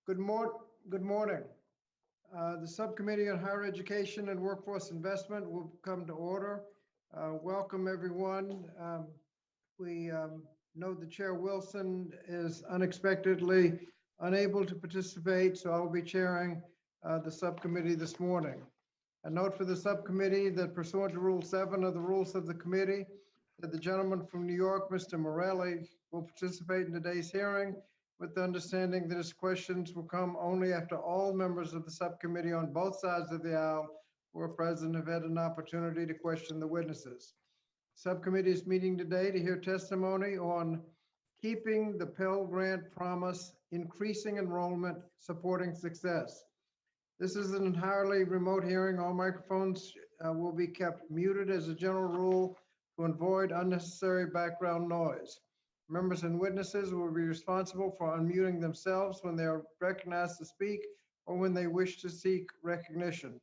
Good morning. The Subcommittee on Higher Education and Workforce Investment will come to order. Welcome, everyone. We know that Chair Wilson is unexpectedly unable to participate, so I will be chairing the subcommittee this morning. A note for the subcommittee that pursuant to Rule 7 of the rules of the committee, that the gentleman from New York, Mr. Morelli, will participate in today's hearing with the understanding that his questions will come only after all members of the subcommittee on both sides of the aisle who are present have had an opportunity to question the witnesses. Subcommittee is meeting today to hear testimony on keeping the Pell Grant promise, increasing enrollment, supporting success. This is an entirely remote hearing. All microphones will be kept muted as a general rule to avoid unnecessary background noise. Members and witnesses will be responsible for unmuting themselves when they are recognized to speak or when they wish to seek recognition.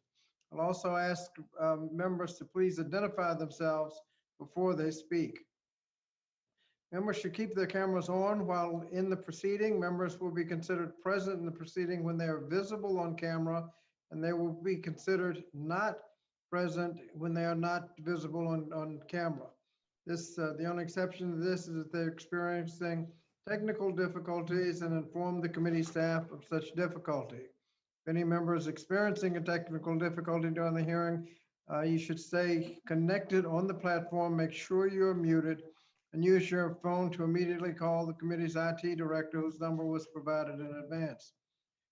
I'll also ask members to please identify themselves before they speak. Members should keep their cameras on while in the proceeding. Members will be considered present in the proceeding when they are visible on camera, and they will be considered not present when they are not visible on camera. The only exception to this is if they're experiencing technical difficulties and inform the committee staff of such difficulty. If any member is experiencing a technical difficulty during the hearing, you should stay connected on the platform, make sure you're muted, and use your phone to immediately call the committee's IT director, whose number was provided in advance.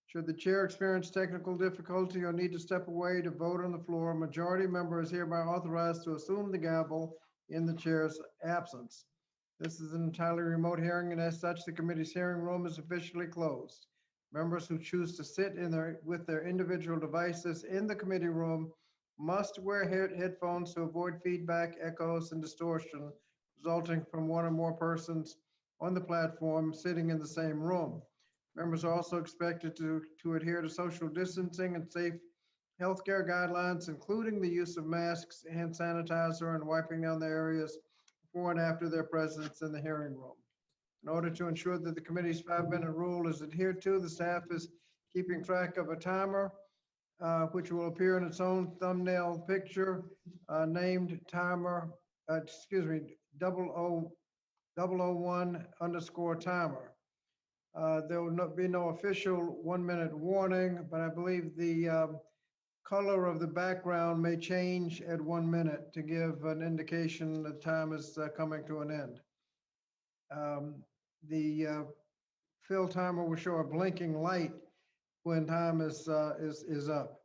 Should the chair experience technical difficulty or need to step away to vote on the floor, a majority member is hereby authorized to assume the gavel in the chair's absence. This is an entirely remote hearing, and as such, the committee's hearing room is officially closed. Members who choose to sit with their individual devices in the committee room must wear headphones to avoid feedback, echoes, and distortion resulting from one or more persons on the platform sitting in the same room. Members are also expected to adhere to social distancing and safe healthcare guidelines, including the use of masks, hand sanitizer, and wiping down the areas before and after their presence in the hearing room. In order to ensure that the committee's 5-minute rule is adhered to, the staff is keeping track of a timer, which will appear in its own thumbnail picture, named timer, 001_timer. There will be no official 1-minute warning, but I believe the color of the background may change at 1 minute to give an indication that time is coming to an end. The fill timer will show a blinking light when time is up.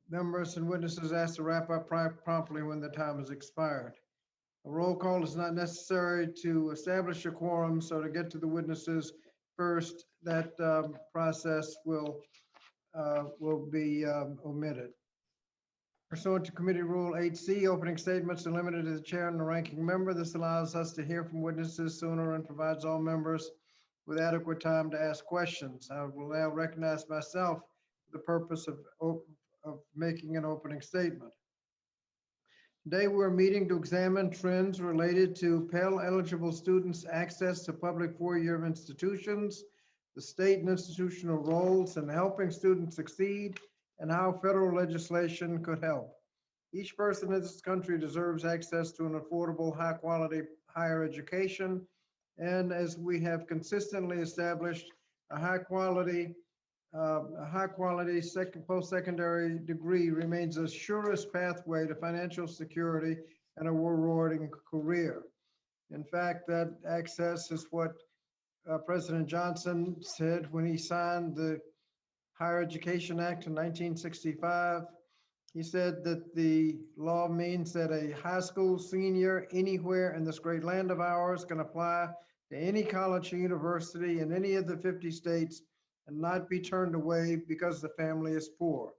Members and witnesses asked to wrap up promptly when the time has expired. A roll call is not necessary to establish a quorum, so to get to the witnesses first, that process will be omitted. Pursuant to Committee Rule 8C, opening statements are limited to the chair and the ranking member. This allows us to hear from witnesses sooner and provides all members with adequate time to ask questions. I will now recognize myself for the purpose of making an opening statement. Today, we're meeting to examine trends related to Pell eligible students' access to public four-year institutions, the state and institutional roles in helping students succeed, and how federal legislation could help. Each person in this country deserves access to an affordable, high-quality higher education, and as we have consistently established, a high-quality post-secondary degree remains the surest pathway to financial security and a rewarding career. In fact, that access is what President Johnson said when he signed the Higher Education Act in 1965. He said that the law means that a high school senior anywhere in this great land of ours can apply to any college or university in any of the 50 states and not be turned away because the family is poor.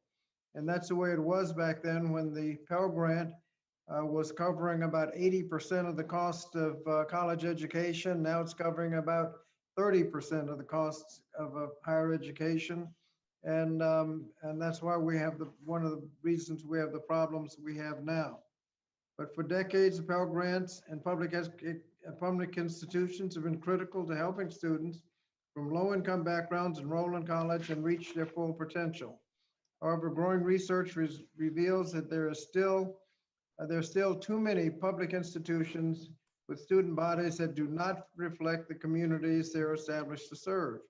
And that's the way it was back then when the Pell Grant was covering about 80% of the cost of college education. Now it's covering about 30% of the costs of higher education. And that's why we have one of the reasons we have the problems we have now. But for decades, the Pell Grants and public institutions have been critical to helping students from low-income backgrounds enroll in college and reach their full potential. However, growing research reveals that there are still too many public institutions with student bodies that do not reflect the communities they're established to serve.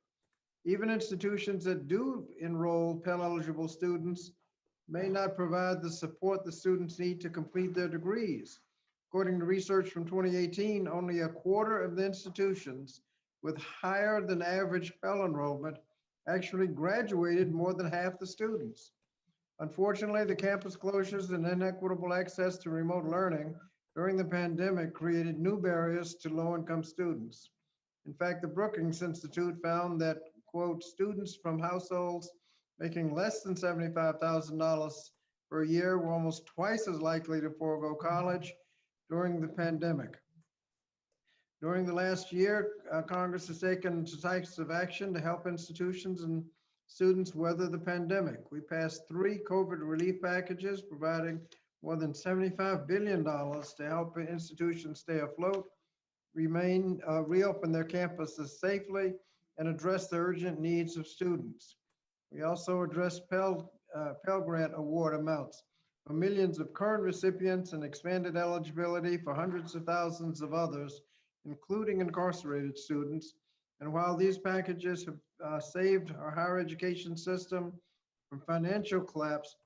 Even institutions that do enroll Pell-eligible students may not provide the support the students need to complete their degrees. According to research from 2018, only a quarter of the institutions with higher than average Pell enrollment actually graduated more than half the students. Unfortunately, the campus closures and inequitable access to remote learning during the pandemic created new barriers to low-income students. In fact, the Brookings Institute found that, quote, students from households making less than $75,000 per year were almost twice as likely to forego college during the pandemic. During the last year, Congress has taken decisive action to help institutions and students weather the pandemic. We passed 3 COVID relief packages, providing more than $75 billion to help institutions stay afloat, reopen their campuses safely, and address the urgent needs of students. We also addressed Pell Grant award amounts for millions of current recipients and expanded eligibility for hundreds of thousands of others, including incarcerated students. And while these packages have saved our higher education system from financial collapse,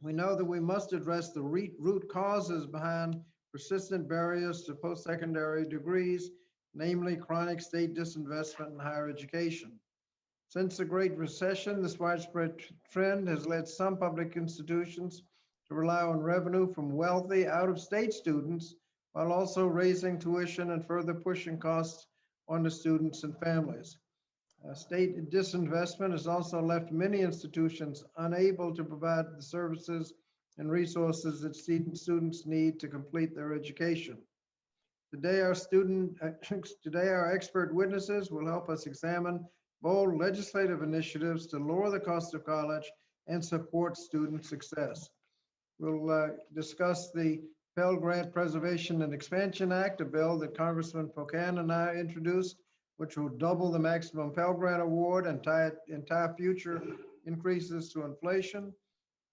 we know that we must address the root causes behind persistent barriers to post-secondary degrees, namely chronic state disinvestment in higher education. Since the Great Recession, this widespread trend has led some public institutions to rely on revenue from wealthy out-of-state students, while also raising tuition and further pushing costs on the students and families. State disinvestment has also left many institutions unable to provide the services and resources that students need to complete their education. Today, our expert witnesses will help us examine bold legislative initiatives to lower the cost of college and support student success. We'll discuss the Pell Grant Preservation and Expansion Act, a bill that Congressman Pocan and I introduced, which will double the maximum Pell Grant award and tie future increases to inflation.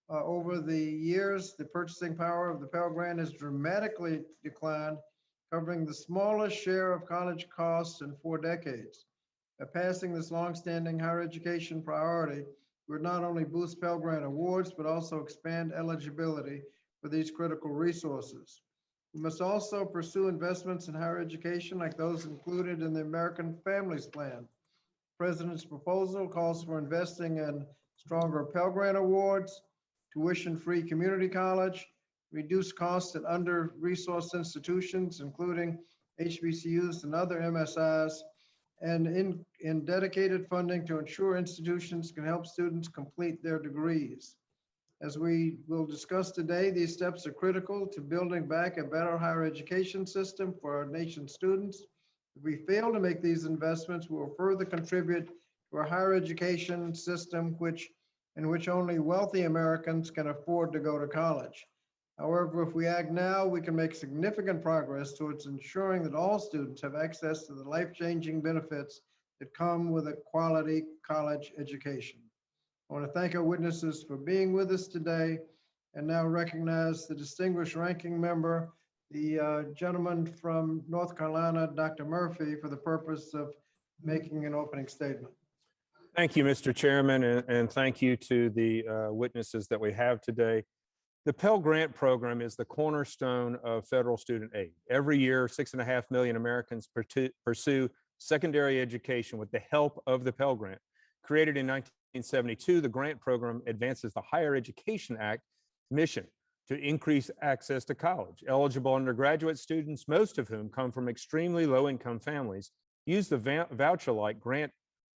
Over the years, the purchasing power of the Pell Grant has dramatically declined, covering the smallest share of college costs in 4 decades. By passing this longstanding higher education priority, we would not only boost Pell Grant awards, but also expand eligibility for these critical resources. We must also pursue investments in higher education like those included in the American Families Plan. The President's proposal calls for investing in stronger Pell Grant awards, tuition-free community college, reduce costs at under-resourced institutions, including HBCUs and other MSIs, and in dedicated funding to ensure institutions can help students complete their degrees. As we will discuss today, these steps are critical to building back a better higher education system for our nation's students. If we fail to make these investments, we will further contribute to a higher education system in which only wealthy Americans can afford to go to college. However, if we act now, we can make significant progress towards ensuring that all students have access to the life-changing benefits that come with a quality college education. I want to thank our witnesses for being with us today, and now recognize the distinguished ranking member, the gentleman from North Carolina, Dr. Murphy, for the purpose of making an opening statement. Thank you, Mr. Chairman, and thank you to the witnesses that we have today. The Pell Grant Program is the cornerstone of federal student aid. Every year, 6.5 million Americans pursue secondary education with the help of the Pell Grant. Created in 1972, the grant program advances the Higher Education Act mission to increase access to college. Eligible undergraduate students, most of whom come from extremely low-income families, use the voucher-like grant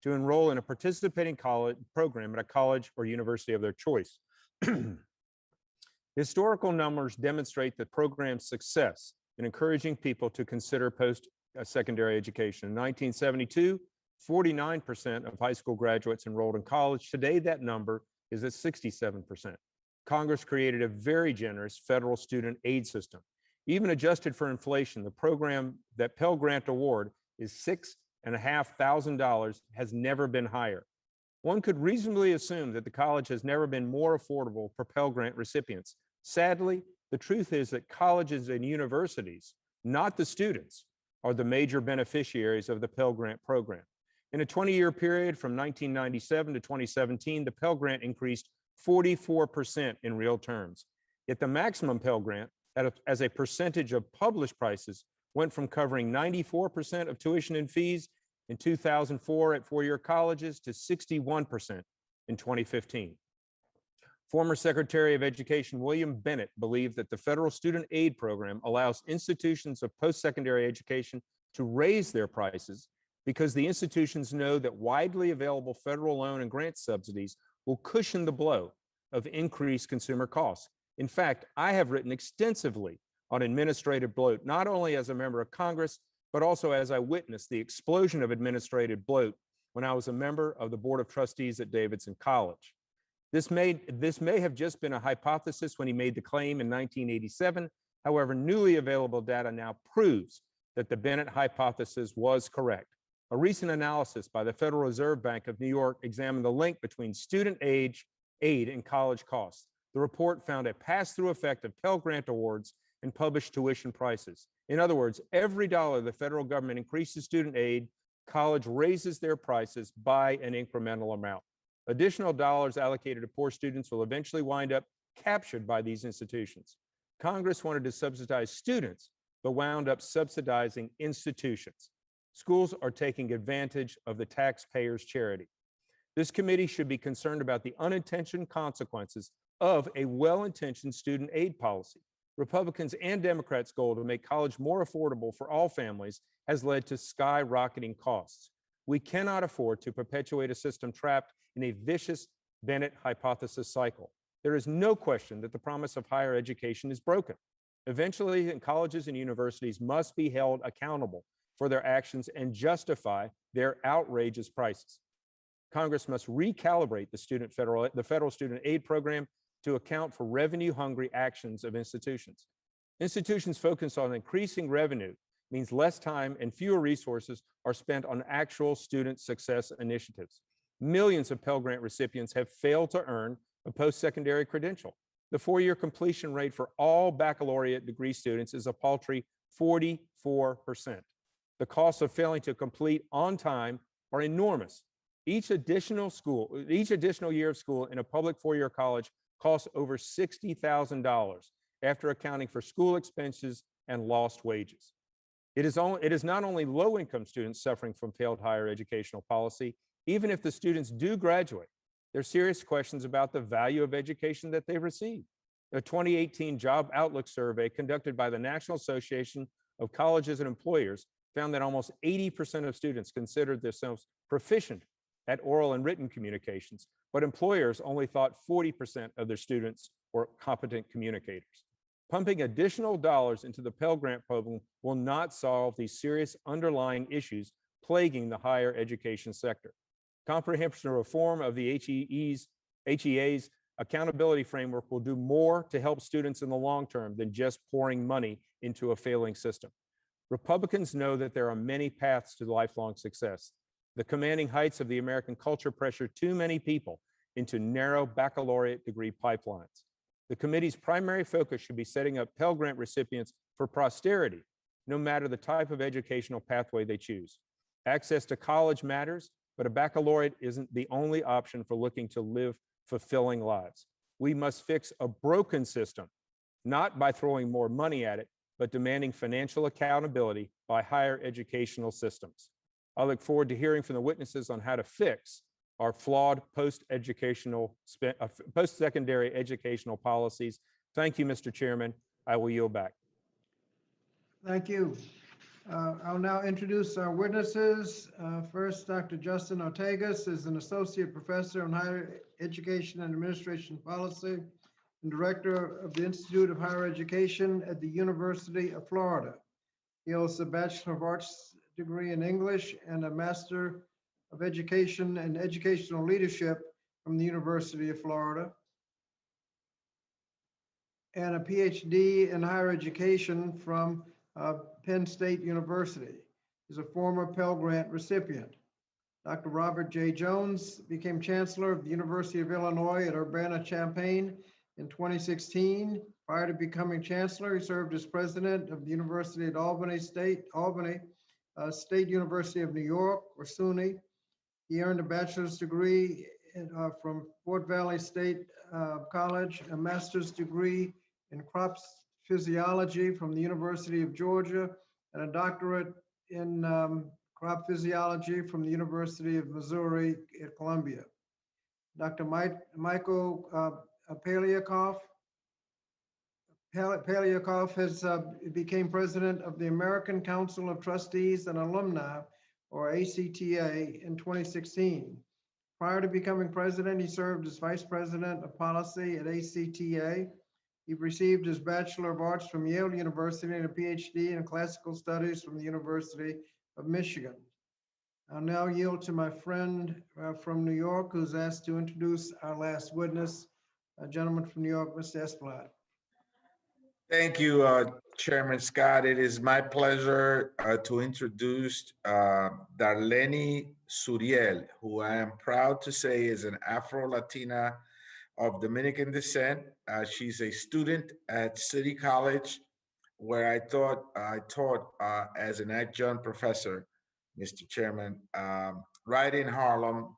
to enroll in a participating college program at a college or university of their choice. Historical numbers demonstrate the program's success in encouraging people to consider post-secondary education. In 1972, 49% of high school graduates enrolled in college. Today, that number is at 67%. Congress created a very generous federal student aid system. Even adjusted for inflation, the program, that Pell Grant award, is 6 $7,500 has never been higher. One could reasonably assume that the college has never been more affordable for Pell Grant recipients. Sadly, the truth is that colleges and universities, not the students, are the major beneficiaries of the Pell Grant program. In a 20-year period from 1997 to 2017, the Pell Grant increased 44% in real terms. Yet the maximum Pell Grant, as a percentage of published prices, went from covering 94% of tuition and fees in 2004 at four-year colleges to 61% in 2015. Former Secretary of Education William Bennett believed that the federal student aid program allows institutions of post-secondary education to raise their prices because the institutions know that widely available federal loan and grant subsidies will cushion the blow of increased consumer costs. In fact, I have written extensively on administrative bloat, not only as a member of Congress, but also as I witnessed the explosion of administrative bloat when I was a member of the Board of Trustees at Davidson College. This may have just been a hypothesis when he made the claim in 1987. However, newly available data now proves that the Bennett hypothesis was correct. A recent analysis by the Federal Reserve Bank of New York examined the link between student aid and college costs. The report found a pass-through effect of Pell Grant awards and published tuition prices. In other words, every dollar the federal government increases student aid, college raises their prices by an incremental amount. Additional dollars allocated to poor students will eventually wind up captured by these institutions. Congress wanted to subsidize students, but wound up subsidizing institutions. Schools are taking advantage of the taxpayers' charity. This committee should be concerned about the unintended consequences of a well-intentioned student aid policy. Republicans and Democrats' goal to make college more affordable for all families has led to skyrocketing costs. We cannot afford to perpetuate a system trapped in a vicious Bennett hypothesis cycle. There is no question that the promise of higher education is broken. Eventually, colleges and universities must be held accountable for their actions and justify their outrageous prices. Congress must recalibrate the federal student aid program to account for revenue-hungry actions of institutions. Institutions focused on increasing revenue means less time and fewer resources are spent on actual student success initiatives. Millions of Pell Grant recipients have failed to earn a post-secondary credential. The four-year completion rate for all baccalaureate degree students is a paltry 44%. The costs of failing to complete on time are enormous. Each additional year of school in a public four-year college costs over $60,000 after accounting for school expenses and lost wages. It is not only low-income students suffering from failed higher educational policy. Even if the students do graduate, there are serious questions about the value of education that they receive. A 2018 Job Outlook survey conducted by the National Association of Colleges and Employers found that almost 80% of students considered themselves proficient at oral and written communications, but employers only thought 40% of their students were competent communicators. Pumping additional dollars into the Pell Grant program will not solve these serious underlying issues plaguing the higher education sector. Comprehensive reform of the HEA's accountability framework will do more to help students in the long term than just pouring money into a failing system. Republicans know that there are many paths to lifelong success. The commanding heights of the American culture pressure too many people into narrow baccalaureate degree pipelines. The committee's primary focus should be setting up Pell Grant recipients for posterity, no matter the type of educational pathway they choose. Access to college matters, but a baccalaureate isn't the only option for looking to live fulfilling lives. We must fix a broken system, not by throwing more money at it, but demanding financial accountability by higher educational systems. I look forward to hearing from the witnesses on how to fix our flawed post-secondary educational policies. Thank you, Mr. Chairman. I will yield back. Thank you. I'll now introduce our witnesses. First, Dr. Justin Ortegas is an associate professor in higher education and administration policy and director of the Institute of Higher Education at the University of Florida. He holds a Bachelor of Arts degree in English and a Master of Education and Educational Leadership from the University of Florida, and a PhD in higher education from Penn State University. is a former Pell Grant recipient. Dr. Robert J. Jones became Chancellor of the University of Illinois at Urbana-Champaign in 2016. Prior to becoming Chancellor, he served as President of the University at Albany State University of New York, or Suny. He earned a bachelor's degree from Fort Valley State College, a master's degree in crop physiology from the University of Georgia, and a doctorate in crop physiology from the University of Missouri at Columbia. Dr. Michael Paleokoff became president of the American Council of Trustees and Alumni, or ACTA, in 2016. Prior to becoming president, he served as vice president of policy at ACTA. He received his Bachelor of Arts from Yale University and a PhD in classical studies from the University of Michigan. I'll now yield to my friend from New York, who's asked to introduce our last witness, a gentleman from New York, Mr. Esplat. Thank you, Chairman Scott. It is my pleasure to introduce Darlene Suriel, who I am proud to say is an Afro-Latina of Dominican descent. She's a student at City College, where I taught as an adjunct professor, Mr. Chairman, right in Harlem,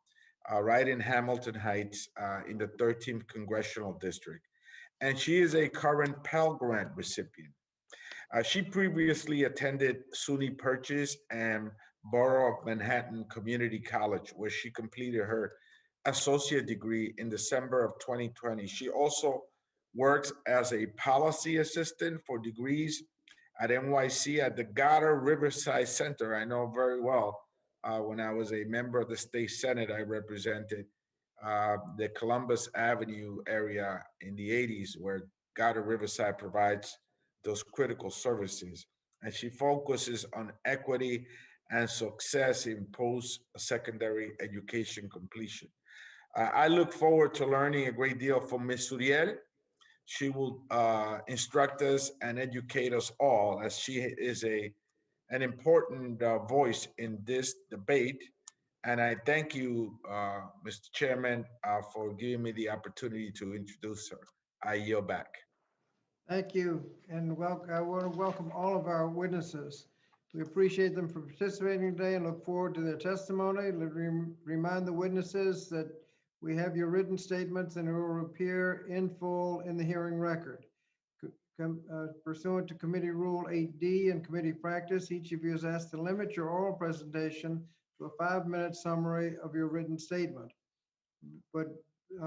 right in Hamilton Heights, in the 13th Congressional District. And she is a current Pell Grant recipient. She previously attended SUNY Purchase and Borough of Manhattan Community College, where she completed her associate degree in December of 2020. She also works as a policy assistant for degrees at NYC at the Gator Riverside Center. I know very well. When I was a member of the state Senate, I represented the Columbus Avenue area in the 80s, where Gator Riverside provides those critical services. And she focuses on equity and success in post-secondary education completion. I look forward to learning a great deal from Ms. Suriel. She will instruct us and educate us all, as she is an important voice in this debate. And I thank you, Mr. Chairman, for giving me the opportunity to introduce her. I yield back. Thank you, and I want to welcome all of our witnesses. We appreciate them for participating today and look forward to their testimony. Let me remind the witnesses that we have your written statements and it will appear in full in the hearing record. Pursuant to Committee Rule 8D and committee practice, each of you is asked to limit your oral presentation to a 5-minute summary of your written statement. But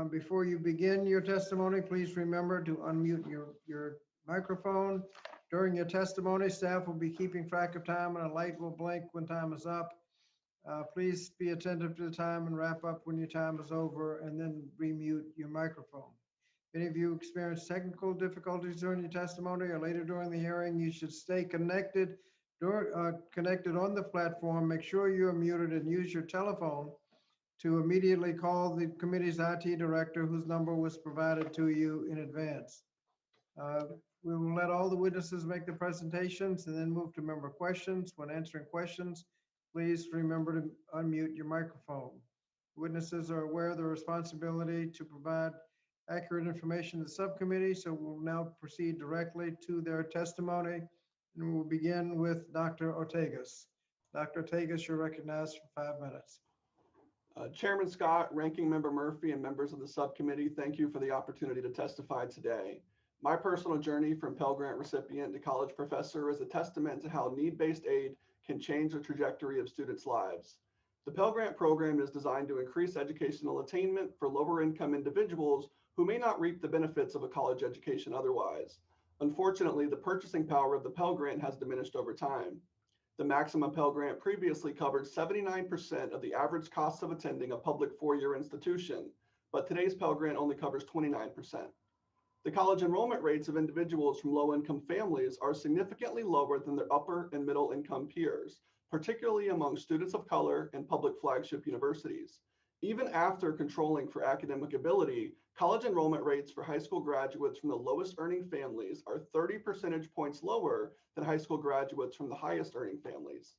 before you begin your testimony, please remember to unmute your microphone. During your testimony, staff will be keeping track of time and a light will blink when time is up. Please be attentive to the time and wrap up when your time is over, and then remute your microphone. If any of you experience technical difficulties during your testimony or later during the hearing, you should stay connected on the platform. Make sure you are muted and use your telephone to immediately call the committee's IT director, whose number was provided to you in advance. We will let all the witnesses make the presentations and then move to member questions. When answering questions, please remember to unmute your microphone. Witnesses are aware of their responsibility to provide accurate information to the subcommittee, so we'll now proceed directly to their testimony, and we'll begin with Dr. Ortegas. Dr. Ortegas, you're recognized for 5 minutes. Chairman Scott, Ranking Member Murphy, and members of the subcommittee, thank you for the opportunity to testify today. My personal journey from Pell Grant recipient to college professor is a testament to how need-based aid can change the trajectory of students' lives. The Pell Grant program is designed to increase educational attainment for lower-income individuals who may not reap the benefits of a college education otherwise. Unfortunately, the purchasing power of the Pell Grant has diminished over time. The maximum Pell Grant previously covered 79% of the average cost of attending a public four-year institution, but today's Pell Grant only covers 29%. The college enrollment rates of individuals from low-income families are significantly lower than their upper and middle-income peers, particularly among students of color and public flagship universities. Even after controlling for academic ability, college enrollment rates for high school graduates from the lowest earning families are 30 percentage points lower than high school graduates from the highest earning families.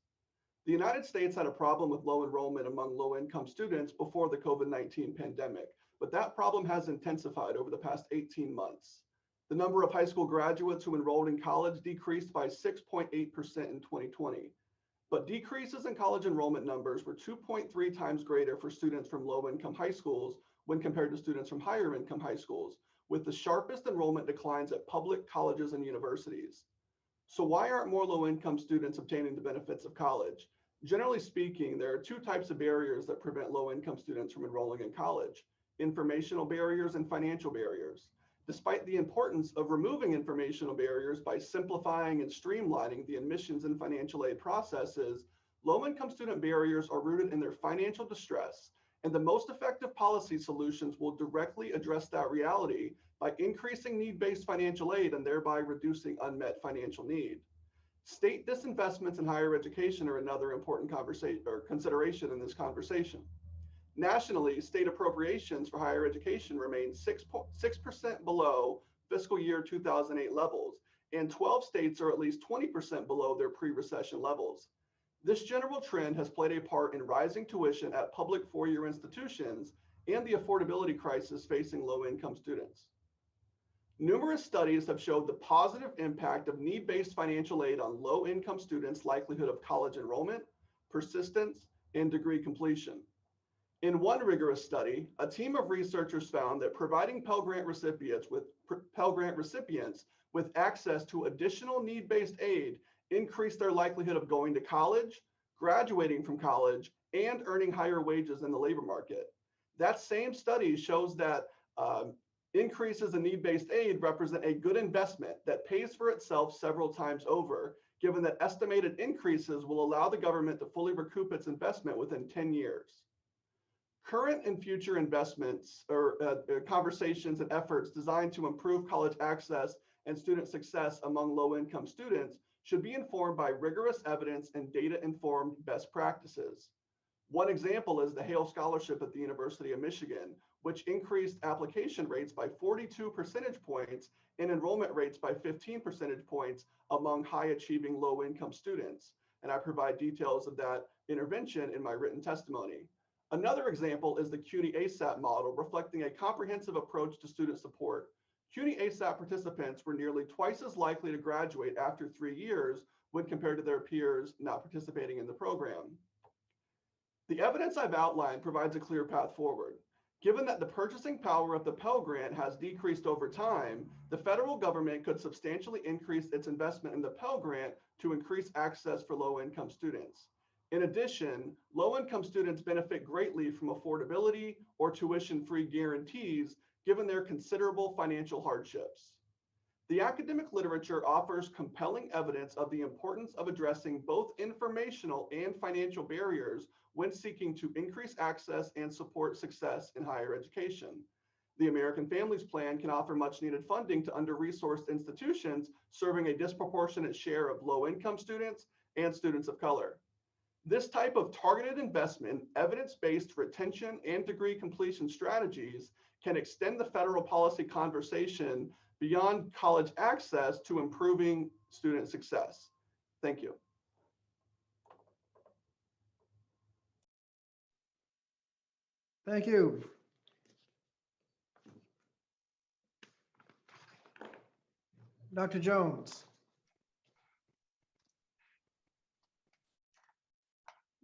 The United States had a problem with low enrollment among low-income students before the COVID-19 pandemic, but that problem has intensified over the past 18 months. The number of high school graduates who enrolled in college decreased by 6.8% in 2020. But decreases in college enrollment numbers were 2.3 times greater for students from low-income high schools when compared to students from higher-income high schools, with the sharpest enrollment declines at public colleges and universities. So why aren't more low-income students obtaining the benefits of college? Generally speaking, there are two types of barriers that prevent low-income students from enrolling in college: informational barriers and financial barriers. Despite the importance of removing informational barriers by simplifying and streamlining the admissions and financial aid processes, low-income student barriers are rooted in their financial distress, and the most effective policy solutions will directly address that reality by increasing need-based financial aid and thereby reducing unmet financial need. State disinvestments in higher education are another important consideration in this conversation. Nationally, state appropriations for higher education remain 6% below fiscal year 2008 levels, and 12 states are at least 20% below their pre-recession levels. This general trend has played a part in rising tuition at public four-year institutions and the affordability crisis facing low-income students. Numerous studies have showed the positive impact of need-based financial aid on low-income students' likelihood of college enrollment, persistence, and degree completion. In one rigorous study, a team of researchers found that providing Pell Grant recipients with access to additional need-based aid increased their likelihood of going to college, graduating from college, and earning higher wages in the labor market. That same study shows that increases in need-based aid represent a good investment that pays for itself several times over, given that estimated increases will allow the government to fully recoup its investment within 10 years. Current and future investments or conversations and efforts designed to improve college access and student success among low-income students should be informed by rigorous evidence and data-informed best practices. One example is the Hale Scholarship at the University of Michigan, which increased application rates by 42 percentage points and enrollment rates by 15 percentage points among high-achieving low-income students. And I provide details of that intervention in my written testimony. Another example is the Cuny ASAP model, reflecting a comprehensive approach to student support. Cuny ASAP participants were nearly twice as likely to graduate after 3 years when compared to their peers not participating in the program. The evidence I've outlined provides a clear path forward. Given that the purchasing power of the Pell Grant has decreased over time, the federal government could substantially increase its investment in the Pell Grant to increase access for low-income students. In addition, low-income students benefit greatly from affordability or tuition-free guarantees, given their considerable financial hardships. The academic literature offers compelling evidence of the importance of addressing both informational and financial barriers when seeking to increase access and support success in higher education. The American Families Plan can offer much-needed funding to under-resourced institutions serving a disproportionate share of low-income students and students of color. This type of targeted investment, evidence-based retention and degree completion strategies can extend the federal policy conversation beyond college access to improving student success. Thank you. Thank you. Dr. Jones.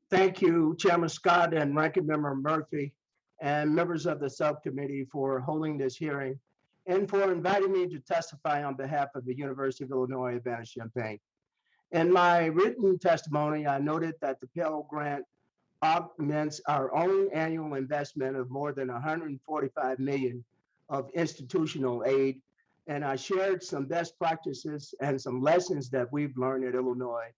Thank you, Chairman Scott and Ranking Member Murphy, and members of the subcommittee for holding this hearing and for inviting me to testify on behalf of the University of Illinois Urbana-Champaign. In my written testimony, I noted that the Pell Grant augments our own annual investment of more than $145 million of institutional aid, and I shared some best practices and some lessons that we've learned at Illinois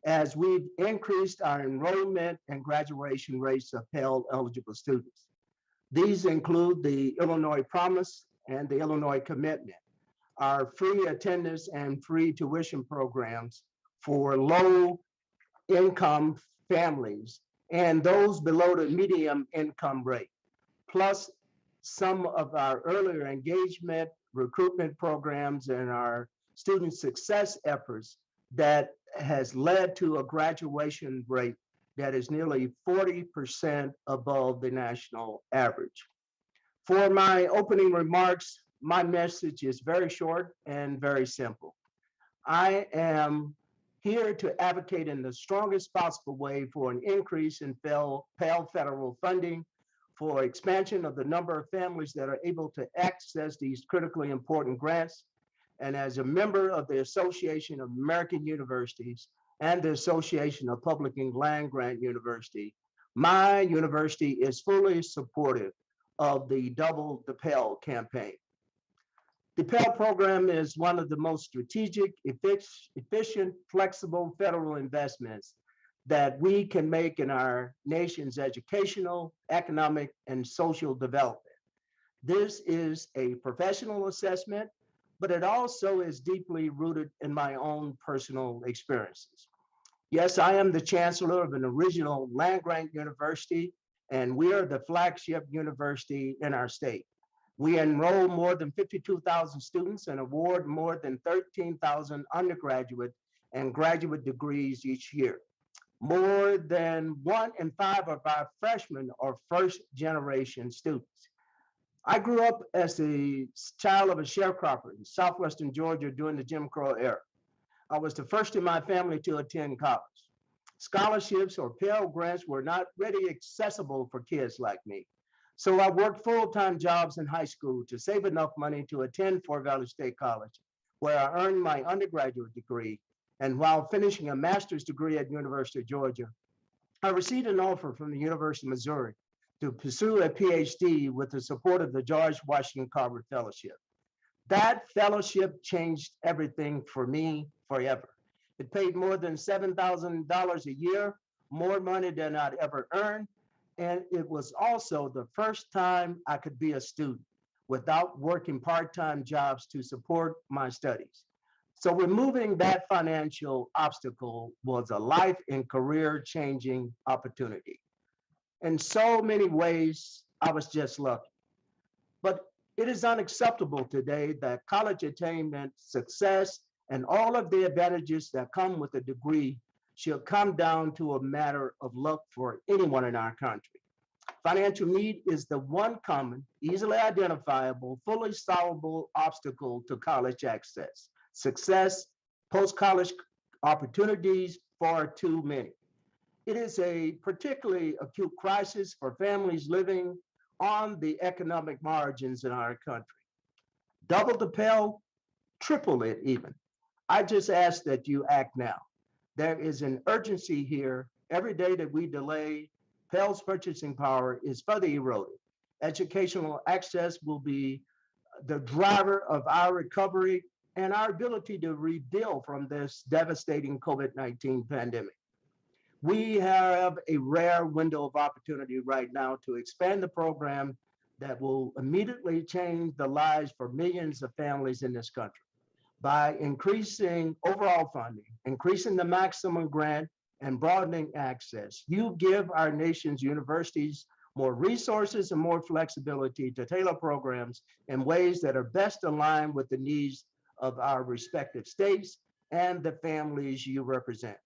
as we've increased our enrollment and graduation rates of Pell eligible students. These include the Illinois Promise and the Illinois Commitment, our free attendance and free tuition programs for low income families and those below the medium income rate, plus some of our earlier engagement, recruitment programs, and our student success efforts that has led to a graduation rate that is nearly 40% above the national average. For my opening remarks, my message is very short and very simple. I am here to advocate in the strongest possible way for an increase in Pell federal funding, for expansion of the number of families that are able to access these critically important grants. And as a member of the Association of American Universities and the Association of Public and Land Grant University, my university is fully supportive of the Double the Pell campaign. The Pell program is one of the most strategic, efficient, flexible federal investments that we can make in our nation's educational, economic, and social development. This is a professional assessment, but it also is deeply rooted in my own personal experiences. Yes, I am the chancellor of an original land-grant university, and we are the flagship university in our state. We enroll more than 52,000 students and award more than 13,000 undergraduate and graduate degrees each year. More than 1 in 5 of our freshmen are first-generation students. I grew up as the child of a sharecropper in southwestern Georgia during the Jim Crow era. I was the first in my family to attend college. Scholarships or Pell grants were not readily accessible for kids like me. So I worked full-time jobs in high school to save enough money to attend Fort Valley State College, where I earned my undergraduate degree. And while finishing a master's degree at University of Georgia, I received an offer from the University of Missouri to pursue a PhD with the support of the George Washington Carver Fellowship. That fellowship changed everything for me forever. It paid more than $7,000 a year, more money than I'd ever earned. And it was also the first time I could be a student without working part-time jobs to support my studies. So removing that financial obstacle was a life and career-changing opportunity. In so many ways, I was just lucky. But it is unacceptable today that college attainment, success, and all of the advantages that come with a degree should come down to a matter of luck for anyone in our country. Financial need is the one common, easily identifiable, fully solvable obstacle to college access. Success, post-college opportunities, far too many. It is a particularly acute crisis for families living on the economic margins in our country. Double the Pell, triple it even. I just ask that you act now. There is an urgency here. Every day that we delay, Pell's purchasing power is further eroded. Educational access will be the driver of our recovery and our ability to rebuild from this devastating COVID-19 pandemic. We have a rare window of opportunity right now to expand the program that will immediately change the lives for millions of families in this country. By increasing overall funding, increasing the maximum grant, and broadening access, you give our nation's universities more resources and more flexibility to tailor programs in ways that are best aligned with the needs of our respective states and the families you represent.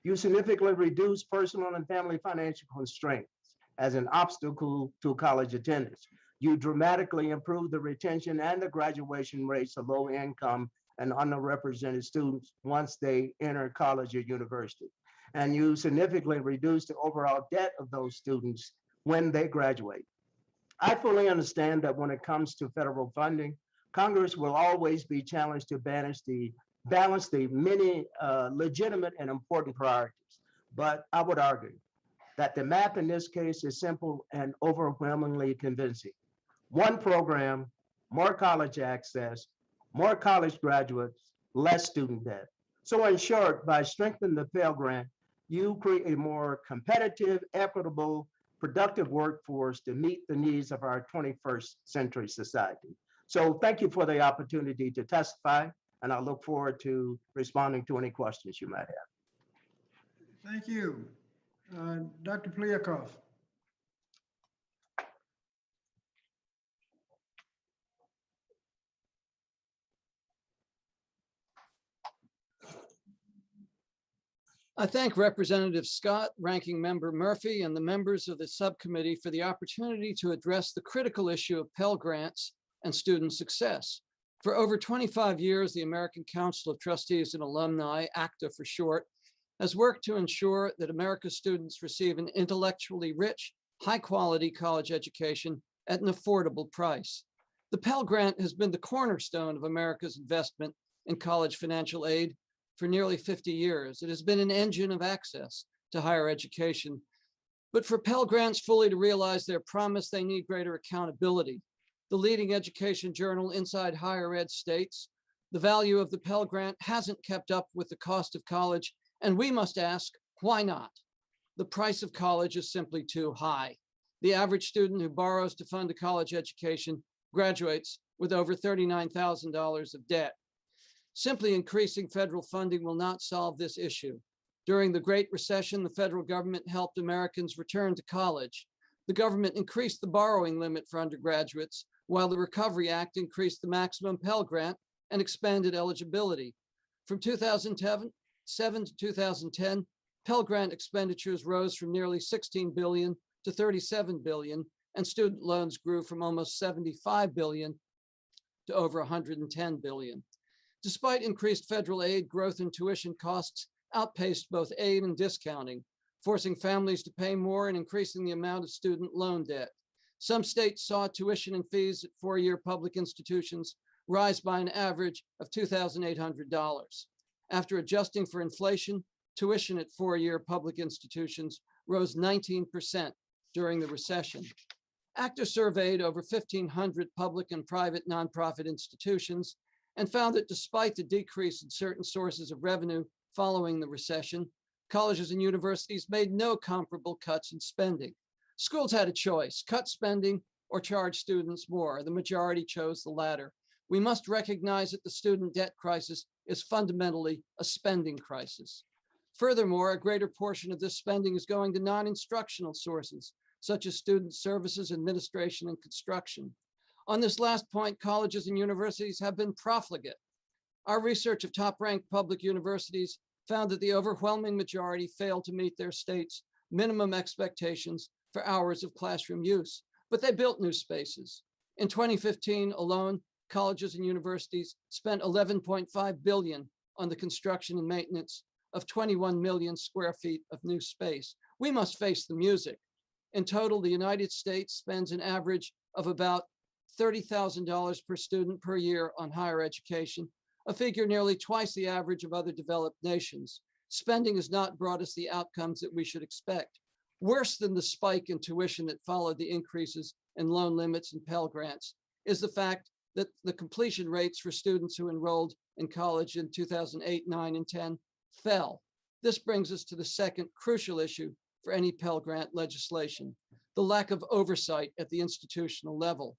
You significantly reduce personal and family financial constraints as an obstacle to college attendance. You dramatically improve the retention and the graduation rates of low income and underrepresented students once they enter college or university. And you significantly reduce the overall debt of those students when they graduate. I fully understand that when it comes to federal funding, Congress will always be challenged to balance the many legitimate and important priorities. But I would argue that the map in this case is simple and overwhelmingly convincing. One program, more college access, more college graduates, less student debt. So in short, by strengthening the Pell Grant, you create a more competitive, equitable, productive workforce to meet the needs of our 21st century society. So thank you for the opportunity to testify, and I look forward to responding to any questions you might have. Thank you. Dr. Pliakov. I thank Representative Scott, Ranking Member Murphy, and the members of the subcommittee for the opportunity to address the critical issue of Pell Grants and student success. For over 25 years, the American Council of Trustees and Alumni, ACTA for short, has worked to ensure that America's students receive an intellectually rich, high-quality college education at an affordable price. The Pell Grant has been the cornerstone of America's investment in college financial aid for nearly 50 years. It has been an engine of access to higher education. But for Pell Grants fully to realize their promise, they need greater accountability. The leading education journal Inside Higher Ed states, the value of the Pell Grant hasn't kept up with the cost of college, and we must ask, why not? The price of college is simply too high. The average student who borrows to fund a college education graduates with over $39,000 of debt. Simply increasing federal funding will not solve this issue. During the Great Recession, the federal government helped Americans return to college. The government increased the borrowing limit for undergraduates, while the Recovery Act increased the maximum Pell Grant and expanded eligibility. From 2007 to 2010, Pell Grant expenditures rose from nearly $16 billion to $37 billion, and student loans grew from almost $75 billion to over $110 billion. Despite increased federal aid, growth in tuition costs outpaced both aid and discounting, forcing families to pay more and increasing the amount of student loan debt. Some states saw tuition and fees at four-year public institutions rise by an average of $2,800. After adjusting for inflation, tuition at four-year public institutions rose 19% during the recession. ACTA surveyed over 1,500 public and private nonprofit institutions and found that despite the decrease in certain sources of revenue following the recession, colleges and universities made no comparable cuts in spending. Schools had a choice, cut spending or charge students more. The majority chose the latter. We must recognize that the student debt crisis is fundamentally a spending crisis. Furthermore, a greater portion of this spending is going to non-instructional sources, such as student services, administration, and construction. On this last point, colleges and universities have been profligate. Our research of top-ranked public universities found that the overwhelming majority failed to meet their state's minimum expectations for hours of classroom use, but they built new spaces. In 2015 alone, colleges and universities spent $11.5 billion on the construction and maintenance of 21 million square feet of new space. We must face the music. In total, the United States spends an average of about $30,000 per student per year on higher education, a figure nearly twice the average of other developed nations. Spending has not brought us the outcomes that we should expect. Worse than the spike in tuition that followed the increases in loan limits and Pell Grants is the fact that the completion rates for students who enrolled in college in 2008, 9, and 10 fell. This brings us to the second crucial issue for any Pell Grant legislation, the lack of oversight at the institutional level.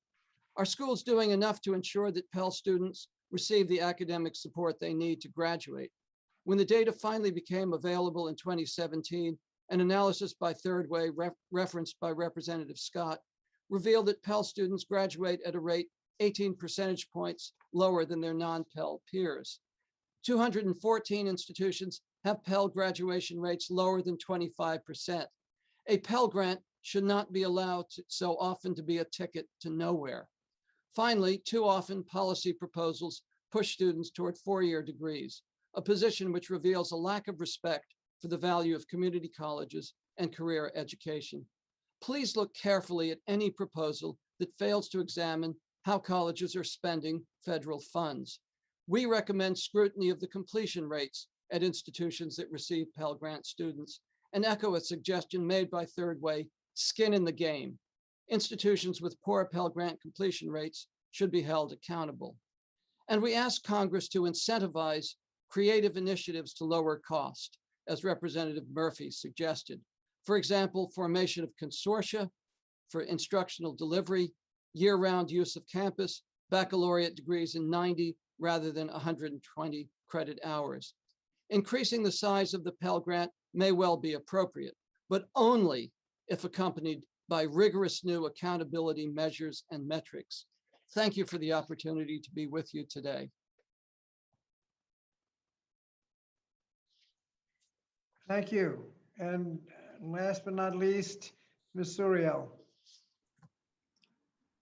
Are schools doing enough to ensure that Pell students receive the academic support they need to graduate? When the data finally became available in 2017, an analysis by Third Way referenced by Representative Scott revealed that Pell students graduate at a rate 18 percentage points lower than their non-Pell peers. 214 institutions have Pell graduation rates lower than 25%. A Pell Grant should not be allowed so often to be a ticket to nowhere. Finally, too often policy proposals push students toward four-year degrees, a position which reveals a lack of respect for the value of community colleges and career education. Please look carefully at any proposal that fails to examine how colleges are spending federal funds. We recommend scrutiny of the completion rates at institutions that receive Pell Grant students and echo a suggestion made by Third Way, skin in the game. Institutions with poor Pell Grant completion rates should be held accountable. And we ask Congress to incentivize creative initiatives to lower cost, as Representative Murphy suggested. For example, formation of consortia for instructional delivery, year-round use of campus, baccalaureate degrees in 90 rather than 120 credit hours. Increasing the size of the Pell Grant may well be appropriate, but only if accompanied by rigorous new accountability measures and metrics. Thank you for the opportunity to be with you today. Thank you. And last but not least, Ms. Suriel.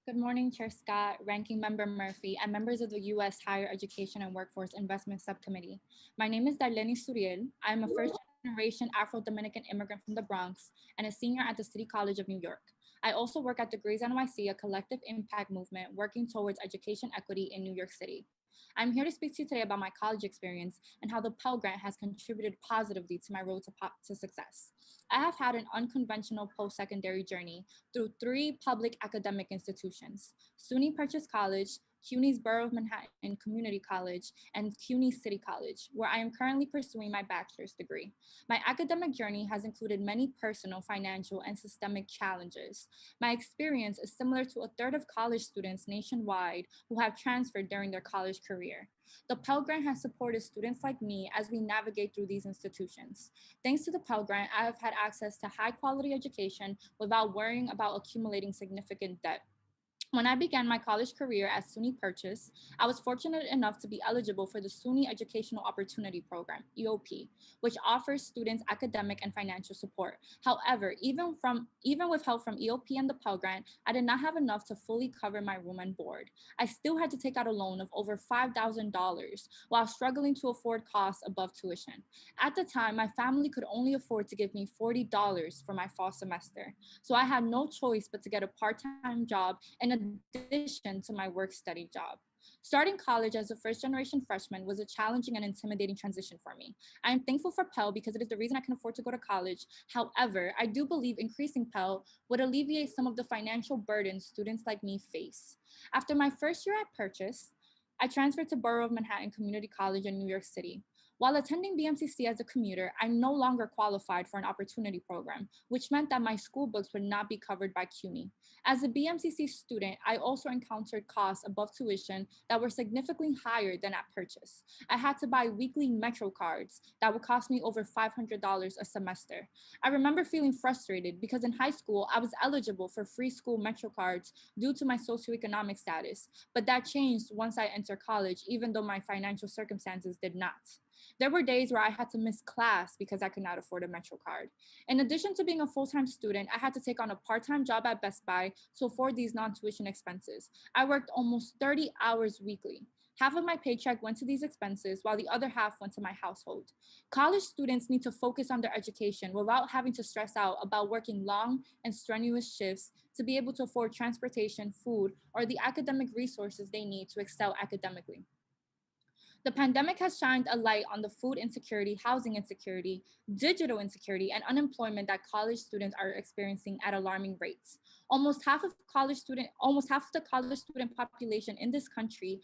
Good morning, Chair Scott, Ranking Member Murphy, and members of the U.S. Higher Education and Workforce Investment Subcommittee. My name is Darlene Suriel. I am a first-generation Afro-Dominican immigrant from the Bronx and a senior at the City College of New York. I also work at Degrees NYC, a collective impact movement working towards education equity in New York City. I'm here to speak to you today about my college experience and how the Pell Grant has contributed positively to my road to success. I have had an unconventional post-secondary journey through 3 public academic institutions: Suny Purchase College, Cuny's Borough of Manhattan Community College, and Cuny City College, where I am currently pursuing my bachelor's degree. My academic journey has included many personal, financial, and systemic challenges. My experience is similar to a third of college students nationwide who have transferred during their college career. The Pell Grant has supported students like me as we navigate through these institutions. Thanks to the Pell Grant, I have had access to high quality education without worrying about accumulating significant debt. When I began my college career at Suny Purchase, I was fortunate enough to be eligible for the Suny Educational Opportunity Program, EOP, which offers students academic and financial support. However, even with help from EOP and the Pell Grant, I did not have enough to fully cover my room and board. I still had to take out a loan of over $5,000 while struggling to afford costs above tuition. At the time, my family could only afford to give me $40 for my fall semester, so I had no choice but to get a part-time job in addition to my work-study job. Starting college as a first-generation freshman was a challenging and intimidating transition for me. I am thankful for Pell because it is the reason I can afford to go to college. However, I do believe increasing Pell would alleviate some of the financial burdens students like me face. After my first year at Purchase, I transferred to Borough of Manhattan Community College in New York City. While attending BMCC as a commuter, I no longer qualified for an opportunity program, which meant that my school books would not be covered by Cuny. As a BMCC student, I also encountered costs above tuition that were significantly higher than at Purchase. I had to buy weekly Metro cards that would cost me over $500 a semester. I remember feeling frustrated because in high school, I was eligible for free school Metro cards due to my socioeconomic status, but that changed once I entered college, even though my financial circumstances did not. There were days where I had to miss class because I could not afford a Metro card. In addition to being a full-time student, I had to take on a part-time job at Best Buy to afford these non-tuition expenses. I worked almost 30 hours weekly. Half of my paycheck went to these expenses, while the other half went to my household. College students need to focus on their education without having to stress out about working long and strenuous shifts to be able to afford transportation, food, or the academic resources they need to excel academically. The pandemic has shined a light on the food insecurity, housing insecurity, digital insecurity, and unemployment that college students are experiencing at alarming rates. Almost half of the college student population in this country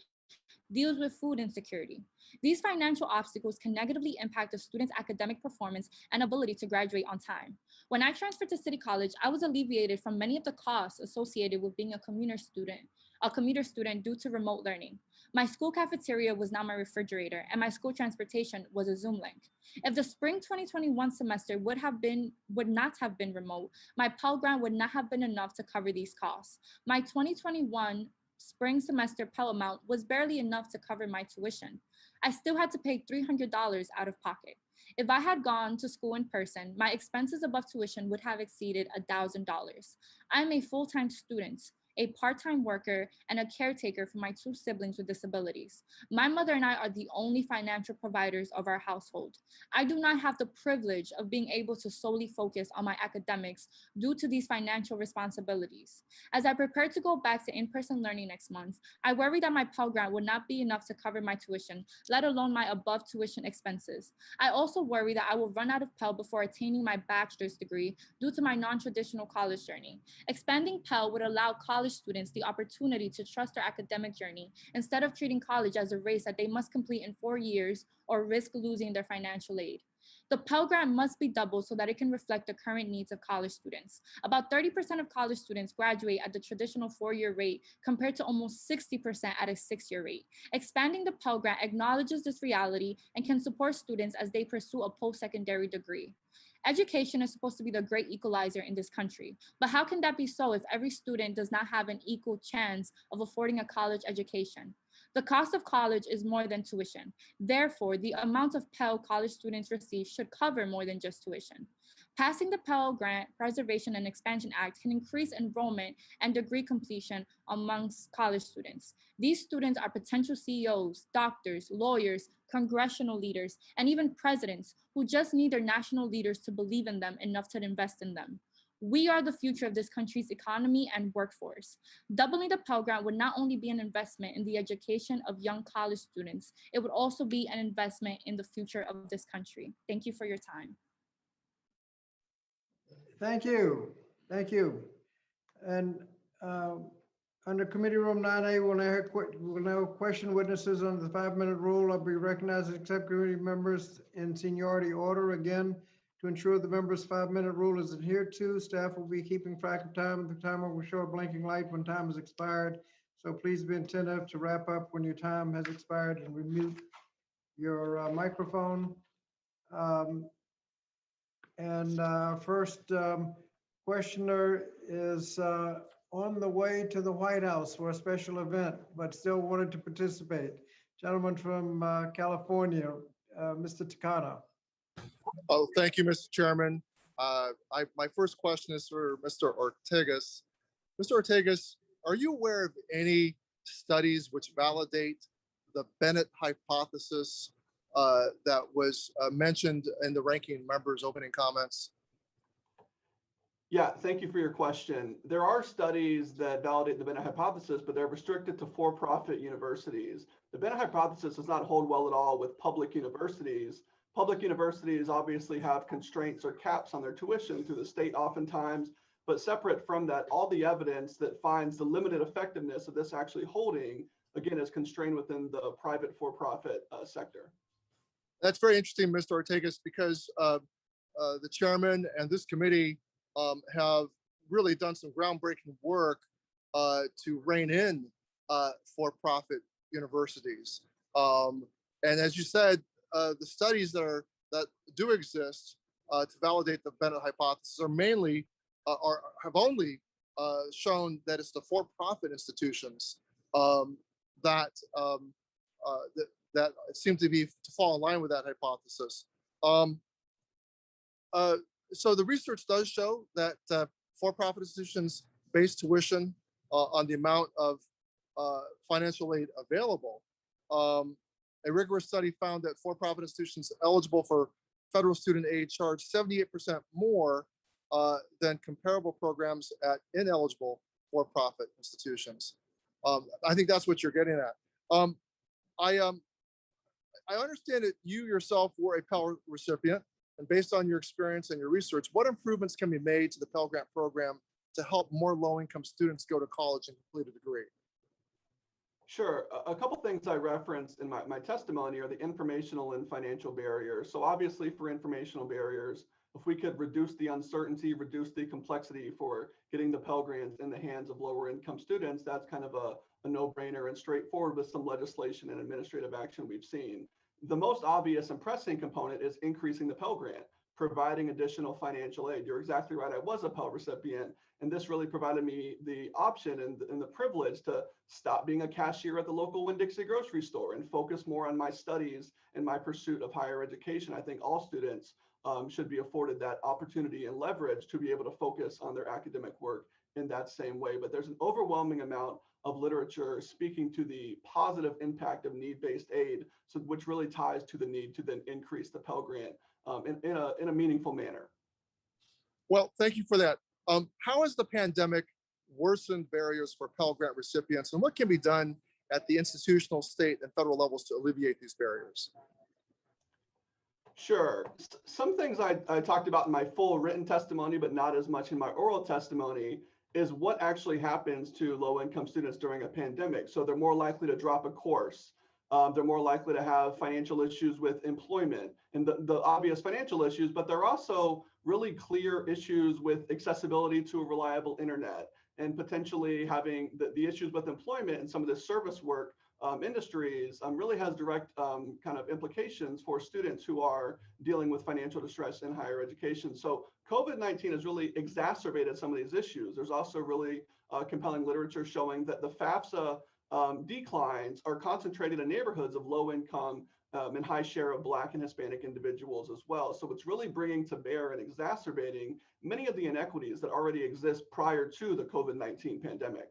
deals with food insecurity. These financial obstacles can negatively impact a student's academic performance and ability to graduate on time. When I transferred to City College, I was alleviated from many of the costs associated with being a commuter student due to remote learning. My school cafeteria was now my refrigerator, and my school transportation was a Zoom link. If the spring 2021 semester would not have been remote, my Pell Grant would not have been enough to cover these costs. My 2021 spring semester Pell amount was barely enough to cover my tuition. I still had to pay $300 out of pocket. If I had gone to school in person, my expenses above tuition would have exceeded $1,000. I'm a full-time student, a part-time worker, and a caretaker for my 2 siblings with disabilities. My mother and I are the only financial providers of our household. I do not have the privilege of being able to solely focus on my academics due to these financial responsibilities. As I prepare to go back to in-person learning next month, I worry that my Pell Grant would not be enough to cover my tuition, let alone my above tuition expenses. I also worry that I will run out of Pell before attaining my bachelor's degree due to my non-traditional college journey. Expanding Pell would allow college students the opportunity to trust their academic journey instead of treating college as a race that they must complete in 4 years or risk losing their financial aid. The Pell Grant must be doubled so that it can reflect the current needs of college students. About 30% of college students graduate at the traditional 4-year rate compared to almost 60% at a 6-year rate. Expanding the Pell Grant acknowledges this reality and can support students as they pursue a post-secondary degree. Education is supposed to be the great equalizer in this country, but how can that be so if every student does not have an equal chance of affording a college education? The cost of college is more than tuition. Therefore, the amount of Pell college students receive should cover more than just tuition. Passing the Pell Grant Preservation and Expansion Act can increase enrollment and degree completion amongst college students. These students are potential CEOs, doctors, lawyers, congressional leaders, and even presidents who just need their national leaders to believe in them enough to invest in them. We are the future of this country's economy and workforce. Doubling the Pell Grant would not only be an investment in the education of young college students, it would also be an investment in the future of this country. Thank you for your time. Thank you. Thank you. And under Committee Room 9A, we'll now question witnesses under the 5-minute rule. I'll be recognizing subcommittee members in seniority order. Again, to ensure the members' 5-minute rule is adhered to, staff will be keeping track of time. The timer will show a blinking light when time has expired. So please be attentive to wrap up when your time has expired and remute your microphone. First questioner is on the way to the White House for a special event, but still wanted to participate. Gentleman from California, Mr. Takano. Oh, thank you, Mr. Chairman. My first question is for Mr. Ortegas. Mr. Ortegas, are you aware of any studies which validate the Bennett hypothesis that was mentioned in the ranking member's opening comments? Yeah, thank you for your question. There are studies that validate the Bennett hypothesis, but they're restricted to for-profit universities. The Bennett hypothesis does not hold well at all with public universities. Public universities obviously have constraints or caps on their tuition through the state oftentimes, but separate from that, all the evidence that finds the limited effectiveness of this actually holding, again, is constrained within the private for-profit sector. That's very interesting, Mr. Ortegas, because the chairman and this committee have really done some groundbreaking work to rein in for-profit universities. And as you said, the studies that do exist to validate the Bennett hypothesis are mainly have only shown that it's the for-profit institutions that seem to fall in line with that hypothesis. So the research does show that for-profit institutions base tuition on the amount of financial aid available. A rigorous study found that for-profit institutions eligible for federal student aid charge 78% more than comparable programs at ineligible for-profit institutions. I think that's what you're getting at. I understand that you yourself were a Pell recipient, and based on your experience and your research, what improvements can be made to the Pell Grant program to help more low-income students go to college and complete a degree? Sure. A couple things I referenced in my testimony are the informational and financial barriers. So obviously for informational barriers, if we could reduce the uncertainty, reduce the complexity for getting the Pell Grants in the hands of lower income students, that's kind of a no-brainer and straightforward with some legislation and administrative action we've seen. The most obvious and pressing component is increasing the Pell Grant, providing additional financial aid. You're exactly right. I was a Pell recipient, and this really provided me the option and the privilege to stop being a cashier at the local Winn-Dixie grocery store and focus more on my studies and my pursuit of higher education. I think all students should be afforded that opportunity and leverage to be able to focus on their academic work in that same way. But there's an overwhelming amount of literature speaking to the positive impact of need-based aid, so which really ties to the need to then increase the Pell Grant in a meaningful manner. Well, thank you for that. How has the pandemic worsened barriers for Pell Grant recipients, and what can be done at the institutional, state, and federal levels to alleviate these barriers? Sure. Some things I talked about in my full written testimony, but not as much in my oral testimony, is what actually happens to low-income students during a pandemic. So they're more likely to drop a course. They're more likely to have financial issues with employment and the obvious financial issues, but there are also really clear issues with accessibility to a reliable internet and potentially having the issues with employment and some of the service work industries really has direct kind of implications for students who are dealing with financial distress in higher education. So COVID-19 has really exacerbated some of these issues. There's also really compelling literature showing that the FAFSA declines are concentrated in neighborhoods of low income and high share of Black and Hispanic individuals as well. So it's really bringing to bear and exacerbating many of the inequities that already exist prior to the COVID-19 pandemic.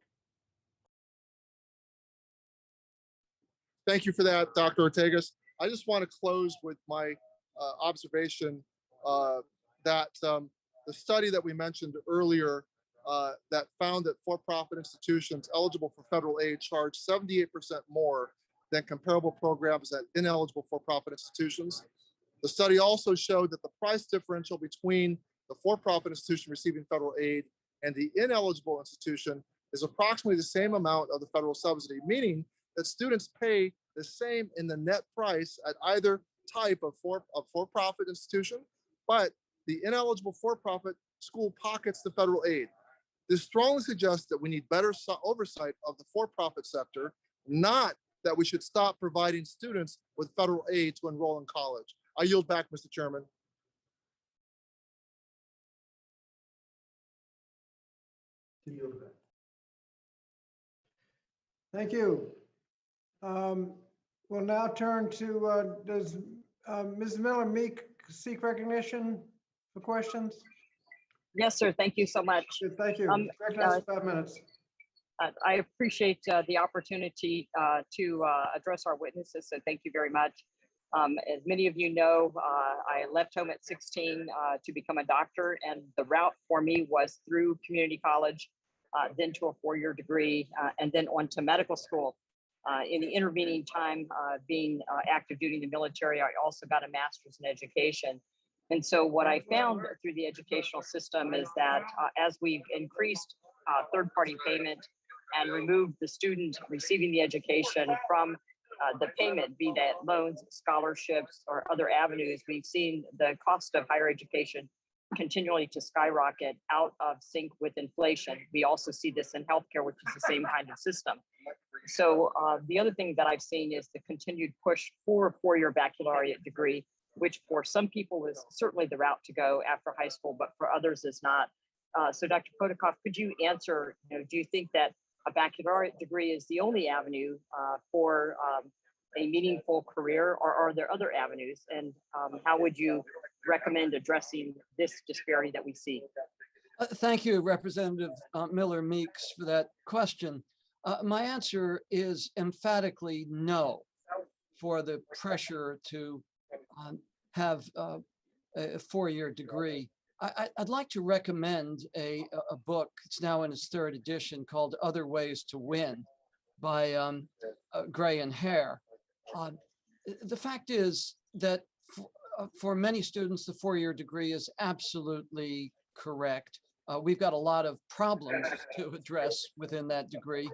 Thank you for that, Dr. Ortegas. I just want to close with my observation that the study that we mentioned earlier that found that for-profit institutions eligible for federal aid charge 78% more than comparable programs at ineligible for-profit institutions. The study also showed that the price differential between the for-profit institution receiving federal aid and the ineligible institution is approximately the same amount of the federal subsidy, meaning that students pay the same in the net price at either type of for-profit institution, but the ineligible for-profit school pockets the federal aid. This strongly suggests that we need better oversight of the for-profit sector, not that we should stop providing students with federal aid to enroll in college. I yield back, Mr. Chairman. Thank you. We'll now turn to, does Ms. Miller-Meek seek recognition for questions? Yes, sir. Thank you so much. Good, thank you. Recognize 5 minutes. I appreciate the opportunity to address our witnesses, so thank you very much. As many of you know, I left home at 16 to become a doctor, and the route for me was through community college, then to a 4-year degree, and then on to medical school. In the intervening time, being active duty in the military, I also got a master's in education. And so what I found through the educational system is that as we've increased third-party payment and removed the student receiving the education from the payment, be that loans, scholarships, or other avenues, we've seen the cost of higher education continually to skyrocket out of sync with inflation. We also see this in healthcare, which is the same kind of system. So the other thing that I've seen is the continued push for a 4-year baccalaureate degree, which for some people is certainly the route to go after high school, but for others is not. So Dr. Potakoff, could you answer, do you think that a baccalaureate degree is the only avenue for a meaningful career, or are there other avenues? And how would you recommend addressing this disparity that we see? Thank you, Representative Miller-Meeks, for that question. My answer is emphatically no for the pressure to have a 4-year degree. I'd like to recommend a book. It's now in its 3rd edition, called Other Ways to Win by Gray and Hare. The fact is that for many students, the 4-year degree is absolutely correct. We've got a lot of problems to address within that degree,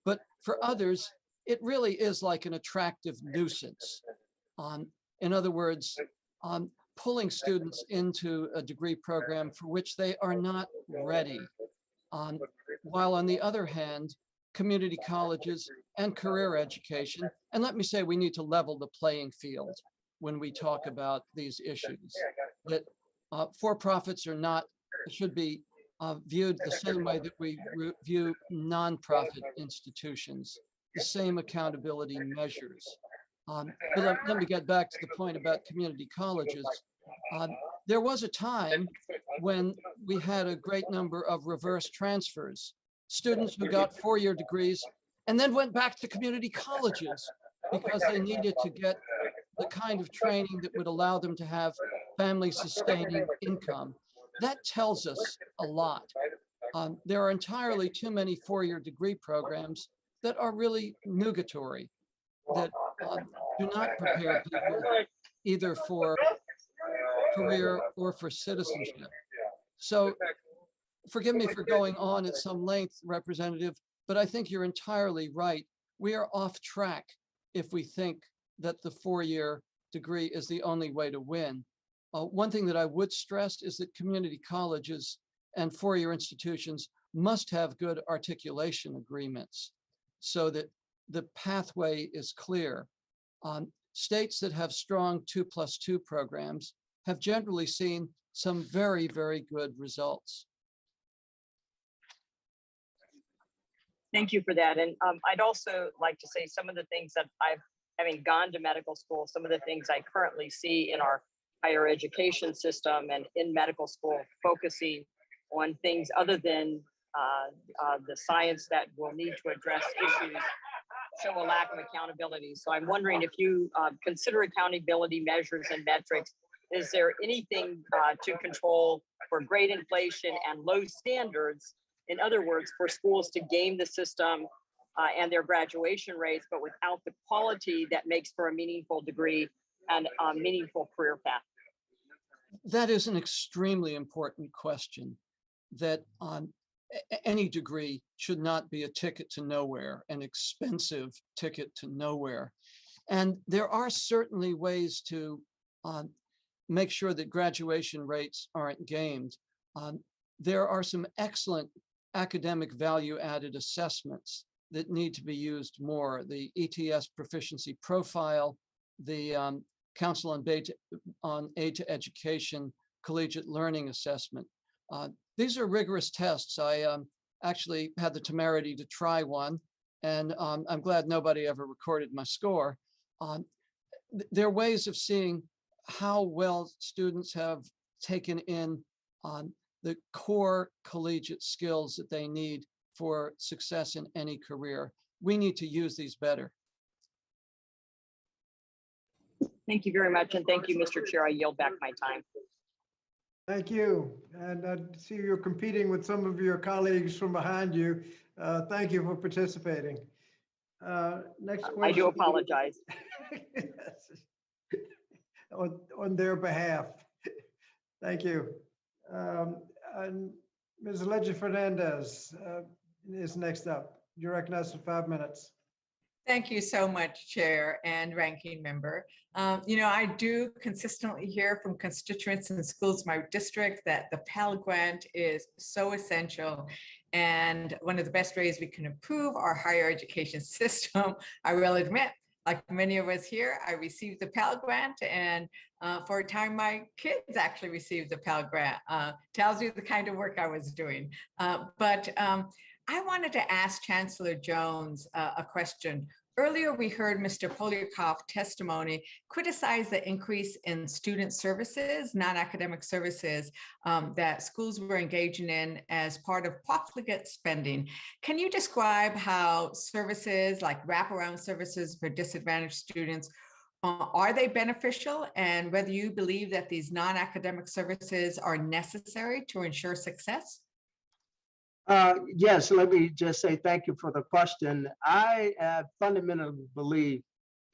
but for others, it really is like an attractive nuisance. In other words, pulling students into a degree program for which they are not ready. While on the other hand, community colleges and career education, and let me say we need to level the playing field when we talk about these issues, that for-profits are not, should be viewed the same way that we view nonprofit institutions, the same accountability measures. But let me get back to the point about community colleges. There was a time when we had a great number of reverse transfers, students who got 4-year degrees and then went back to community colleges because they needed to get the kind of training that would allow them to have family-sustaining income. That tells us a lot. There are entirely too many 4-year degree programs that are really nugatory, that do not prepare people either for career or for citizenship. So forgive me for going on at some length, Representative, but I think you're entirely right. We are off track if we think that the 4-year degree is the only way to win. One thing that I would stress is that community colleges and 4-year institutions must have good articulation agreements so that the pathway is clear. States that have strong 2+2 programs have generally seen some very, very good results. Thank you for that. And I'd also like to say some of the things that having gone to medical school, some of the things I currently see in our higher education system and in medical school, focusing on things other than the science that will need to address issues, show a lack of accountability. So I'm wondering if you consider accountability measures and metrics. Is there anything to control for grade inflation and low standards? In other words, for schools to game the system and their graduation rates, but without the quality that makes for a meaningful degree and a meaningful career path? That is an extremely important question, that any degree should not be a ticket to nowhere, an expensive ticket to nowhere. And there are certainly ways to make sure that graduation rates aren't gamed. There are some excellent academic value added assessments that need to be used more. The ETS proficiency profile, the Council on Aid to Education collegiate learning assessment. These are rigorous tests. I actually had the temerity to try one, and I'm glad nobody ever recorded my score. There are ways of seeing how well students have taken in the core collegiate skills that they need for success in any career. We need to use these better. Thank you very much. And thank you, Mr. Chair. I yield back my time. Thank you. And I see you're competing with some of your colleagues from behind you. Thank you for participating. Next question. I do apologize. on their behalf. Thank you. And Ms. Legend Fernandez is next up. You're recognized for 5 minutes. Thank you so much, Chair and Ranking Member. I do consistently hear from constituents in schools in my district that the Pell Grant is so essential. And one of the best ways we can improve our higher education system, I will admit, like many of us here, I received the Pell Grant, and for a time, my kids actually received the Pell Grant. Tells you the kind of work I was doing. But I wanted to ask Chancellor Jones a question. Earlier, we heard Mr. Polyakov testimony criticize the increase in student services, non-academic services that schools were engaging in as part of profligate spending. Can you describe how services like wraparound services for disadvantaged students, are they beneficial, and whether you believe that these non-academic services are necessary to ensure success? Yes, let me just say thank you for the question. I fundamentally believe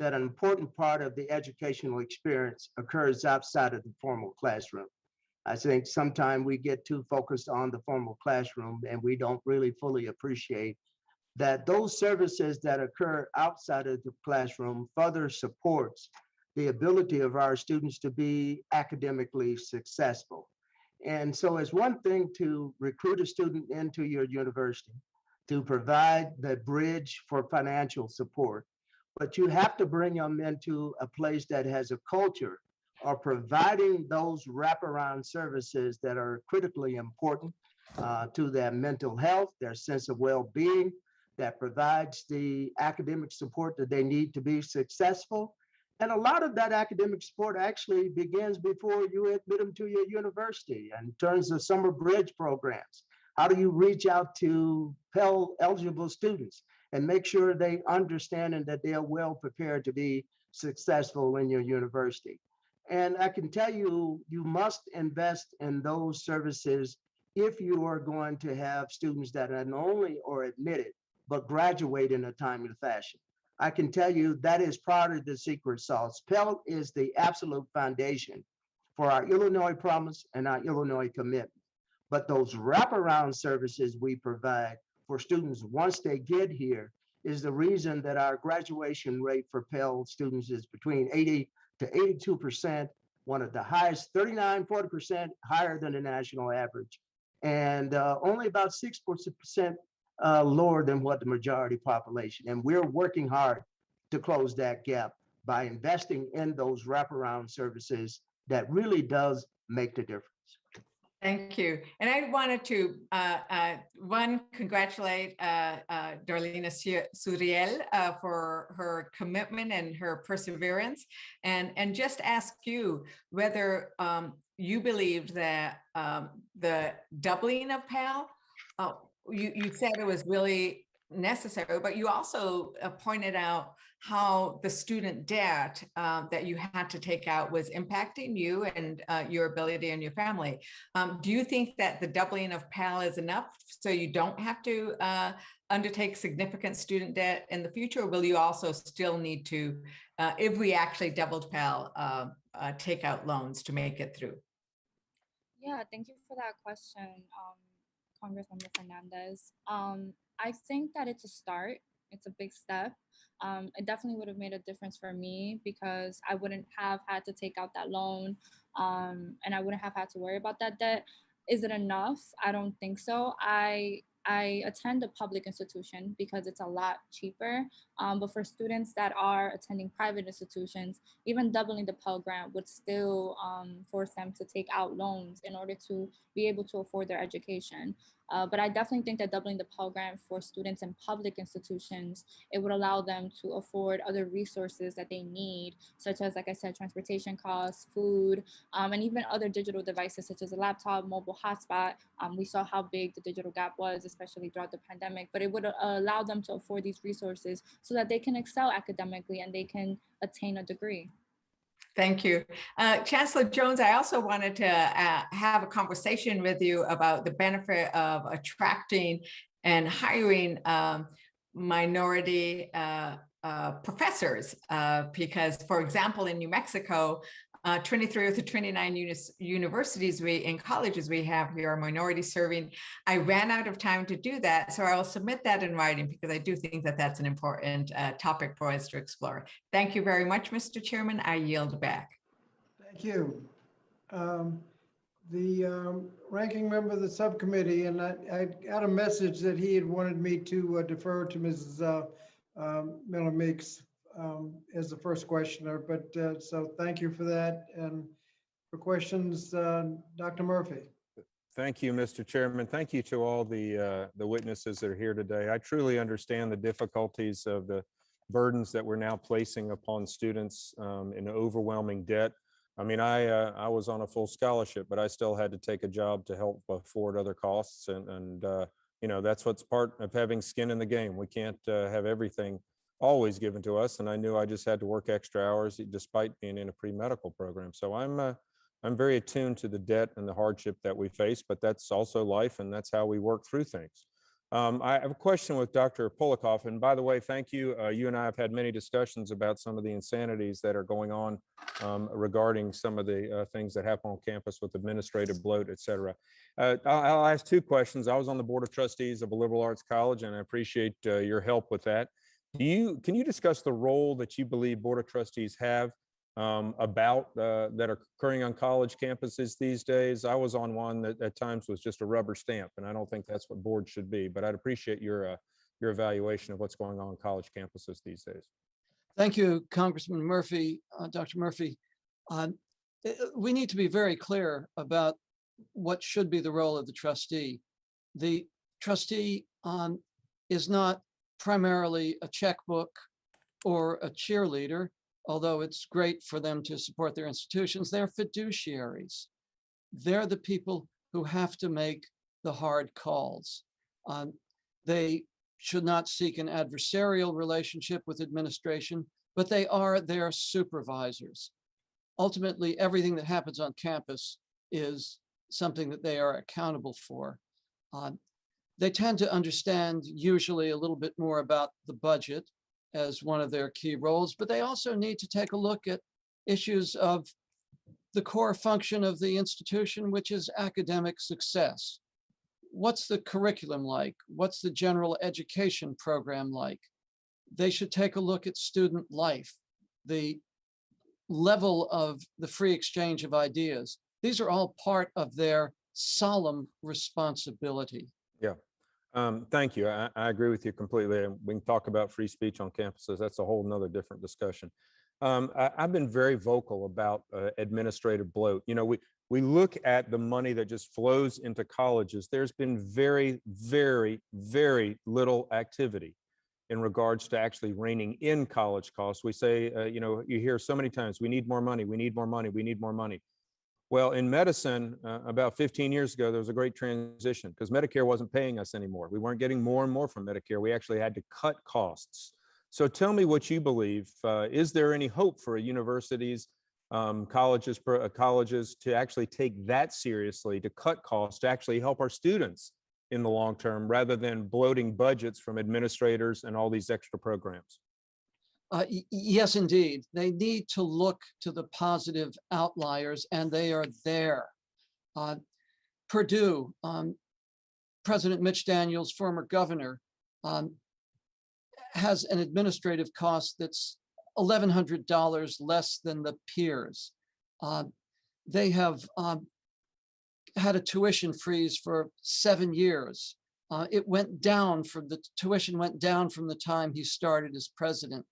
that an important part of the educational experience occurs outside of the formal classroom. I think sometimes we get too focused on the formal classroom and we don't really fully appreciate that those services that occur outside of the classroom further supports the ability of our students to be academically successful. And so it's one thing to recruit a student into your university, to provide the bridge for financial support, but you have to bring them into a place that has a culture of providing those wraparound services that are critically important to their mental health, their sense of well-being, that provides the academic support that they need to be successful. And a lot of that academic support actually begins before you admit them to your university in terms of summer bridge programs. How do you reach out to Pell eligible students and make sure they understand and that they are well prepared to be successful in your university? And I can tell you, you must invest in those services if you are going to have students that not only are admitted, but graduate in a timely fashion. I can tell you that is part of the secret sauce. Pell is the absolute foundation for our Illinois promise and our Illinois commitment. But those wraparound services we provide for students once they get here is the reason that our graduation rate for Pell students is between 80 to 82%, one of the highest, 39, 40% higher than the national average, and only about 6% lower than what the majority population. And we're working hard to close that gap by investing in those wraparound services that really does make the difference. Thank you. And I wanted to, congratulate Darlene Suriel for her commitment and her perseverance, and just ask you whether you believed that the doubling of Pell, you said it was really necessary, but you also pointed out how the student debt that you had to take out was impacting you and your ability and your family. Do you think that the doubling of Pell is enough so you don't have to undertake significant student debt in the future? Or will you also still need to, if we actually doubled Pell, take out loans to make it through? Yeah, thank you for that question, Congressmember Fernandez. I think that it's a start. It's a big step. It definitely would have made a difference for me because I wouldn't have had to take out that loan, and I wouldn't have had to worry about that debt. Is it enough? I don't think so. I attend a public institution because it's a lot cheaper. But for students that are attending private institutions, even doubling the Pell Grant would still force them to take out loans in order to be able to afford their education. But I definitely think that doubling the Pell Grant for students in public institutions, it would allow them to afford other resources that they need, such as, like I said, transportation costs, food, and even other digital devices such as a laptop, mobile hotspot. We saw how big the digital gap was, especially throughout the pandemic, but it would allow them to afford these resources so that they can excel academically and they can attain a degree. Thank you. Chancellor Jones, I also wanted to have a conversation with you about the benefit of attracting and hiring minority professors, because, for example, in New Mexico, 23 of the 29 universities and colleges we have here are minority serving. I ran out of time to do that, so I will submit that in writing because I do think that that's an important topic for us to explore. Thank you very much, Mr. Chairman. I yield back. Thank you. The ranking member of the subcommittee, and I got a message that he had wanted me to defer to Mrs. Miller Meeks as the first questioner, but so thank you for that. And for questions, Dr. Murphy. Thank you, Mr. Chairman. Thank you to all the witnesses that are here today. I truly understand the difficulties of the burdens that we're now placing upon students in overwhelming debt. I mean, I was on a full scholarship, but I still had to take a job to help afford other costs. And you know, that's what's part of having skin in the game. We can't have everything always given to us. And I knew I just had to work extra hours despite being in a pre-medical program. So I'm very attuned to the debt and the hardship that we face, but that's also life, and that's how we work through things. I have a question with Dr. Polikoff, and by the way, thank you. You and I have had many discussions about some of the insanities that are going on regarding some of the things that happen on campus with administrative bloat, et cetera. I'll ask two questions. I was on the Board of Trustees of a liberal arts college, and I appreciate your help with that. Can you discuss the role that you believe Board of Trustees have about that are occurring on college campuses these days? I was on one that at times was just a rubber stamp, and I don't think that's what boards should be, but I'd appreciate your evaluation of what's going on college campuses these days. Thank you, Congressman Murphy, Dr. Murphy. We need to be very clear about what should be the role of the trustee. The trustee is not primarily a checkbook or a cheerleader, although it's great for them to support their institutions. They're fiduciaries. They're the people who have to make the hard calls. They should not seek an adversarial relationship with administration, but they are their supervisors. Ultimately, everything that happens on campus is something that they are accountable for. They tend to understand usually a little bit more about the budget as one of their key roles, but they also need to take a look at issues of the core function of the institution, which is academic success. What's the curriculum like? What's the general education program like? They should take a look at student life, the level of the free exchange of ideas. These are all part of their solemn responsibility. Yeah. Thank you. I agree with you completely. We can talk about free speech on campuses. That's a whole nother different discussion. I've been very vocal about administrative bloat. You know, we look at the money that just flows into colleges, there's been very, very, very little activity in regards to actually reining in college costs. We say, you hear so many times, we need more money, we need more money, we need more money. Well, in medicine, about 15 years ago, there was a great transition because Medicare wasn't paying us anymore. We weren't getting more and more from Medicare. We actually had to cut costs. So tell me what you believe. Is there any hope for universities, colleges to actually take that seriously, to cut costs, to actually help our students in the long term, rather than bloating budgets from administrators and all these extra programs? Yes, indeed. They need to look to the positive outliers, and they are there. Purdue, President Mitch Daniels, former governor, has an administrative cost that's $1,100 less than the peers. They have had a tuition freeze for 7 years. The tuition went down from the time he started as president,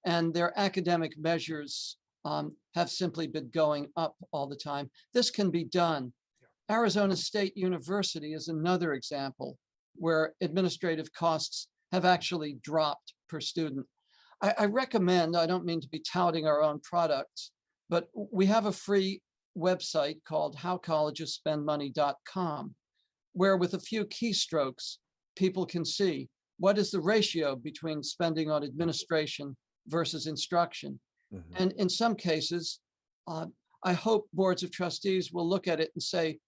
and their academic measures have simply been going up all the time. This can be done. Arizona State University is another example where administrative costs have actually dropped per student. I recommend, I don't mean to be touting our own products, but we have a free website called howcollegesspendmoney.com, where with a few keystrokes, people can see what is the ratio between spending on administration versus instruction. Mm-hmm. And in some cases, I hope boards of trustees will look at it and say,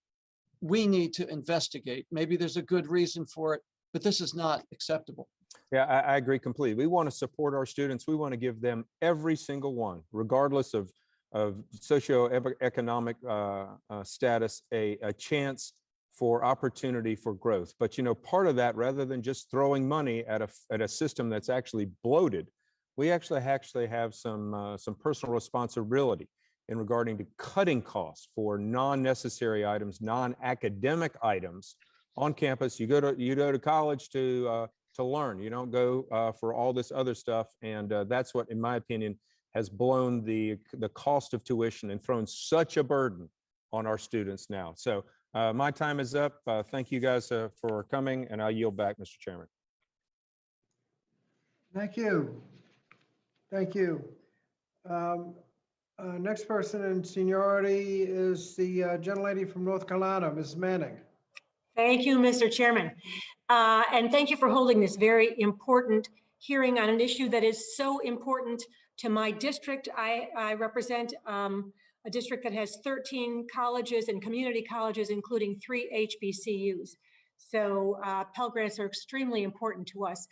we need to investigate. Maybe there's a good reason for it, but this is not acceptable. Yeah, I agree completely. We want to support our students. We want to give them, every single one, regardless of socioeconomic status, a chance for opportunity for growth. But part of that, rather than just throwing money at a system that's actually bloated, we actually have some personal responsibility in regarding to cutting costs for non-necessary items, non-academic items on campus. You go to college to learn. You don't go for all this other stuff, and that's what, in my opinion, has blown the cost of tuition and thrown such a burden on our students now. So my time is up. Thank you guys for coming, and I'll yield back, Mr. Chairman. Thank you. Thank you. Next person in seniority is the gentlelady from North Carolina, Ms. Manning. Thank you, Mr. Chairman. And thank you for holding this very important hearing on an issue that is so important to my district. I represent a district that has 13 colleges and community colleges, including 3 HBCUs. So Pell Grants are extremely important to us.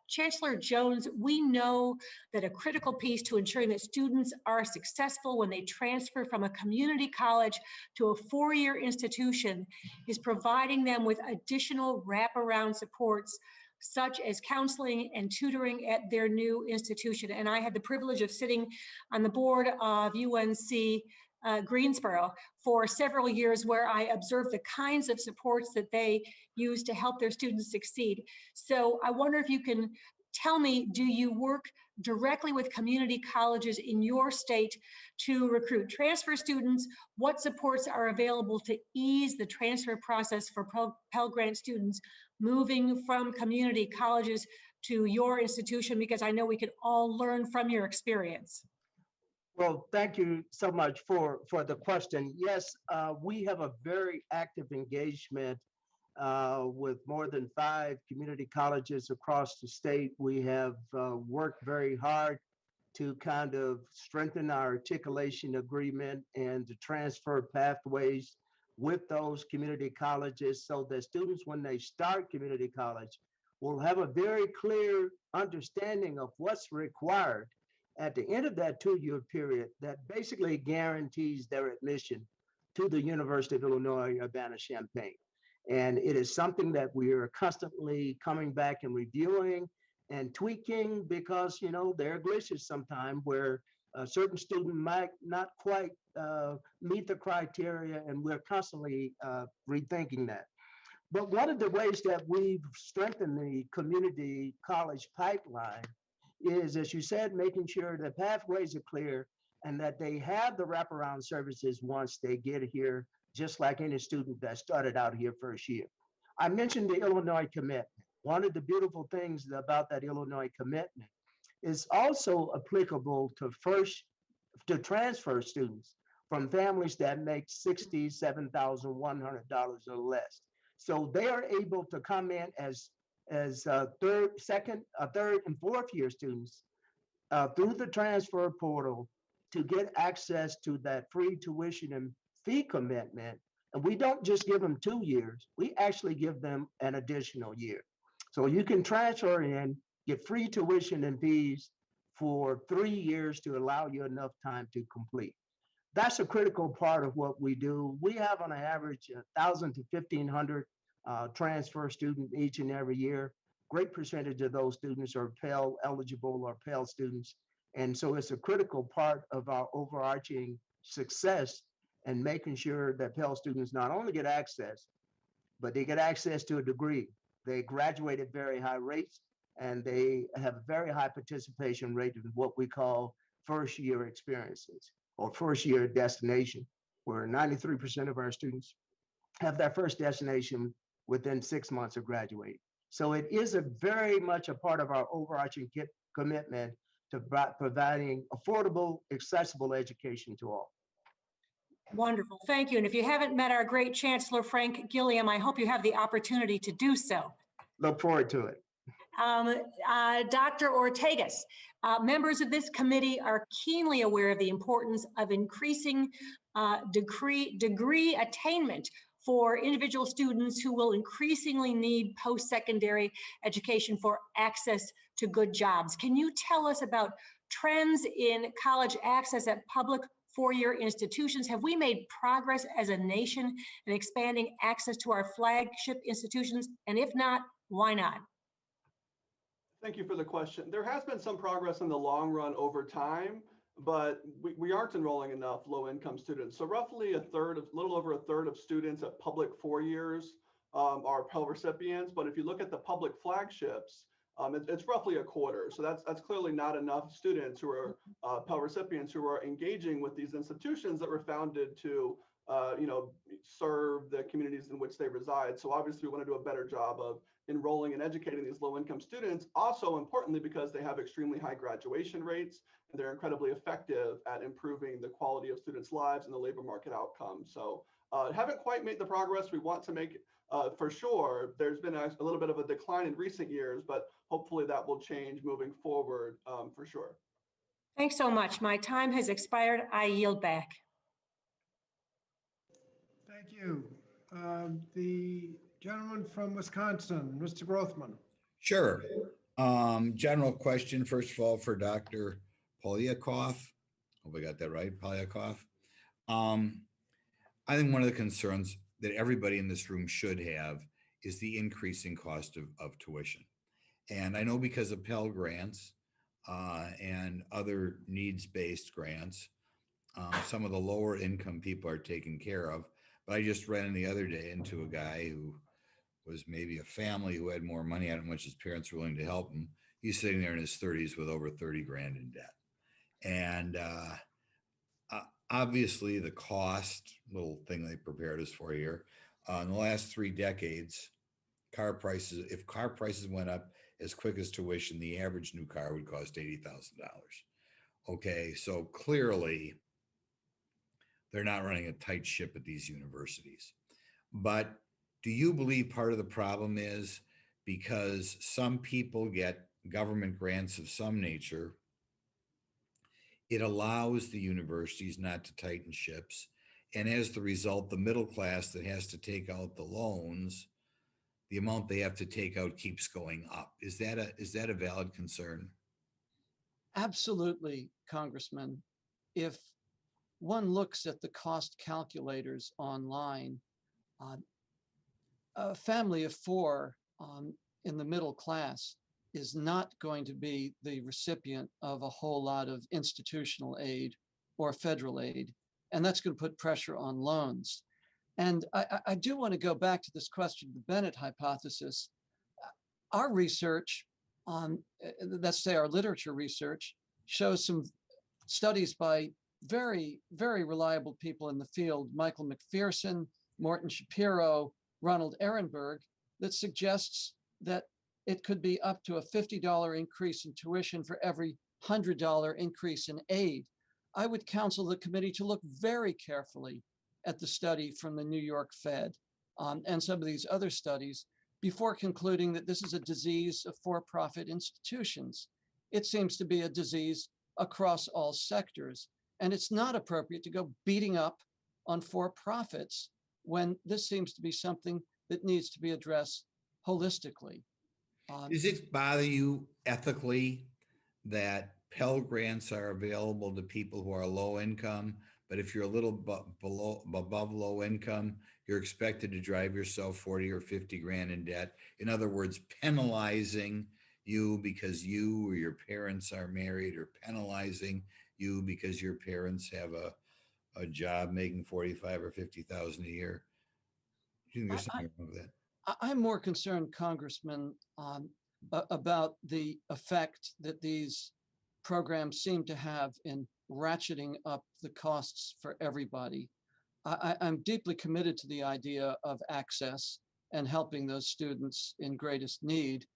Chancellor Jones, we know that a critical piece to ensuring that students are successful when they transfer from a community college to a 4-year institution is providing them with additional wraparound supports, such as counseling and tutoring at their new institution. And I had the privilege of sitting on the board of UNC Greensboro for several years, where I observed the kinds of supports that they use to help their students succeed. So I wonder if you can tell me, do you work directly with community colleges in your state to recruit transfer students? What supports are available to ease the transfer process for Pell Grant students moving from community colleges to your institution? Because I know we can all learn from your experience. Well, thank you so much for the question. Yes, we have a very active engagement with more than 5 community colleges across the state. We have worked very hard to kind of strengthen our articulation agreement and the transfer pathways with those community colleges, so that students, when they start community college, will have a very clear understanding of what's required at the end of that 2-year period that basically guarantees their admission to the University of Illinois Urbana-Champaign. And it is something that we are constantly coming back and reviewing and tweaking, because there are glitches sometimes where a certain student might not quite meet the criteria, and we're constantly rethinking that. But one of the ways that we've strengthened the community college pipeline is, as you said, making sure the pathways are clear and that they have the wraparound services once they get here, just like any student that started out here first year. I mentioned the Illinois commitment. One of the beautiful things about that Illinois commitment is also applicable to transfer students from families that make $67,100 or less. So they are able to come in as third, and fourth year students through the transfer portal to get access to that free tuition and fee commitment. And we don't just give them 2 years, we actually give them an additional year. So you can transfer in, get free tuition and fees for 3 years to allow you enough time to complete. That's a critical part of what we do. We have on an average 1,000 to 1,500 transfer students each and every year. Great percentage of those students are Pell eligible or Pell students. And so it's a critical part of our overarching success and making sure that Pell students not only get access, but they get access to a degree. They graduate at very high rates, and they have a very high participation rate in what we call first year experiences or first year destination, where 93% of our students have their first destination within 6 months of graduating. So it is a very much a part of our overarching commitment to providing affordable, accessible education to all. Wonderful, thank you. And if you haven't met our great Chancellor Frank Gilliam, I hope you have the opportunity to do so. Look forward to it. Dr. Ortegas, members of this committee are keenly aware of the importance of increasing degree attainment for individual students who will increasingly need post-secondary education for access to good jobs. Can you tell us about trends in college access at public four-year institutions? Have we made progress as a nation in expanding access to our flagship institutions? And if not, why not? Thank you for the question. There has been some progress in the long run over time, but we aren't enrolling enough low-income students. So roughly a little over a third of students at public 4 years are Pell recipients. But if you look at the public flagships, it's roughly a quarter. So that's clearly not enough students who are Pell recipients who are engaging with these institutions that were founded to serve the communities in which they reside. So obviously we want to do a better job of enrolling and educating these low-income students. Also importantly, because they have extremely high graduation rates and they're incredibly effective at improving the quality of students' lives and the labor market outcomes. So haven't quite made the progress we want to make for sure. There's been a little bit of a decline in recent years, but hopefully that will change moving forward for sure. Thanks so much. My time has expired. I yield back. Thank you. The gentleman from Wisconsin, Mr. Grothman. Sure. General question, first of all, for Dr. Polyakov. Hope I got that right, Polyakov. I think one of the concerns that everybody in this room should have is the increasing cost of tuition. And I know because of Pell grants and other needs-based grants, some of the lower income people are taken care of. But I just ran in the other day into a guy who was maybe a family who had more money. I don't know how much his parents were willing to help him. He's sitting there in his 30s with over 30 grand in debt. And obviously the cost, little thing they prepared us for here, in the last 3 decades, if car prices went up as quick as tuition, the average new car would cost $80,000. Okay, so clearly they're not running a tight ship at these universities. But do you believe part of the problem is because some people get government grants of some nature, it allows the universities not to tighten ships, and as the result, the middle class that has to take out the loans, the amount they have to take out keeps going up? Is that a valid concern? Absolutely, Congressman. If one looks at the cost calculators online, a family of 4 in the middle class is not going to be the recipient of a whole lot of institutional aid or federal aid, and that's going to put pressure on loans. And I do want to go back to this question of the Bennett hypothesis. Our research on, let's say our literature research, shows some studies by very, very reliable people in the field, Michael McPherson, Morton Shapiro, Ronald Ehrenberg, that suggests that it could be up to a $50 increase in tuition for every $100 increase in aid. I would counsel the committee to look very carefully at the study from the New York Fed and some of these other studies before concluding that this is a disease of for-profit institutions. It seems to be a disease across all sectors, and it's not appropriate to go beating up on for-profits when this seems to be something that needs to be addressed holistically. Does it bother you ethically that Pell grants are available to people who are low income, but if you're a little above low income, you're expected to drive yourself 40 or 50 grand in debt? In other words, penalizing you because you or your parents are married, or penalizing you because your parents have a job making 45 or 50,000 a year. You think there's something wrong with that? I'm more concerned, Congressman, about the effect that these programs seem to have in ratcheting up the costs for everybody. I'm deeply committed to the idea of access and helping those students in greatest need.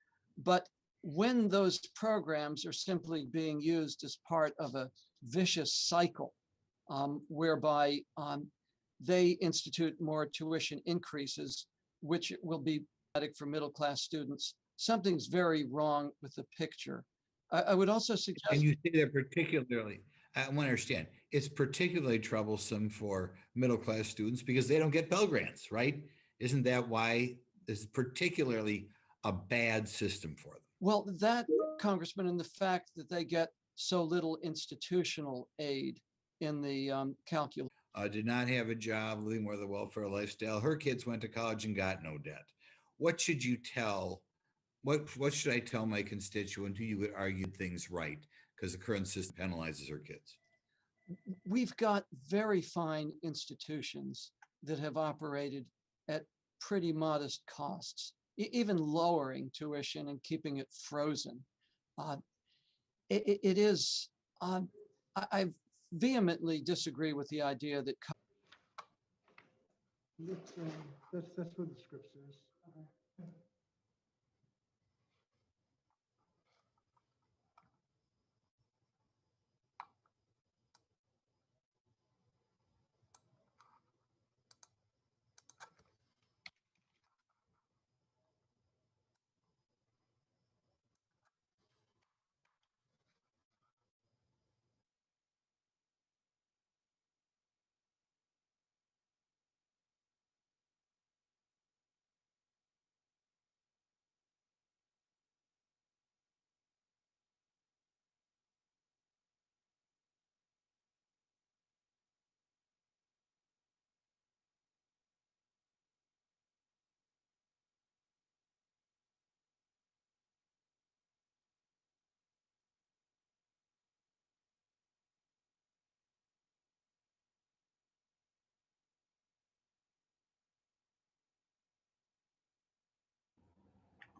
But when those programs are simply being used as part of a vicious cycle whereby they institute more tuition increases, which will be problematic for middle-class students, something's very wrong with the picture. I would also suggest— And you say that particularly, I want to understand, it's particularly troublesome for middle-class students because they don't get Pell grants, right? Isn't that why this is particularly a bad system for them? Well, that, Congressman, and the fact that they get so little institutional aid in the calculus. Did not have a job, living more of the welfare lifestyle. Her kids went to college and got no debt. What should you tell? What should I tell my constituent who you would argue things right because the current system penalizes her kids? We've got very fine institutions that have operated at pretty modest costs, even lowering tuition and keeping it frozen. It is, I vehemently disagree with the idea that— That's what the script says.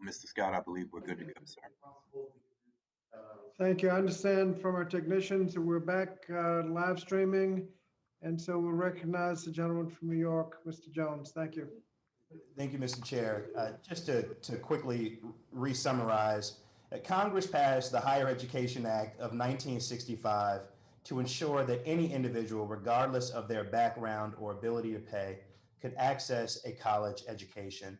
Mr. Scott, I believe we're good to go, sir. Thank you. I understand from our technicians that we're back live streaming. And so we'll recognize the gentleman from New York, Mr. Jones. Thank you. Thank you, Mr. Chair. Just to quickly re-summarize, Congress passed the Higher Education Act of 1965 to ensure that any individual, regardless of their background or ability to pay, could access a college education.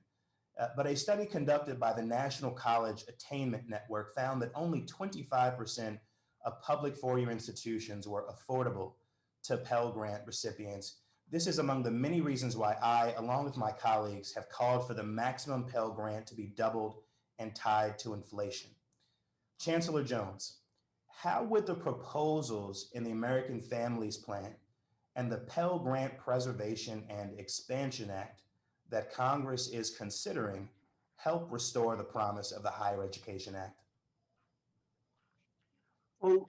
But a study conducted by the National College Attainment Network found that only 25% of public four-year institutions were affordable to Pell Grant recipients. This is among the many reasons why I, along with my colleagues, have called for the maximum Pell Grant to be doubled and tied to inflation. Chancellor Jones, how would the proposals in the American Families Plan and the Pell Grant Preservation and Expansion Act that Congress is considering help restore the promise of the Higher Education Act? Well,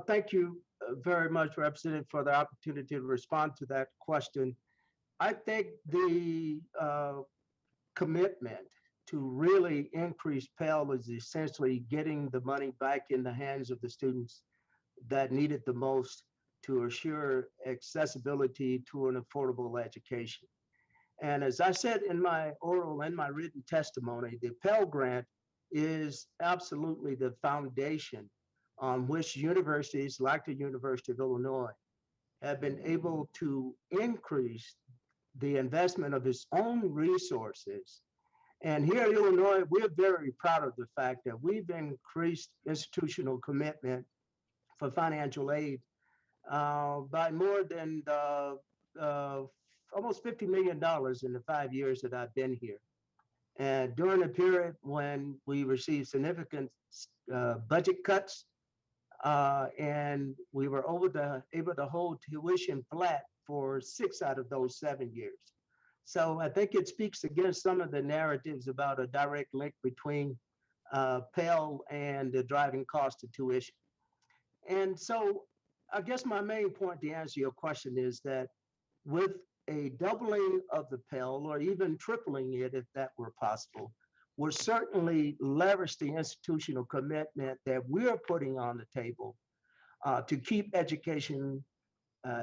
thank you very much, Representative, for the opportunity to respond to that question. I think the commitment to really increase Pell is essentially getting the money back in the hands of the students that need it the most to assure accessibility to an affordable education. And as I said in my oral and my written testimony, the Pell Grant is absolutely the foundation on which universities like the University of Illinois have been able to increase the investment of its own resources. And here in Illinois, we're very proud of the fact that we've increased institutional commitment for financial aid by more than almost $50 million in the 5 years that I've been here. And during a period when we received significant budget cuts, and we were able to hold tuition flat for 6 out of those 7 years. So I think it speaks against some of the narratives about a direct link between Pell and the driving cost of tuition. And so I guess my main point to answer your question is that with a doubling of the Pell, or even tripling it if that were possible, will certainly leverage the institutional commitment that we're putting on the table to keep education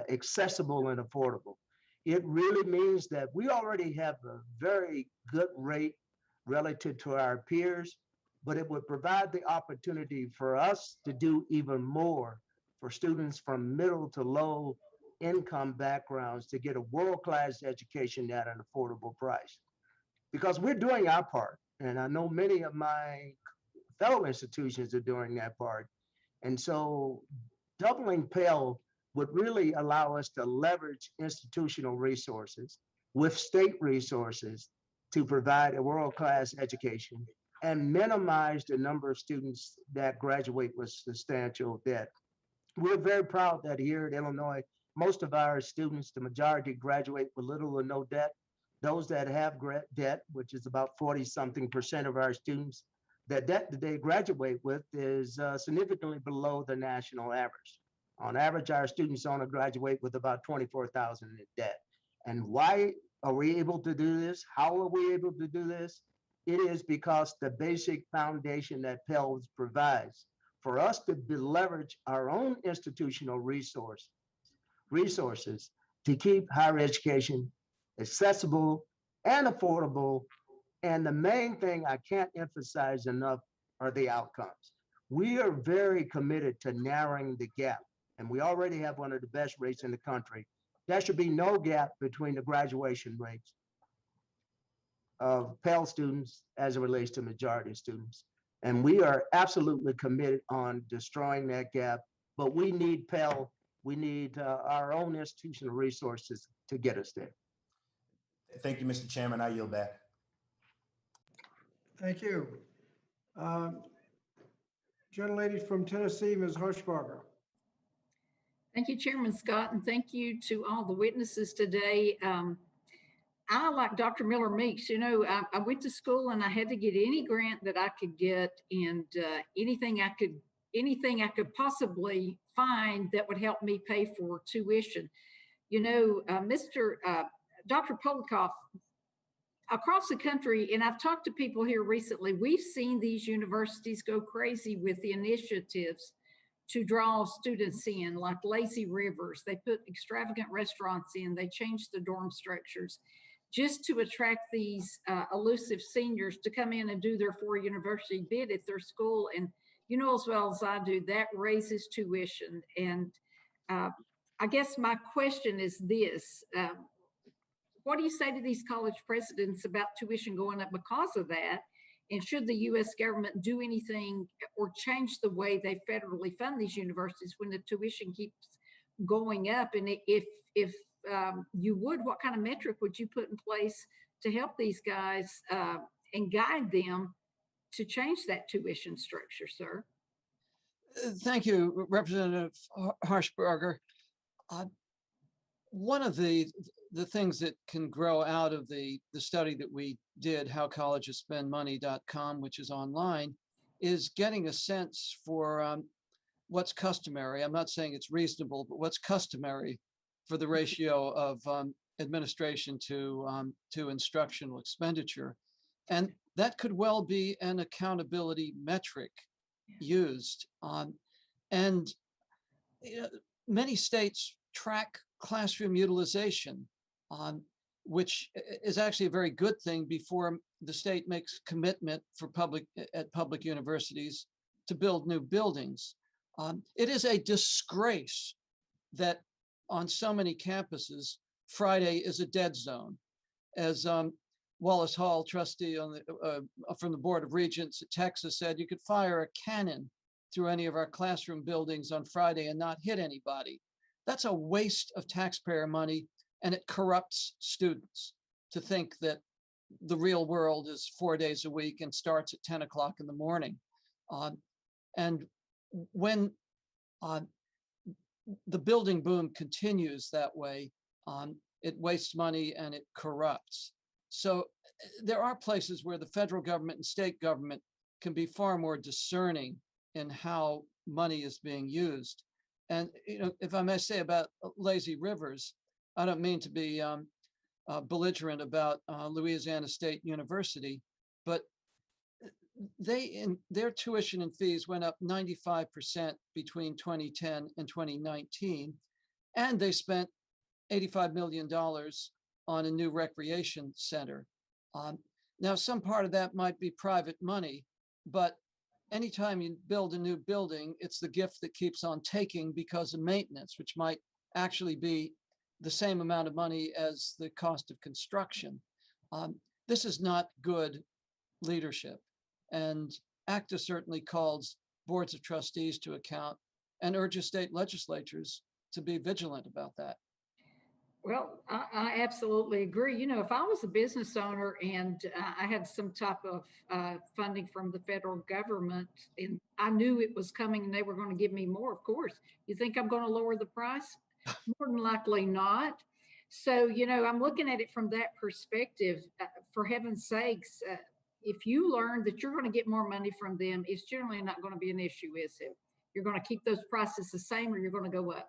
accessible and affordable. It really means that we already have a very good rate relative to our peers, but it would provide the opportunity for us to do even more for students from middle to low income backgrounds to get a world-class education at an affordable price. Because we're doing our part, and I know many of my fellow institutions are doing that part. And so doubling Pell would really allow us to leverage institutional resources with state resources to provide a world-class education and minimize the number of students that graduate with substantial debt. We're very proud that here at Illinois, most of our students, the majority, graduate with little or no debt. Those that have debt, which is about 40-something% of our students, the debt that they graduate with is significantly below the national average. On average, our students only graduate with about $24,000 in debt. And why are we able to do this? How are we able to do this? It is because the basic foundation that Pell provides for us to leverage our own institutional resources to keep higher education accessible and affordable. And the main thing I can't emphasize enough are the outcomes. We are very committed to narrowing the gap, and we already have one of the best rates in the country. There should be no gap between the graduation rates of Pell students as it relates to majority students. And we are absolutely committed on destroying that gap, but we need Pell. We need our own institutional resources to get us there. Thank you, Mr. Chairman. I yield back. Thank you. Gentlelady from Tennessee, Ms. Hirschberger. Thank you, Chairman Scott, and thank you to all the witnesses today. I, like Dr. Miller Meeks, you know, I went to school and I had to get any grant that I could get, and anything I could possibly find that would help me pay for tuition. You know, Dr. Polikoff, across the country, and I've talked to people here recently, we've seen these universities go crazy with the initiatives to draw students in, like lazy rivers. They put extravagant restaurants in, they changed the dorm structures just to attract these elusive seniors to come in and do their 4-university bid at their school. And you know as well as I do, that raises tuition. And I guess my question is this, what do you say to these college presidents about tuition going up because of that? And should the U.S. government do anything or change the way they federally fund these universities when the tuition keeps going up? And if you would, what kind of metric would you put in place to help these guys and guide them to change that tuition structure, sir? Thank you, Representative Hirschberger. One of the things that can grow out of the study that we did, howcollegespendmoney.com, which is online, is getting a sense for what's customary. I'm not saying it's reasonable, but what's customary for the ratio of administration to instructional expenditure. And that could well be an accountability metric used. And you know, many states track classroom utilization, which is actually a very good thing before the state makes commitment for public universities to build new buildings. It is a disgrace that on so many campuses, Friday is a dead zone. As Wallace Hall, trustee on from the Board of Regents at Texas, said, you could fire a cannon through any of our classroom buildings on Friday and not hit anybody. That's a waste of taxpayer money, and it corrupts students to think that the real world is 4 days a week and starts at 10 o'clock in the morning. And when the building boom continues that way, it wastes money and it corrupts. So there are places where the federal government and state government can be far more discerning in how money is being used. And if I may say about lazy rivers, I don't mean to be belligerent about Louisiana State University, but their tuition and fees went up 95% between 2010 and 2019, and they spent $85 million on a new recreation center. Now, some part of that might be private money, but anytime you build a new building, it's the gift that keeps on taking because of maintenance, which might actually be the same amount of money as the cost of construction. This is not good leadership. And ACTA certainly calls boards of trustees to account and urges state legislatures to be vigilant about that. Well, I absolutely agree. You know, if I was a business owner and I had some type of funding from the federal government and I knew it was coming and they were going to give me more, of course. You think I'm going to lower the price? More than likely not. So, you know, I'm looking at it from that perspective. For heaven's sakes, if you learn that you're going to get more money from them, it's generally not going to be an issue, is it? You're going to keep those prices the same or you're going to go up.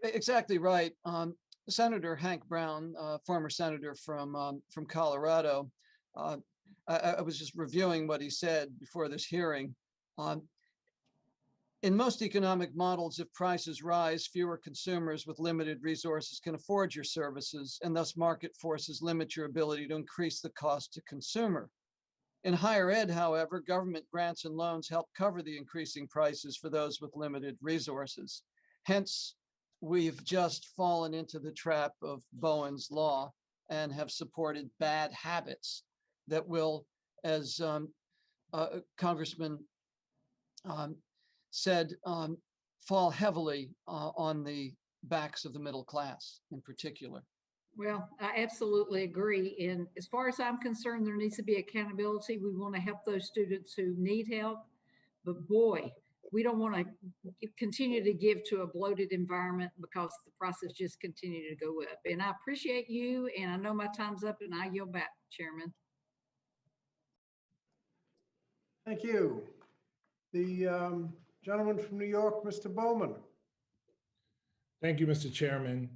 Exactly right. Senator Hank Brown, former senator from Colorado, I was just reviewing what he said before this hearing. In most economic models, if prices rise, fewer consumers with limited resources can afford your services, and thus market forces limit your ability to increase the cost to consumer. In higher ed, however, government grants and loans help cover the increasing prices for those with limited resources. Hence, we've just fallen into the trap of Bowen's law and have supported bad habits that will, as Congressman said, fall heavily on the backs of the middle class in particular. Well, I absolutely agree. And as far as I'm concerned, there needs to be accountability. We want to help those students who need help. But boy, we don't want to continue to give to a bloated environment because the prices just continue to go up. And I appreciate you. And I know my time's up and I yield back, Chairman. Thank you. The gentleman from New York, Mr. Bowman. Thank you, Mr. Chairman.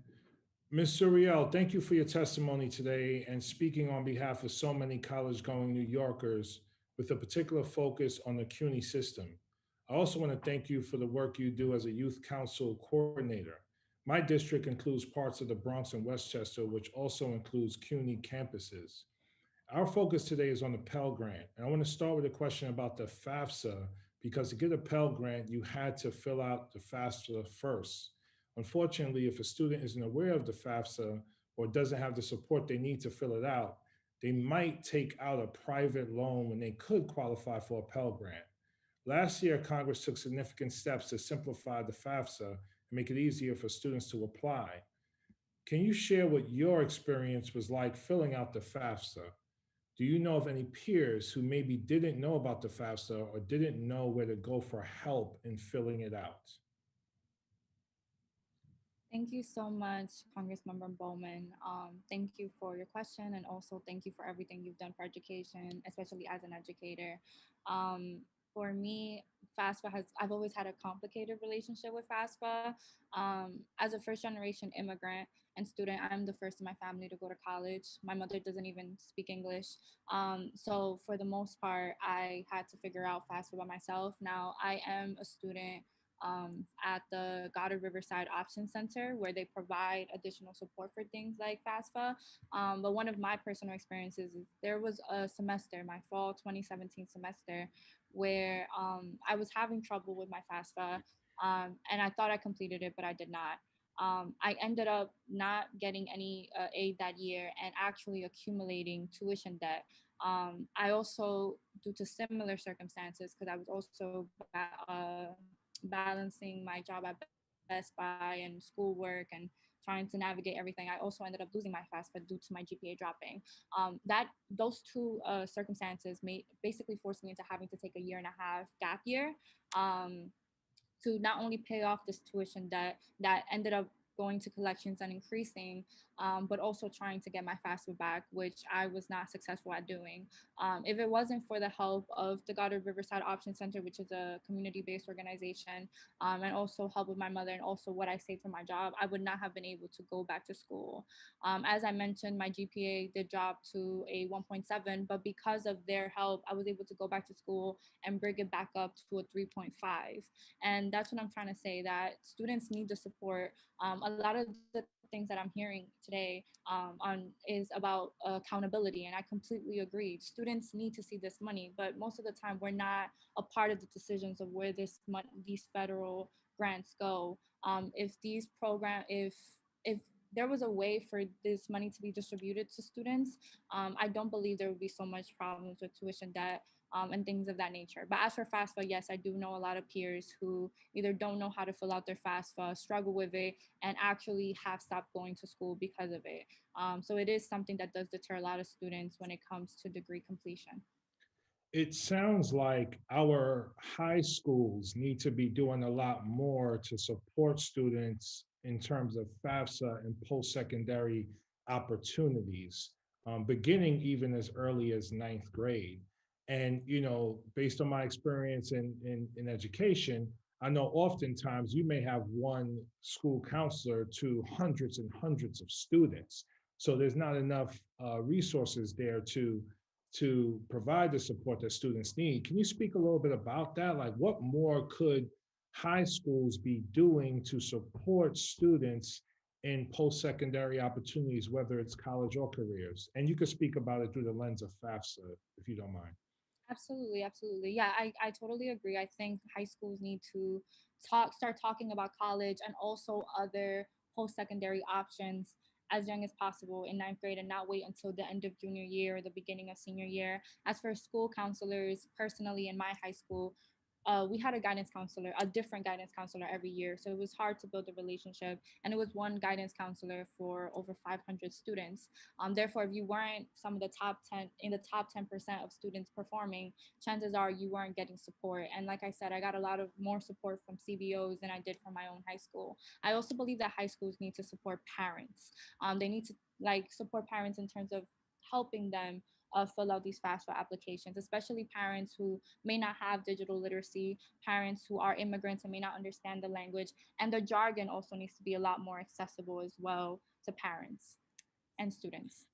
Ms. Suriel, thank you for your testimony today and speaking on behalf of so many college-going New Yorkers with a particular focus on the Cuny system. I also want to thank you for the work you do as a youth council coordinator. My district includes parts of the Bronx and Westchester, which also includes Cuny campuses. Our focus today is on the Pell Grant. And I want to start with a question about the FAFSA, because to get a Pell Grant, you had to fill out the FAFSA first. Unfortunately, if a student isn't aware of the FAFSA or doesn't have the support they need to fill it out, they might take out a private loan when they could qualify for a Pell Grant. Last year, Congress took significant steps to simplify the FAFSA and make it easier for students to apply. Can you share what your experience was like filling out the FAFSA? Do you know of any peers who maybe didn't know about the FAFSA or didn't know where to go for help in filling it out? Thank you so much, Congressmember Bowman. Thank you for your question, and also thank you for everything you've done for education, especially as an educator. For me, I've always had a complicated relationship with FAFSA. As a first-generation immigrant and student, I'm the first in my family to go to college. My mother doesn't even speak English. So for the most part, I had to figure out FAFSA by myself. Now, I am a student at the Goddard Riverside Option Center, where they provide additional support for things like FAFSA. But one of my personal experiences is there was a semester, my fall 2017 semester, where I was having trouble with my FAFSA, and I thought I completed it, but I did not. I ended up not getting any aid that year and actually accumulating tuition debt. I also, due to similar circumstances, because I was also balancing my job at Best Buy and schoolwork and trying to navigate everything, I also ended up losing my FAFSA due to my GPA dropping. Those two circumstances basically forced me into having to take a 1.5-year gap year. To not only pay off this tuition debt that ended up going to collections and increasing, but also trying to get my FAFSA back, which I was not successful at doing. If it wasn't for the help of the Goddard Riverside Option Center, which is a community-based organization, and also help with my mother and also what I saved from my job, I would not have been able to go back to school. As I mentioned, my GPA did drop to a 1.7, but because of their help, I was able to go back to school and bring it back up to a 3.5. And that's what I'm trying to say, that students need the support. A lot of the things that I'm hearing today is about accountability, and I completely agree. Students need to see this money, but most of the time we're not a part of the decisions of where these federal grants go. If there was a way for this money to be distributed to students, I don't believe there would be so much problems with tuition debt and things of that nature. But as for FAFSA, yes, I do know a lot of peers who either don't know how to fill out their FAFSA, struggle with it, and actually have stopped going to school because of it. So it is something that does deter a lot of students when it comes to degree completion. It sounds like our high schools need to be doing a lot more to support students in terms of FAFSA and post-secondary opportunities, beginning even as early as 9th grade. And, based on my experience in education, I know oftentimes you may have one school counselor to hundreds and hundreds of students. So there's not enough resources there to provide the support that students need. Can you speak a little bit about that? Like, what more could high schools be doing to support students in post-secondary opportunities, whether it's college or careers? And you could speak about it through the lens of FAFSA, if you don't mind. Absolutely, absolutely. Yeah, I totally agree. I think high schools need to start talking about college and also other post-secondary options as young as possible in 9th grade and not wait until the end of junior year or the beginning of senior year. As for school counselors, personally in my high school, we had a different guidance counselor every year. So it was hard to build a relationship. And it was one guidance counselor for over 500 students. Therefore, if you weren't in the top 10% of students performing, chances are you weren't getting support. And like I said, I got a lot of more support from CBOs than I did from my own high school. I also believe that high schools need to support parents. They need to support parents in terms of helping them fill out these FAFSA applications, especially parents who may not have digital literacy, parents who are immigrants and may not understand the language, and the jargon also needs to be a lot more accessible as well to parents and students.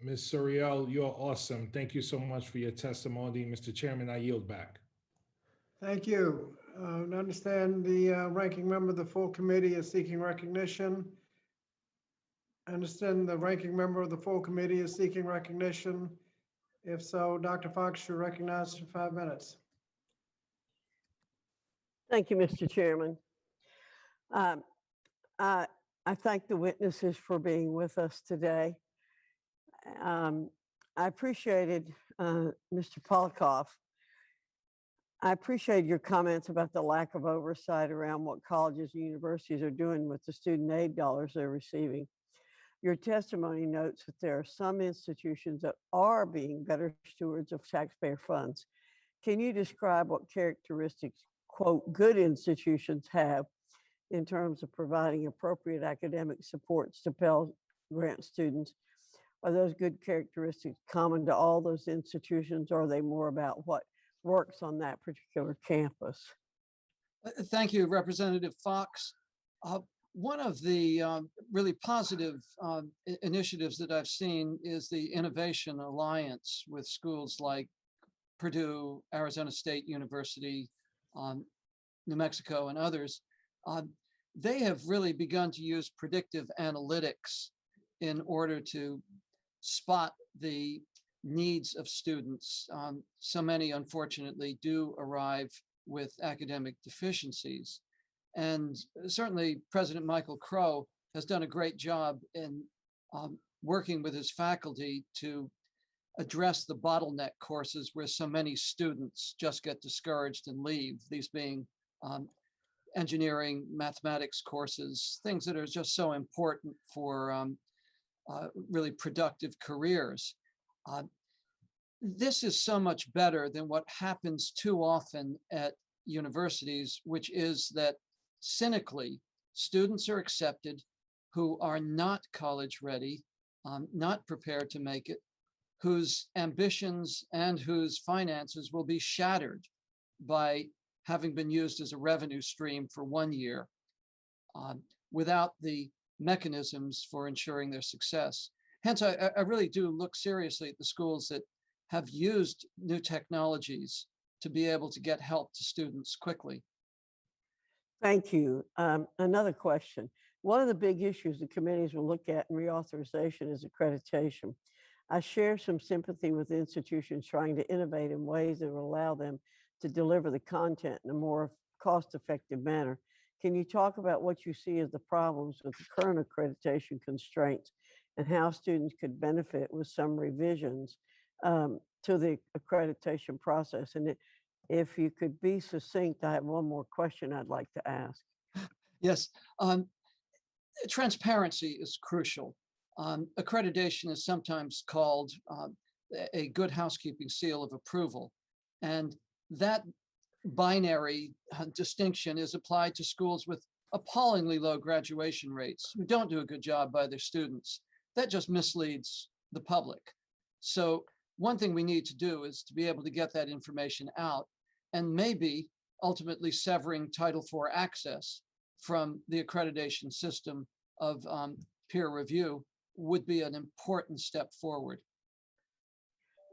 Ms. Suriel, you're awesome. Thank you so much for your testimony. Mr. Chairman, I yield back. Thank you. I understand the ranking member of the full committee is seeking recognition. I understand the ranking member of the full committee is seeking recognition. If so, Dr. Fox, you're recognized for 5 minutes. Thank you, Mr. Chairman. I thank the witnesses for being with us today. I appreciated Mr. Polikoff. I appreciate your comments about the lack of oversight around what colleges and universities are doing with the student aid dollars they're receiving. Your testimony notes that there are some institutions that are being better stewards of taxpayer funds. Can you describe what characteristics, quote, good institutions have in terms of providing appropriate academic supports to Pell Grant students? Are those good characteristics common to all those institutions, or are they more about what works on that particular campus? Thank you, Representative Fox. One of the really positive initiatives that I've seen is the Innovation Alliance with schools like Purdue, Arizona State University, New Mexico and others, they have really begun to use predictive analytics in order to spot the needs of students. So many, unfortunately, do arrive with academic deficiencies. And certainly President Michael Crow has done a great job in working with his faculty to address the bottleneck courses where so many students just get discouraged and leave, these being engineering, mathematics courses, things that are just so important for really productive careers. This is so much better than what happens too often at universities, which is that cynically, students are accepted who are not college ready, not prepared to make it, whose ambitions and whose finances will be shattered by having been used as a revenue stream for 1 year without the mechanisms for ensuring their success. Hence, I really do look seriously at the schools that have used new technologies to be able to get help to students quickly. Thank you. Another question. One of the big issues the committees will look at in reauthorization is accreditation. I share some sympathy with institutions trying to innovate in ways that will allow them to deliver the content in a more cost-effective manner. Can you talk about what you see as the problems with the current accreditation constraints and how students could benefit with some revisions to the accreditation process? And if you could be succinct, I have one more question I'd like to ask. Yes, transparency is crucial. Accreditation is sometimes called a good housekeeping seal of approval. And that binary distinction is applied to schools with appallingly low graduation rates who don't do a good job by their students. That just misleads the public. So one thing we need to do is to be able to get that information out, and maybe ultimately severing Title IV access from the accreditation system of peer review would be an important step forward.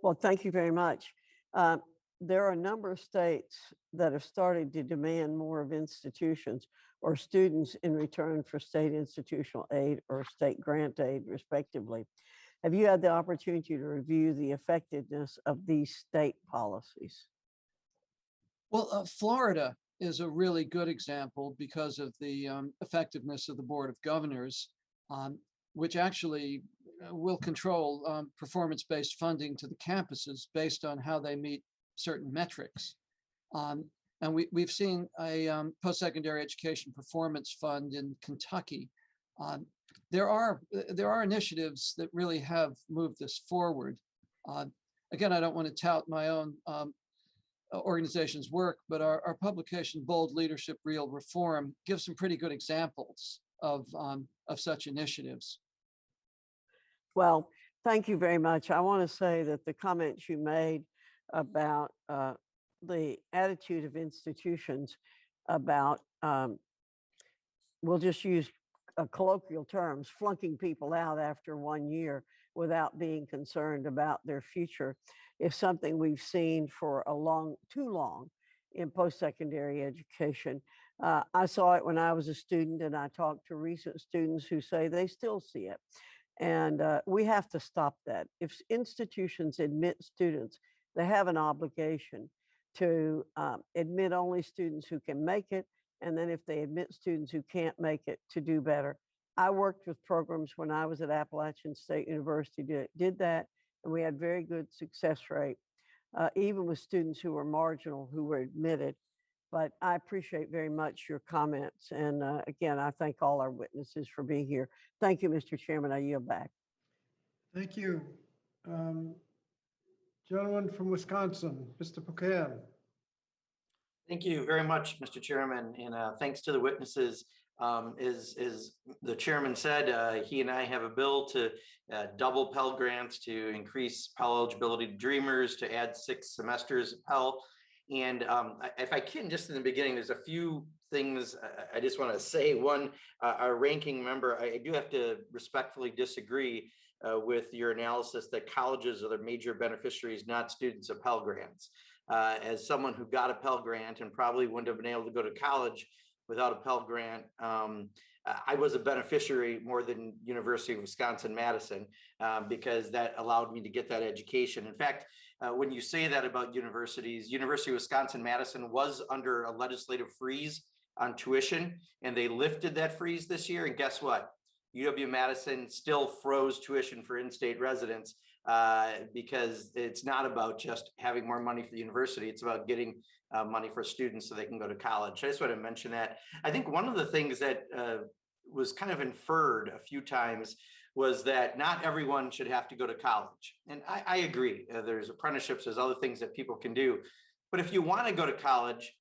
Well, thank you very much. There are a number of states that have started to demand more of institutions or students in return for state institutional aid or state grant aid, respectively. Have you had the opportunity to review the effectiveness of these state policies? Well, Florida is a really good example because of the effectiveness of the Board of Governors, which actually will control performance-based funding to the campuses based on how they meet certain metrics. And we've seen a post-secondary education performance fund in Kentucky. There are initiatives that really have moved this forward. Again, I don't want to tout my own organization's work, but our publication, Bold Leadership, Real Reform, gives some pretty good examples of such initiatives. Well, thank you very much. I want to say that the comments you made about the attitude of institutions about, we'll just use colloquial terms, flunking people out after 1 year without being concerned about their future is something we've seen for too long in post-secondary education. I saw it when I was a student, and I talked to recent students who say they still see it. And we have to stop that. If institutions admit students, they have an obligation to admit only students who can make it, and then if they admit students who can't make it, to do better. I worked with programs when I was at Appalachian State University, did that, and we had very good success rate, even with students who were marginal, who were admitted. But I appreciate very much your comments. And again, I thank all our witnesses for being here. Thank you, Mr. Chairman. I yield back. Thank you. Gentleman from Wisconsin, Mr. Pocan. Thank you very much, Mr. Chairman, and thanks to the witnesses. As the chairman said, he and I have a bill to double Pell grants, to increase Pell eligibility to Dreamers, to add 6 semesters of Pell. And if I can, just in the beginning, there's a few things I just want to say. One, our ranking member, I do have to respectfully disagree with your analysis that colleges are the major beneficiaries, not students of Pell grants. as someone who got a Pell Grant and probably wouldn't have been able to go to college without a Pell Grant, I was a beneficiary more than University of Wisconsin-Madison because that allowed me to get that education. In fact, when you say that about universities, University of Wisconsin-Madison was under a legislative freeze on tuition, and they lifted that freeze this year. And guess what? UW-Madison still froze tuition for in-state residents because it's not about just having more money for the university. It's about getting money for students so they can go to college. I just want to mention that. I think one of the things that was kind of inferred a few times was that not everyone should have to go to college. And I agree. There's apprenticeships, there's other things that people can do. But if you want to go to college,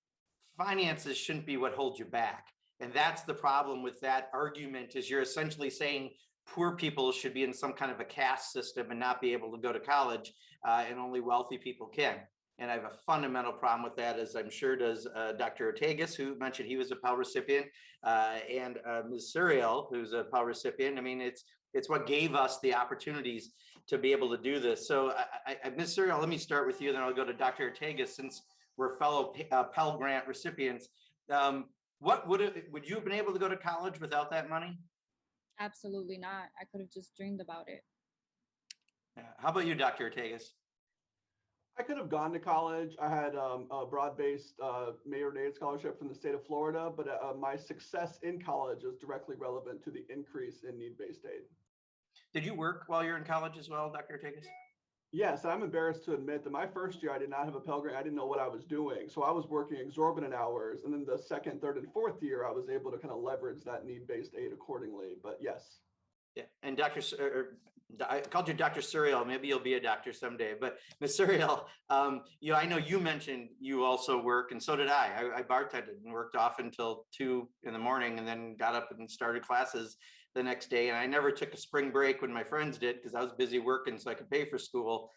finances shouldn't be what holds you back. And that's the problem with that argument, is you're essentially saying poor people should be in some kind of a caste system and not be able to go to college, and only wealthy people can. And I have a fundamental problem with that, as I'm sure does Dr. Ortegas, who mentioned he was a Pell recipient, and Ms. Suriel, who's a Pell recipient. I mean, it's what gave us the opportunities to be able to do this. So Ms. Suriel, let me start with you, then I'll go to Dr. Ortegas, since we're fellow Pell Grant recipients. What would you have been able to go to college without that money? Absolutely not. I could have just dreamed about it. How about you, Dr. Ortegas? I could have gone to college. I had a broad-based Mayor-Aid scholarship from the state of Florida, but my success in college is directly relevant to the increase in need-based aid. Did you work while you're in college as well, Dr. Ortegas? Yes, I'm embarrassed to admit that my first year I did not have a Pell Grant. I didn't know what I was doing. So I was working exorbitant hours. And then the second, third, and fourth year, I was able to kind of leverage that need-based aid accordingly. But yes. Yeah, and I called you Dr. Suriel. Maybe you'll be a doctor someday. But Ms. Suriel, I know you mentioned you also work, and so did I. I bartended and worked off until 2 in the morning, and then got up and started classes the next day. And I never took a spring break when my friends did, because I was busy working so I could pay for school.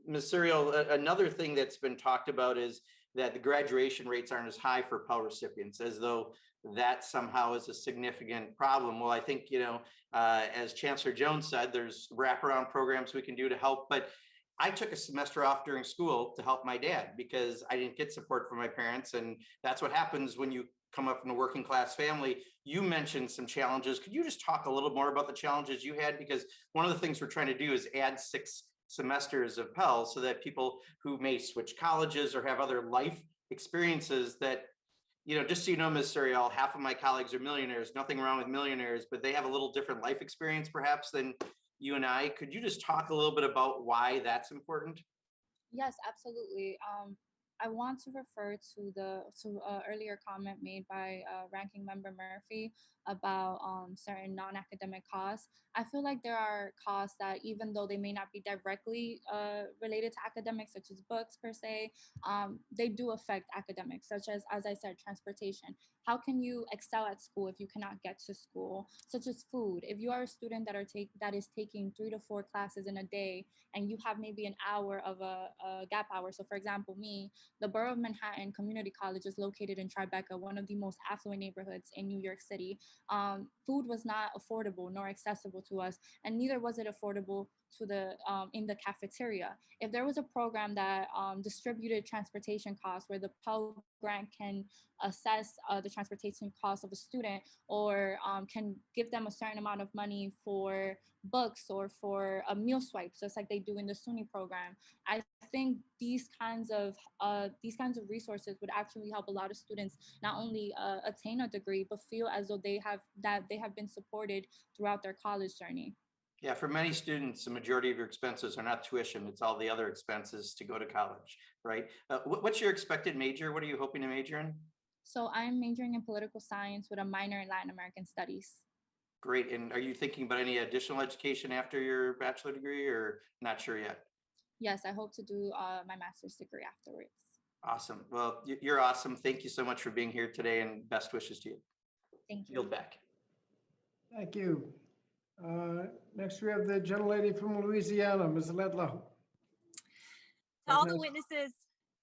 Ms. Suriel, another thing that's been talked about is that the graduation rates aren't as high for Pell recipients, as though that somehow is a significant problem. Well, I think, as Chancellor Jones said, there's wraparound programs we can do to help. But I took a semester off during school to help my dad because I didn't get support from my parents. And that's what happens when you come up from a working class family. You mentioned some challenges. Could you just talk a little more about the challenges you had? Because one of the things we're trying to do is add 6 semesters of Pell so that people who may switch colleges or have other life experiences that, just so you know, Ms. Suriel, half of my colleagues are millionaires. Nothing wrong with millionaires, but they have a little different life experience perhaps than you and I. Could you just talk a little bit about why that's important? Yes, absolutely. I want to refer to the earlier comment made by Ranking Member Murphy about certain non-academic costs. I feel like there are costs that, even though they may not be directly related to academics, such as books per se, they do affect academics, such as I said, transportation. How can you excel at school if you cannot get to school? Such as food. If you are a student that is taking 3 to 4 classes in a day, and you have maybe an hour of a gap hour. So for example, me, the Borough of Manhattan Community College is located in Tribeca, one of the most affluent neighborhoods in New York City. Food was not affordable nor accessible to us, and neither was it affordable to in the cafeteria. If there was a program that distributed transportation costs, where the Pell Grant can assess the transportation costs of a student, or can give them a certain amount of money for books or for meal swipes, just like they do in the Suny program, I think these kinds of resources would actually help a lot of students not only attain a degree, but feel as though they have been supported throughout their college journey. Yeah, for many students, the majority of your expenses are not tuition, it's all the other expenses to go to college, right? What's your expected major? What are you hoping to major in? So I'm majoring in political science with a minor in Latin American studies. Great. And are you thinking about any additional education after your bachelor degree, or not sure yet? Yes, I hope to do my master's degree afterwards. Awesome. Well, you're awesome. Thank you so much for being here today, and best wishes to you. Thank you. Yield back. Thank you. Next, we have the gentlelady from Louisiana, Ms. Ledlow. To all the witnesses,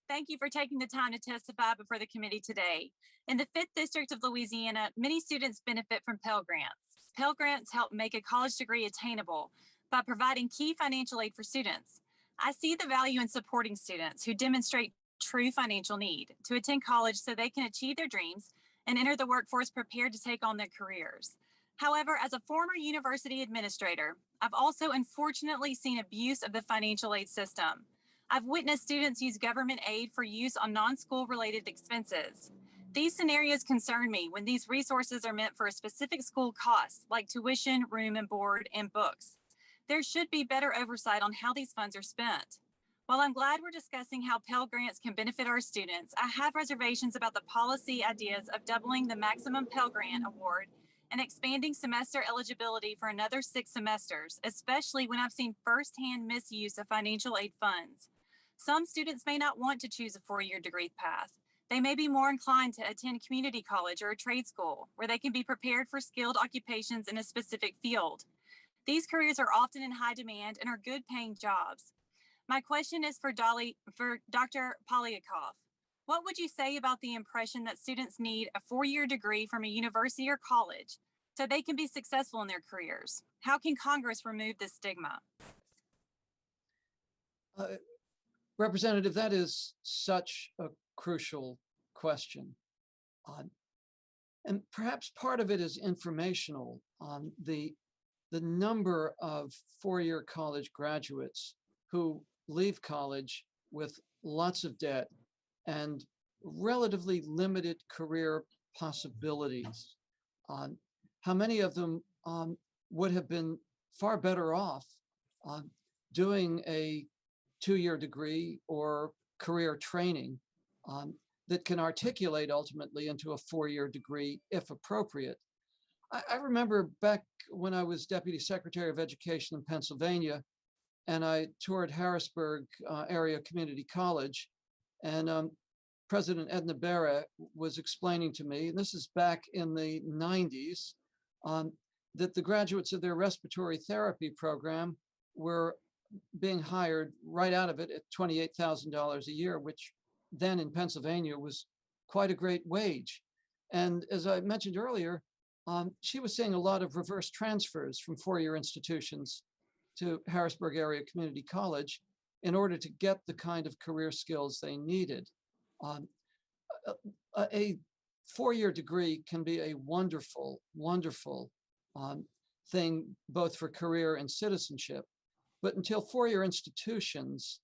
thank you for taking the time to testify before the committee today. In the 5th District of Louisiana, many students benefit from Pell Grants. Pell Grants help make a college degree attainable by providing key financial aid for students. I see the value in supporting students who demonstrate true financial need to attend college so they can achieve their dreams and enter the workforce prepared to take on their careers. However, as a former university administrator, I've also unfortunately seen abuse of the financial aid system. I've witnessed students use government aid for use on non-school related expenses. These scenarios concern me when these resources are meant for a specific school cost, like tuition, room and board, and books. There should be better oversight on how these funds are spent. While I'm glad we're discussing how Pell Grants can benefit our students, I have reservations about the policy ideas of doubling the maximum Pell Grant award and expanding semester eligibility for another 6 semesters, especially when I've seen firsthand misuse of financial aid funds. Some students may not want to choose a 4-year degree path. They may be more inclined to attend community college or a trade school, where they can be prepared for skilled occupations in a specific field. These careers are often in high demand and are good paying jobs. My question is for Dr. Polyakov. What would you say about the impression that students need a 4-year degree from a university or college so they can be successful in their careers? How can Congress remove this stigma? Representative, that is such a crucial question. And perhaps part of it is informational. The number of 4-year college graduates who leave college with lots of debt and relatively limited career possibilities. How many of them would have been far better off doing a 2-year degree or career training that can articulate ultimately into a 4-year degree if appropriate. I remember back when I was Deputy Secretary of Education in Pennsylvania, and I toured Harrisburg Area Community College, and President Edna Barrett was explaining to me, and this is back in the 90s, that the graduates of their respiratory therapy program were being hired right out of it at $28,000 a year, which then in Pennsylvania was quite a great wage. And as I mentioned earlier, she was seeing a lot of reverse transfers from 4-year institutions to Harrisburg Area Community College in order to get the kind of career skills they needed. A 4-year degree can be a wonderful, wonderful thing, both for career and citizenship. But until 4-year institutions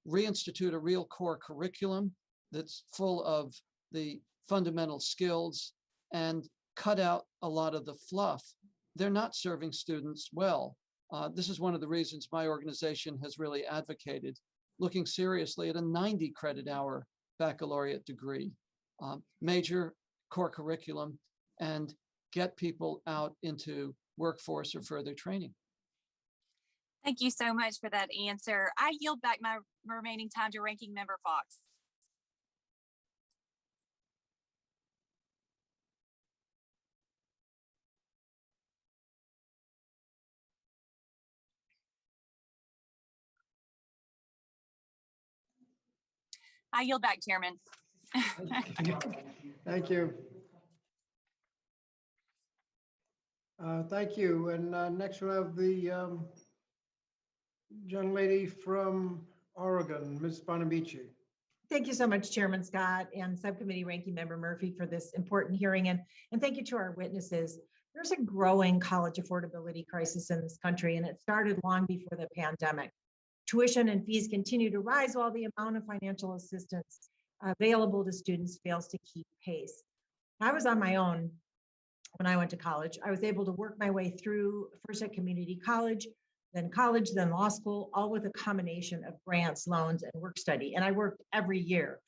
reinstitute a real core curriculum that's full of the fundamental skills and cut out a lot of the fluff, they're not serving students well. This is one of the reasons my organization has really advocated looking seriously at a 90 credit hour baccalaureate degree, major core curriculum, and get people out into workforce or further training. Thank you so much for that answer. I yield back my remaining time to Ranking Member Fox. I yield back, Chairman. Thank you. Thank you. And next we'll have the young lady from Oregon, Ms. Bonamici. Thank you so much, Chairman Scott and Subcommittee Ranking Member Murphy, for this important hearing. And thank you to our witnesses. There's a growing college affordability crisis in this country, and it started long before the pandemic. Tuition and fees continue to rise while the amount of financial assistance available to students fails to keep pace. I was on my own when I went to college. I was able to work my way through first at community college, then law school, all with a combination of grants, loans, and work study. And I worked every year.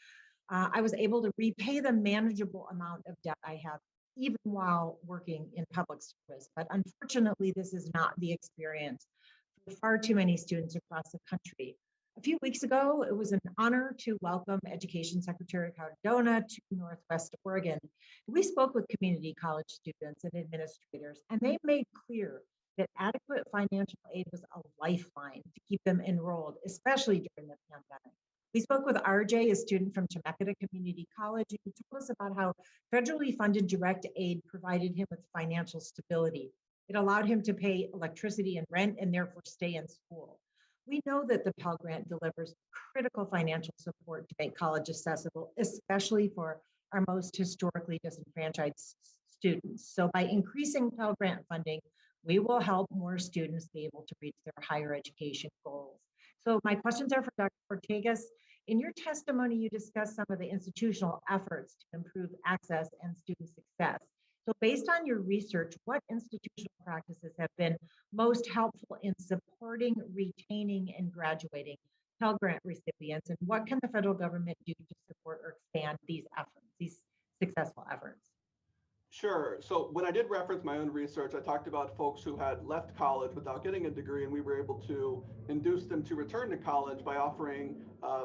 I was able to repay the manageable amount of debt I have, even while working in public service. But unfortunately, this is not the experience for far too many students across the country. A few weeks ago, it was an honor to welcome Education Secretary Cardona to Northwest Oregon. We spoke with community college students and administrators, and they made clear that adequate financial aid was a lifeline to keep them enrolled, especially during the pandemic. We spoke with RJ, a student from Temecula Community College, and he told us about how federally funded direct aid provided him with financial stability. It allowed him to pay electricity and rent and therefore stay in school. We know that the Pell Grant delivers critical financial support to make college accessible, especially for our most historically disenfranchised students. So by increasing Pell Grant funding, we will help more students be able to reach their higher education goals. So my questions are for Dr. Ortegas. In your testimony, you discussed some of the institutional efforts to improve access and student success. So based on your research, what institutional practices have been most helpful in supporting, retaining, and graduating Pell Grant recipients? And what can the federal government do to support or expand these efforts, these successful efforts? Sure. So when I did reference my own research, I talked about folks who had left college without getting a degree, and we were able to induce them to return to college by offering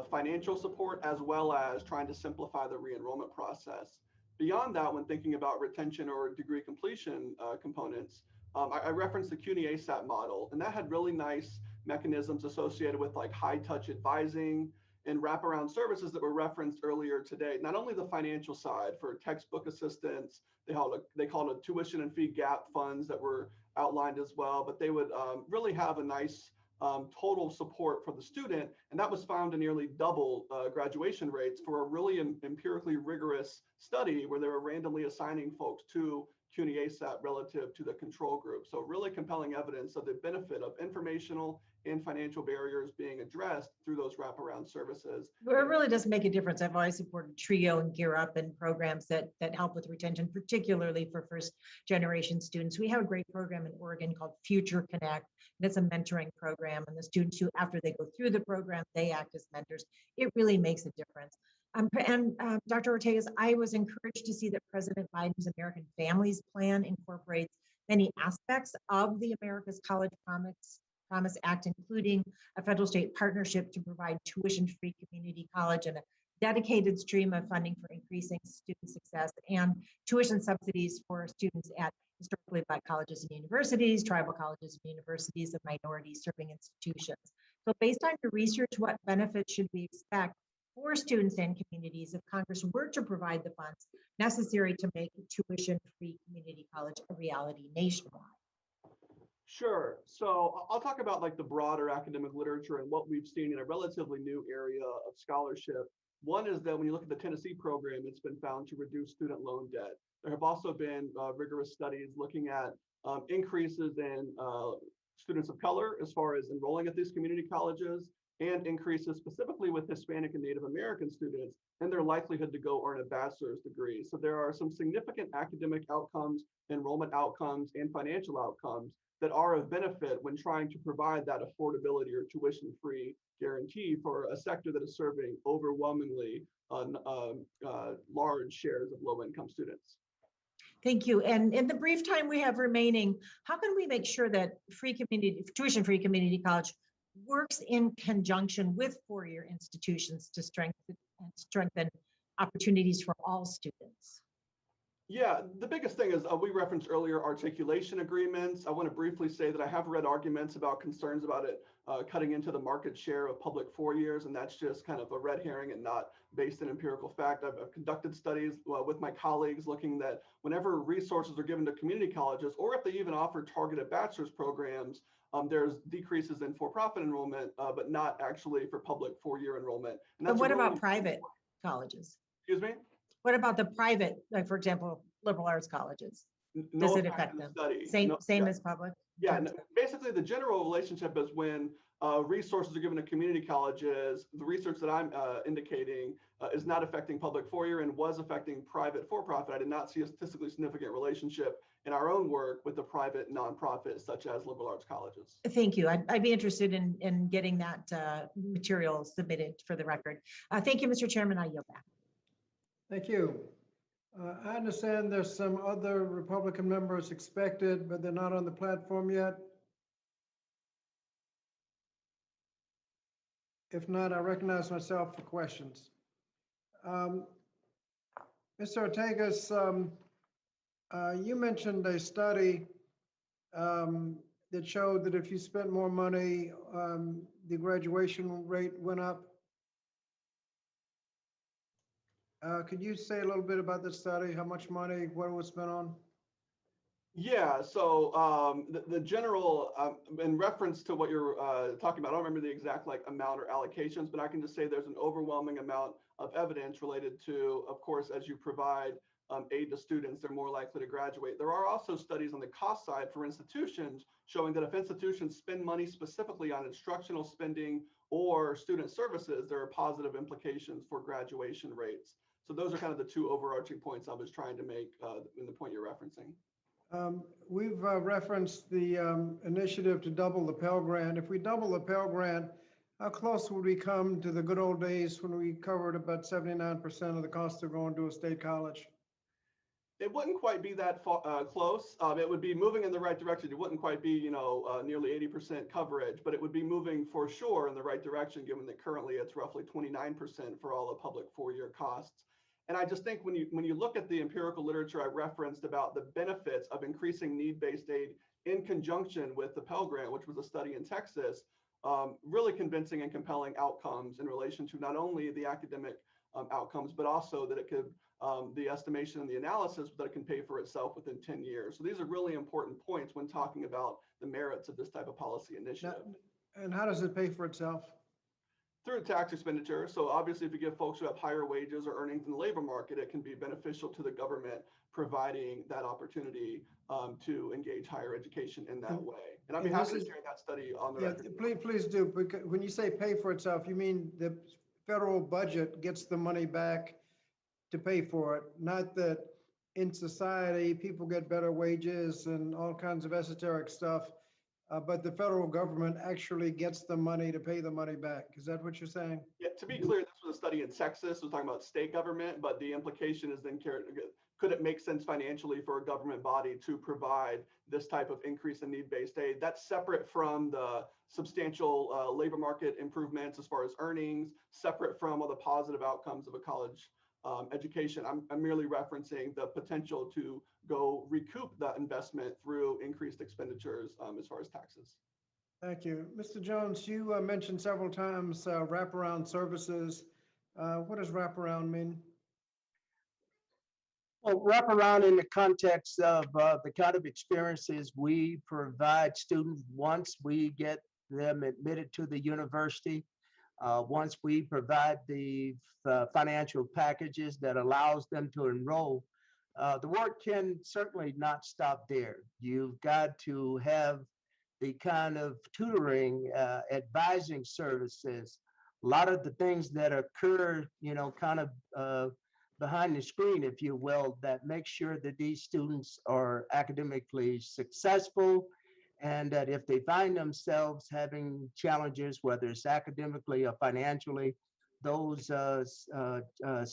financial support as well as trying to simplify the re-enrollment process. Beyond that, when thinking about retention or degree completion components, I referenced the Cuny ASAP model, and that had really nice mechanisms associated with like high touch advising and wraparound services that were referenced earlier today. Not only the financial side for textbook assistance, they called it tuition and fee gap funds that were outlined as well, but they would really have a nice total support for the student. And that was found to nearly double graduation rates for a really empirically rigorous study where they were randomly assigning folks to Cuny ASAP relative to the control group. So really compelling evidence of the benefit of informational and financial barriers being addressed through those wraparound services. It really does make a difference. I've always supported TRIO and Gear Up and programs that help with retention, particularly for first generation students. We have a great program in Oregon called Future Connect. And it's a mentoring program, and the students who, after they go through the program, they act as mentors. It really makes a difference. Dr. Ortegas, I was encouraged to see that President Biden's American Families Plan incorporates many aspects of the America's College Promise Act, including a federal state partnership to provide tuition-free community college and a dedicated stream of funding for increasing student success and tuition subsidies for students at historically Black colleges and universities, tribal colleges and universities, and minority serving institutions. So based on your research, what benefits should we expect for students and communities if Congress were to provide the funds necessary to make tuition-free community college a reality nationwide? Sure. So I'll talk about like the broader academic literature and what we've seen in a relatively new area of scholarship. One is that when you look at the Tennessee program, it's been found to reduce student loan debt. There have also been rigorous studies looking at increases in students of color as far as enrolling at these community colleges, and increases specifically with Hispanic and Native American students and their likelihood to go earn a bachelor's degree. So there are some significant academic outcomes, enrollment outcomes, and financial outcomes that are of benefit when trying to provide that affordability or tuition-free guarantee for a sector that is serving overwhelmingly large shares of low-income students. Thank you. And in the brief time we have remaining, how can we make sure that tuition-free community college works in conjunction with four-year institutions to strengthen opportunities for all students? Yeah, the biggest thing is we referenced earlier articulation agreements. I want to briefly say that I have read arguments about concerns about it cutting into the market share of public 4 years, and that's just kind of a red herring and not based in empirical fact. I've conducted studies with my colleagues looking that whenever resources are given to community colleges, or if they even offer targeted bachelor's programs, there's decreases in for-profit enrollment, but not actually for public 4-year enrollment. And what about private colleges? Excuse me? What about the private, like for example, liberal arts colleges? No Does it effect affect in the them? study. Same as public? Yeah, no, basically the general relationship is when resources are given to community colleges, the research that I'm indicating is not affecting public 4-year and was affecting private for-profit. I did not see a statistically significant relationship in our own work with the private nonprofits such as liberal arts colleges. Thank you. I'd be interested in getting that material submitted for the record. Thank you, Mr. Chairman. I yield back. Thank you. I understand there's some other Republican members expected, but they're not on the platform yet. If not, I recognize myself for questions. Mr. Ortegas, you mentioned a study that showed that if you spent more money, the graduation rate went up. Could you say a little bit about the study? How much money, what it was spent on? Yeah, so the general, in reference to what you're talking about, I don't remember the exact like amount or allocations, but I can just say there's an overwhelming amount of evidence related to, of course, as you provide aid to students, they're more likely to graduate. There are also studies on the cost side for institutions showing that if institutions spend money specifically on instructional spending or student services, there are positive implications for graduation rates. So those are kind of the two overarching points I was trying to make in the point you're referencing. We've referenced the initiative to double the Pell Grant. If we double the Pell Grant, how close would we come to the good old days when we covered about 79% of the cost of going to a state college? It wouldn't quite be that close. It would be moving in the right direction. It wouldn't quite be, nearly 80% coverage, but it would be moving for sure in the right direction, given that currently it's roughly 29% for all the public four-year costs. And I just think when you look at the empirical literature I referenced about the benefits of increasing need-based aid in conjunction with the Pell Grant, which was a study in Texas, really convincing and compelling outcomes in relation to not only the academic outcomes, but also that it could, the estimation and the analysis that it can pay for itself within 10 years. So these are really important points when talking about the merits of this type of policy initiative. And how does it pay for itself? Through tax expenditure. So obviously, if you give folks who have higher wages or earnings in the labor market, it can be beneficial to the government providing that opportunity to engage higher education in that way. And I'd be happy to share that study on the record. Please do. Because when you say pay for itself, you mean the federal budget gets the money back to pay for it, not that in society people get better wages and all kinds of esoteric stuff. But the federal government actually gets the money to pay the money back. Is that what you're saying? Yeah, to be clear, this was a study in Texas. We're talking about state government, but the implication is then, could it make sense financially for a government body to provide this type of increase in need-based aid? That's separate from the substantial labor market improvements as far as earnings, separate from all the positive outcomes of a college education. I'm merely referencing the potential to go recoup that investment through increased expenditures as far as taxes. Thank you. Mr. Jones, you mentioned several times wraparound services. What does wraparound mean? Well, wraparound in the context of the kind of experiences we provide students once we get them admitted to the university. Once we provide the financial packages that allows them to enroll, the work can certainly not stop there. You've got to have the kind of tutoring, advising services, a lot of the things that occur, kind of behind the screen, if you will, that make sure that these students are academically successful, and that if they find themselves having challenges, whether it's academically or financially, those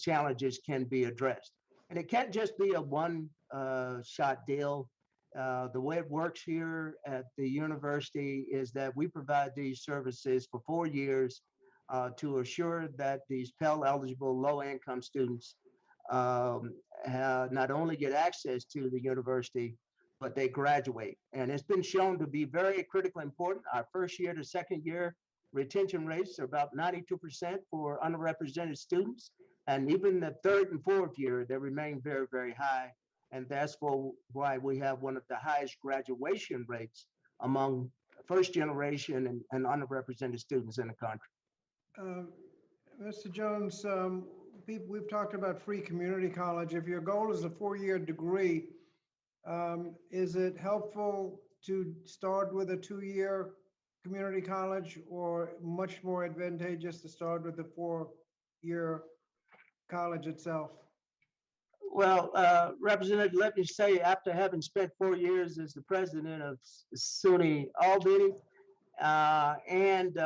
challenges can be addressed. And it can't just be a one-shot deal. The way it works here at the university is that we provide these services for 4 years to assure that these Pell-eligible low-income students not only get access to the university, but they graduate. And it's been shown to be very critically important. Our first year to second year retention rates are about 92% for underrepresented students. And even the third and fourth year, they remain very, very high. And that's why we have one of the highest graduation rates among first generation and underrepresented students in the country. Mr. Jones, we've talked about free community college. If your goal is a 4-year degree, is it helpful to start with a 2-year community college, or much more advantageous to start with the 4-year college itself? Well, Representative, let me say, after having spent 4 years as the president of Suny Albany, and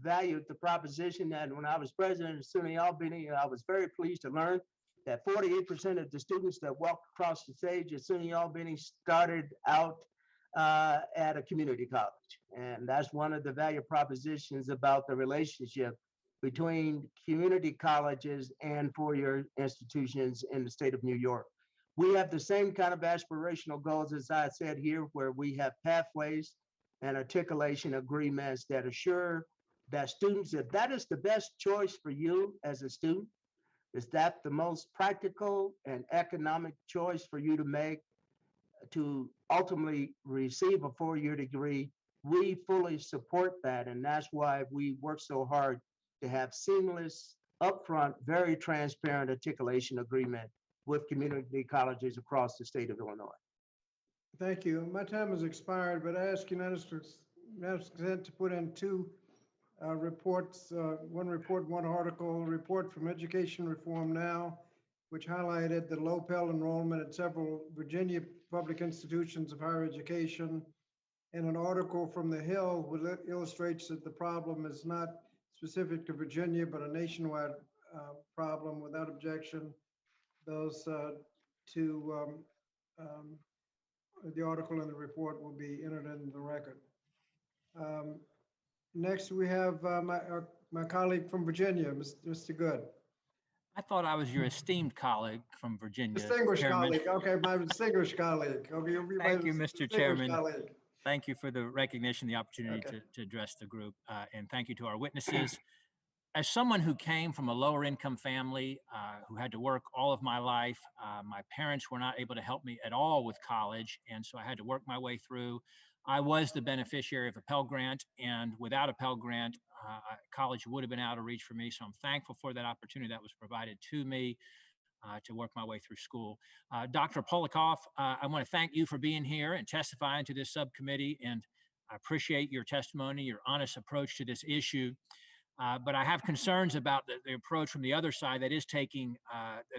valued the proposition that when I was president of Suny Albany, I was very pleased to learn that 48% of the students that walked across the stage at Suny Albany started out at a community college. And that's one of the value propositions about the relationship between community colleges and four-year institutions in the state of New York. We have the same kind of aspirational goals, as I said here, where we have pathways and articulation agreements that assure that students, if that is the best choice for you as a student, is that the most practical and economic choice for you to make, to ultimately receive a four-year degree, we fully support that. And that's why we work so hard to have seamless, upfront, very transparent articulation agreement with community colleges across the state of Illinois. Thank you. My time has expired, but I ask unanimous consent to put in two reports, one report, one article, report from Education Reform Now, which highlighted the low Pell enrollment at several Virginia public institutions of higher education, and an article from The Hill which illustrates that the problem is not specific to Virginia, but a nationwide problem. Without objection, those two, the article and the report will be entered into the record. Next, we have my colleague from Virginia, Mr. Good. I thought I was your esteemed colleague from Virginia. Distinguished Chairman. colleague. Okay, my distinguished colleague. Okay, you'll be my Thank you, Mr. distinguished Chairman. colleague. Thank you for the recognition, the opportunity Okay. to address the group, and thank you to our witnesses. As someone who came from a lower income family, who had to work all of my life, my parents were not able to help me at all with college, and so I had to work my way through. I was the beneficiary of a Pell Grant, and without a Pell Grant, college would have been out of reach for me, so I'm thankful for that opportunity that was provided to me to work my way through school. Dr. Polikoff, I want to thank you for being here and testifying to this subcommittee, and I appreciate your testimony, your honest approach to this issue. But I have concerns about the approach from the other side that is taking,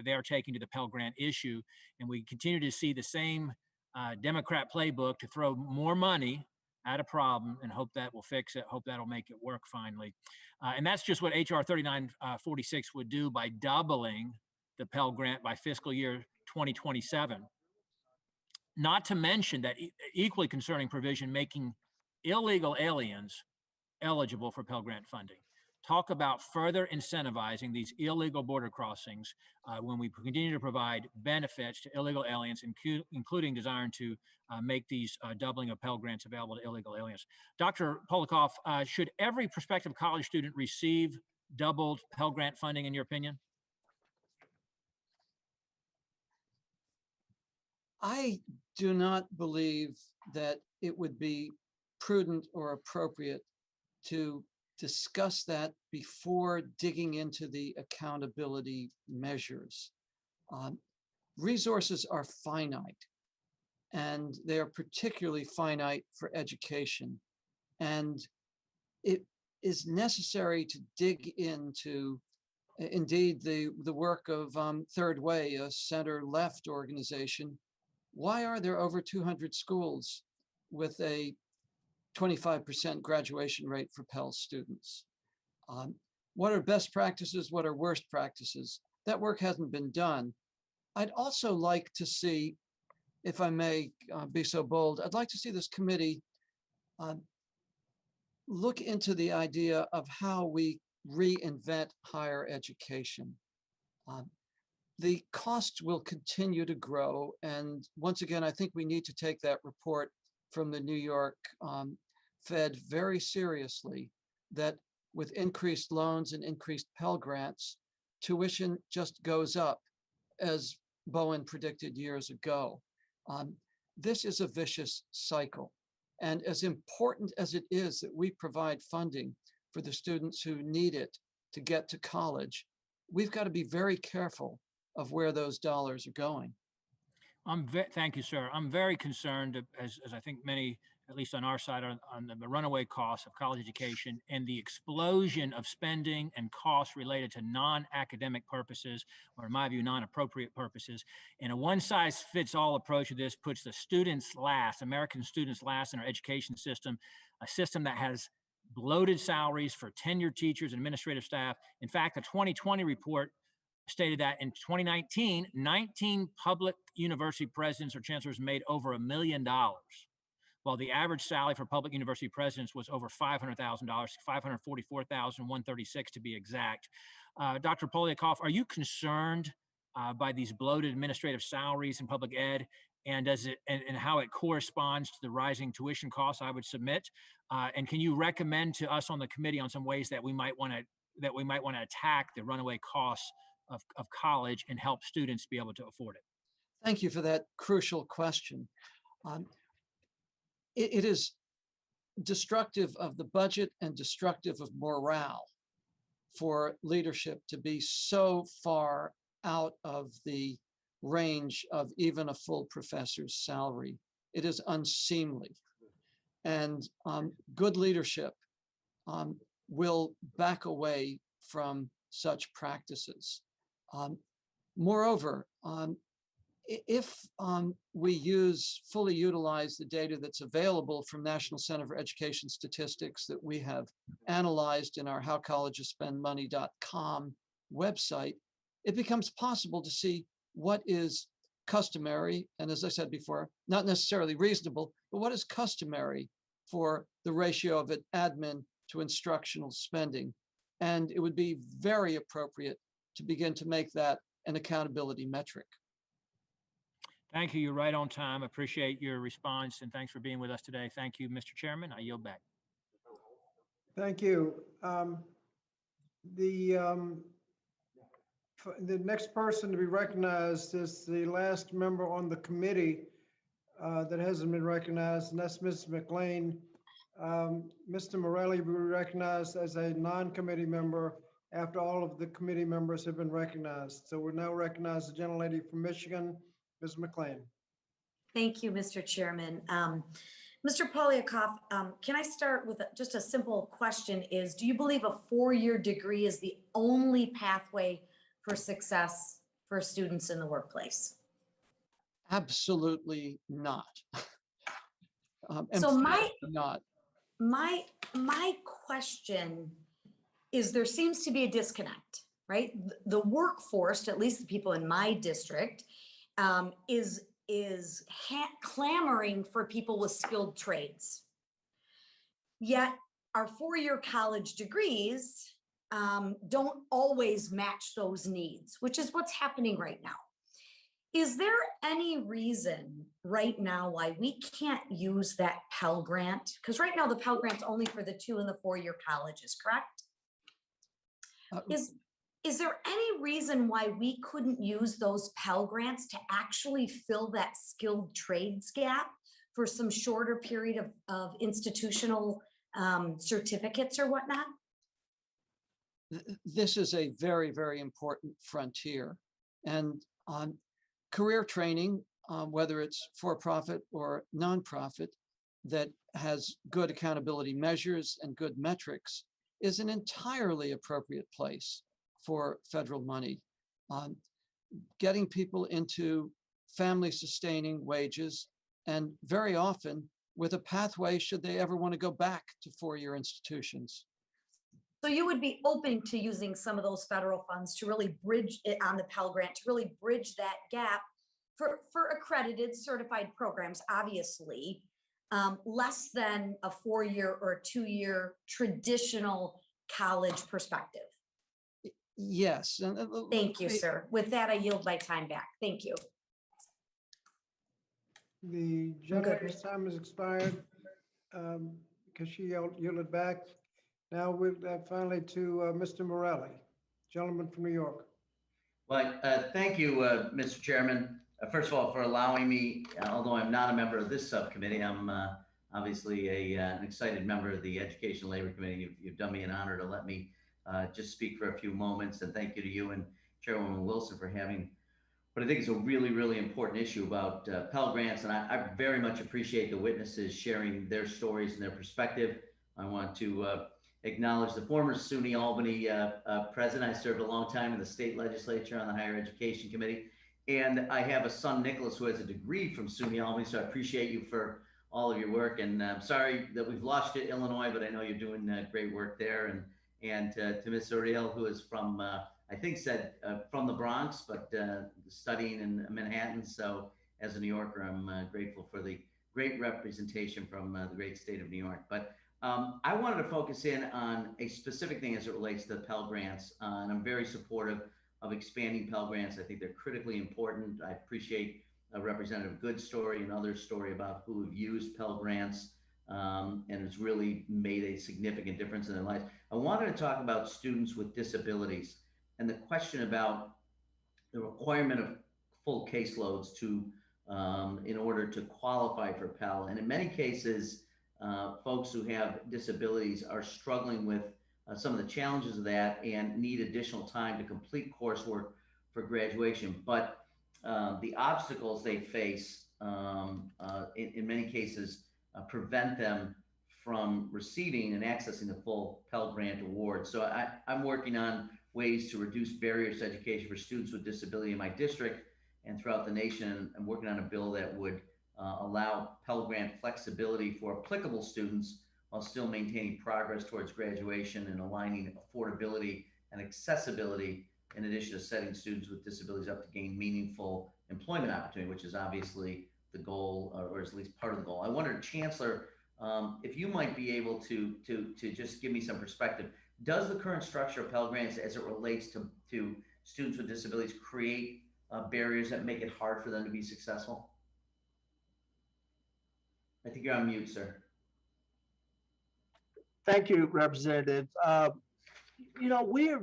they're taking to the Pell Grant issue. And we continue to see the same Democrat playbook to throw more money at a problem and hope that will fix it, hope that'll make it work finally. And that's just what HR 3946 would do by doubling the Pell Grant by fiscal year 2027. Not to mention that equally concerning provision making illegal aliens eligible for Pell Grant funding. Talk about further incentivizing these illegal border crossings when we continue to provide benefits to illegal aliens, including desiring to make these doubling of Pell Grants available to illegal aliens. Dr. Polikoff, should every prospective college student receive doubled Pell Grant funding, in your opinion? I do not believe that it would be prudent or appropriate to discuss that before digging into the accountability measures. Resources are finite, and they are particularly finite for education. And it is necessary to dig into, indeed, the work of Third Way, a center-left organization. Why are there over 200 schools with a 25% graduation rate for Pell students? What are best practices? What are worst practices? That work hasn't been done. I'd also like to see, if I may be so bold, I'd like to see this committee look into the idea of how we reinvent higher education. The costs will continue to grow. And once again, I think we need to take that report from the New York Fed very seriously, that with increased loans and increased Pell Grants, tuition just goes up, as Bowen predicted years ago. This is a vicious cycle. And as important as it is that we provide funding for the students who need it to get to college, we've got to be very careful of where those dollars are going. Thank you, sir. I'm very concerned, as I think many, at least on our side, on the runaway costs of college education and the explosion of spending and costs related to non-academic purposes, or in my view, non-appropriate purposes. And a one-size-fits-all approach to this puts the students last, American students last in our education system, a system that has bloated salaries for tenured teachers and administrative staff. In fact, the 2020 report stated that in 2019, 19 public university presidents or chancellors made over $1 million, while the average salary for public university presidents was over $500,000, $544,136 to be exact. Dr. Polikoff, are you concerned by these bloated administrative salaries in public ed, and and how it corresponds to the rising tuition costs, I would submit? And can you recommend to us on the committee on some ways that we might want to attack the runaway costs of college and help students be able to afford it? Thank you for that crucial question. It is destructive of the budget and destructive of morale for leadership to be so far out of the range of even a full professor's salary. It is unseemly. And good leadership will back away from such practices. Moreover, if we fully utilize the data that's available from National Center for Education Statistics that we have analyzed in our howcollegespendmoney.com website, it becomes possible to see what is customary, and as I said before, not necessarily reasonable, but what is customary for the ratio of admin to instructional spending. And it would be very appropriate to begin to make that an accountability metric. Thank you. You're right on time. Appreciate your response, and thanks for being with us today. Thank you, Mr. Chairman. I yield back. Thank you. The next person to be recognized is the last member on the committee that hasn't been recognized, and that's Ms. McLean. Mr. Morelli will be recognized as a non-committee member after all of the committee members have been recognized. So we're now recognize the gentlelady from Michigan, Ms. McLean. Thank you, Mr. Chairman. Mr. Polyakov, can I start with just a simple question is, do you believe a four-year degree is the only pathway for success for students in the Absolutely not. So not. my question is, there seems to be a disconnect, right? The workforce, at least the people in my district, is clamoring for people with skilled trades. Yet our four-year college degrees don't always match those needs, which is what's happening right now. Is there any reason right now why we can't use that Pell Grant? Because right now the Pell Grant's only for the 2 and the 4-year colleges, correct? Is there any reason why we couldn't use those Pell Grants to actually fill that skilled trades gap for some shorter period of institutional certificates or whatnot? This is a very, very important frontier. And career training, whether it's for-profit or nonprofit, that has good accountability measures and good metrics, is an entirely appropriate place for federal money. Getting people into family-sustaining wages, and very often with a pathway should they ever want to go back to four-year institutions. So you would be open to using some of those federal funds to really bridge it on the Pell Grant, to really bridge that gap for accredited certified programs, obviously, less than a 4-year or a 2-year traditional college perspective. Yes. Thank you, sir. With that, I yield my time back. Thank you. The gentlelady's time has expired because she yielded back. Now we'll finally to Mr. Morelli, gentleman from New York. Well, thank you, Mr. Chairman. First of all, for allowing me, although I'm not a member of this subcommittee, I'm obviously an excited member of the Education and Labor Committee. You've done me an honor to let me just speak for a few moments, and thank you to you and Chairwoman Wilson for having what I think is a really, really important issue about Pell Grants. And I very much appreciate the witnesses sharing their stories and their perspective. I want to acknowledge the former Suny Albany president. I served a long time in the state legislature on the Higher Education Committee. And I have a son, Nicholas, who has a degree from Suny Albany. So I appreciate you for all of your work. And I'm sorry that we've lost you to Illinois, but I know you're doing great work there. And to Ms. Uriel, who is from, I think said from the Bronx, but studying in Manhattan. So as a New Yorker, I'm grateful for the great representation from the great state of New York. But I wanted to focus in on a specific thing as it relates to the Pell Grants. And I'm very supportive of expanding Pell Grants. I think they're critically important. I appreciate Representative Good's story and others' story about who have used Pell Grants and it's really made a significant difference in their lives. I wanted to talk about students with disabilities and the question about the requirement of full caseloads to in order to qualify for Pell. And in many cases, folks who have disabilities are struggling with some of the challenges of that and need additional time to complete coursework for graduation. But the obstacles they face in many cases prevent them from receiving and accessing the full Pell Grant award. So I'm working on ways to reduce barriers to education for students with disability in my district and throughout the nation. I'm working on a bill that would allow Pell Grant flexibility for applicable students while still maintaining progress towards graduation and aligning affordability and accessibility, in addition to setting students with disabilities up to gain meaningful employment opportunity, which is obviously the goal, or at least part of the goal. I wondered, Chancellor, if you might be able to just give me some perspective. Does the current structure of Pell Grants as it relates to students with disabilities create barriers that make it hard for them to be successful? I think you're on mute, sir. Thank you, Representative. You know, we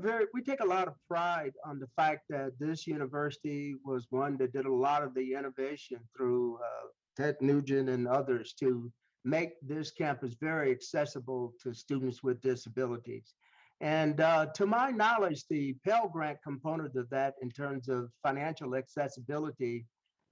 take a lot of pride on the fact that this university was one that did a lot of the innovation through Ted Nugent and others to make this campus very accessible to students with disabilities. And to my knowledge, the Pell Grant component of that in terms of financial accessibility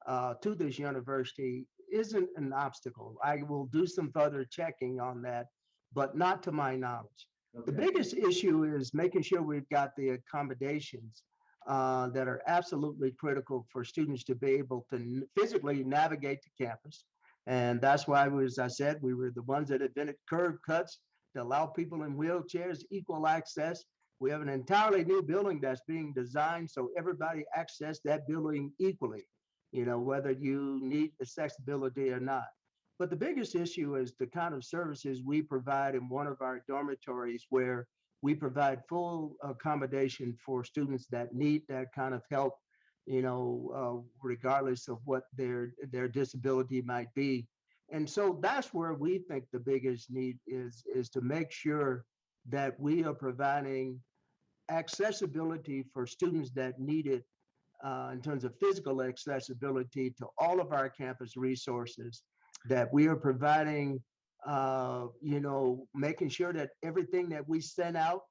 to this university isn't an obstacle. I will do some further checking on that, but not to my knowledge. The biggest issue is making sure we've got the accommodations that are absolutely critical for students to be able to physically navigate the campus. And that's why, as I said, we were the ones that invented curb cuts to allow people in wheelchairs equal access. We have an entirely new building that's being designed so everybody access that building equally, you know, whether you need accessibility or not. But the biggest issue is the kind of services we provide in one of our dormitories, where we provide full accommodation for students that need that kind of help, you know, regardless of what their disability might be. And so that's where we think the biggest need is to make sure that we are providing accessibility for students that need it in terms of physical accessibility to all of our campus resources, that we are providing, you know, making sure that everything that we send out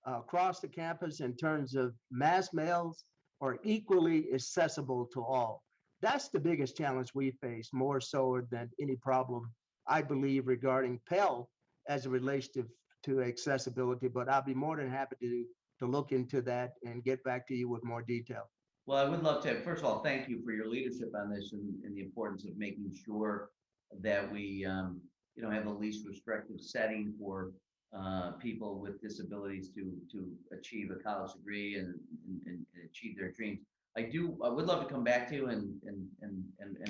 across the campus in terms of mass mails are equally accessible to all. That's the biggest challenge we face, more so than any problem, I believe, regarding Pell as it relates to accessibility. But I'll be more than happy to look into that and get back to you with more detail. Well, I would love to. First of all, thank you for your leadership on this and the importance of making sure that we, you know, have the least restrictive setting for people with disabilities to achieve a college degree and achieve their dreams. I would love to come back to you, and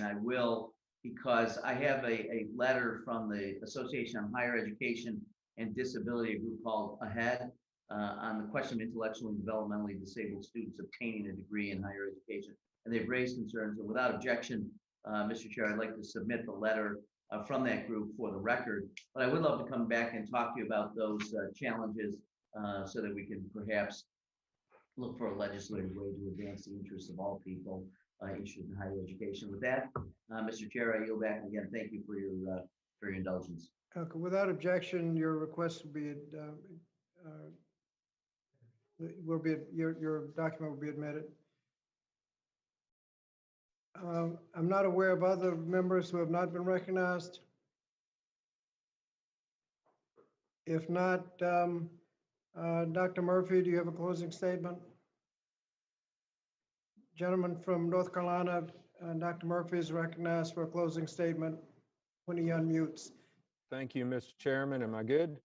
I will, because I have a letter from the Association on Higher Education and Disability, a group called AHEAD, on the question of intellectually and developmentally disabled students obtaining a degree in higher education. And they've raised concerns, and without objection, Mr. Chair, I'd like to submit the letter from that group for the record. But I would love to come back and talk to you about those challenges so that we can perhaps look for a legislative way to advance the interests of all people interested in higher education. With that, Mr. Chair, I yield back. Again, thank you for your indulgence. Okay, without objection, your request will be your document will be admitted. I'm not aware of other members who have not been recognized. If not, Dr. Murphy, do you have a closing statement? Gentleman from North Carolina, Dr. Murphy is recognized for a closing statement when he unmutes. Thank you, Mr. Chairman. Am I good?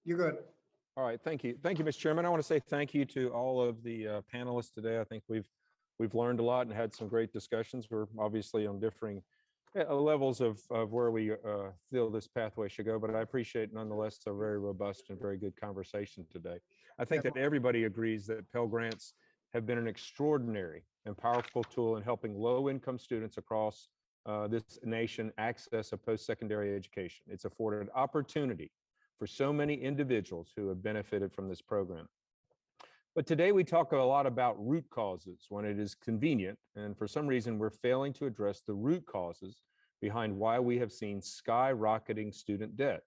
You're good. All right, thank you. Thank you, Mr. Chairman. I want to say thank you to all of the panelists today. I think we've learned a lot and had some great discussions. We're obviously on differing levels of where we feel this pathway should go, but I appreciate nonetheless a very robust and very good conversation today. I think that everybody agrees that Pell Grants have been an extraordinary and powerful tool in helping low-income students across this nation access a post-secondary education. It's afforded opportunity for so many individuals who have benefited from this program. But today we talk a lot about root causes when it is convenient, and for some reason we're failing to address the root causes behind why we have seen skyrocketing student debt.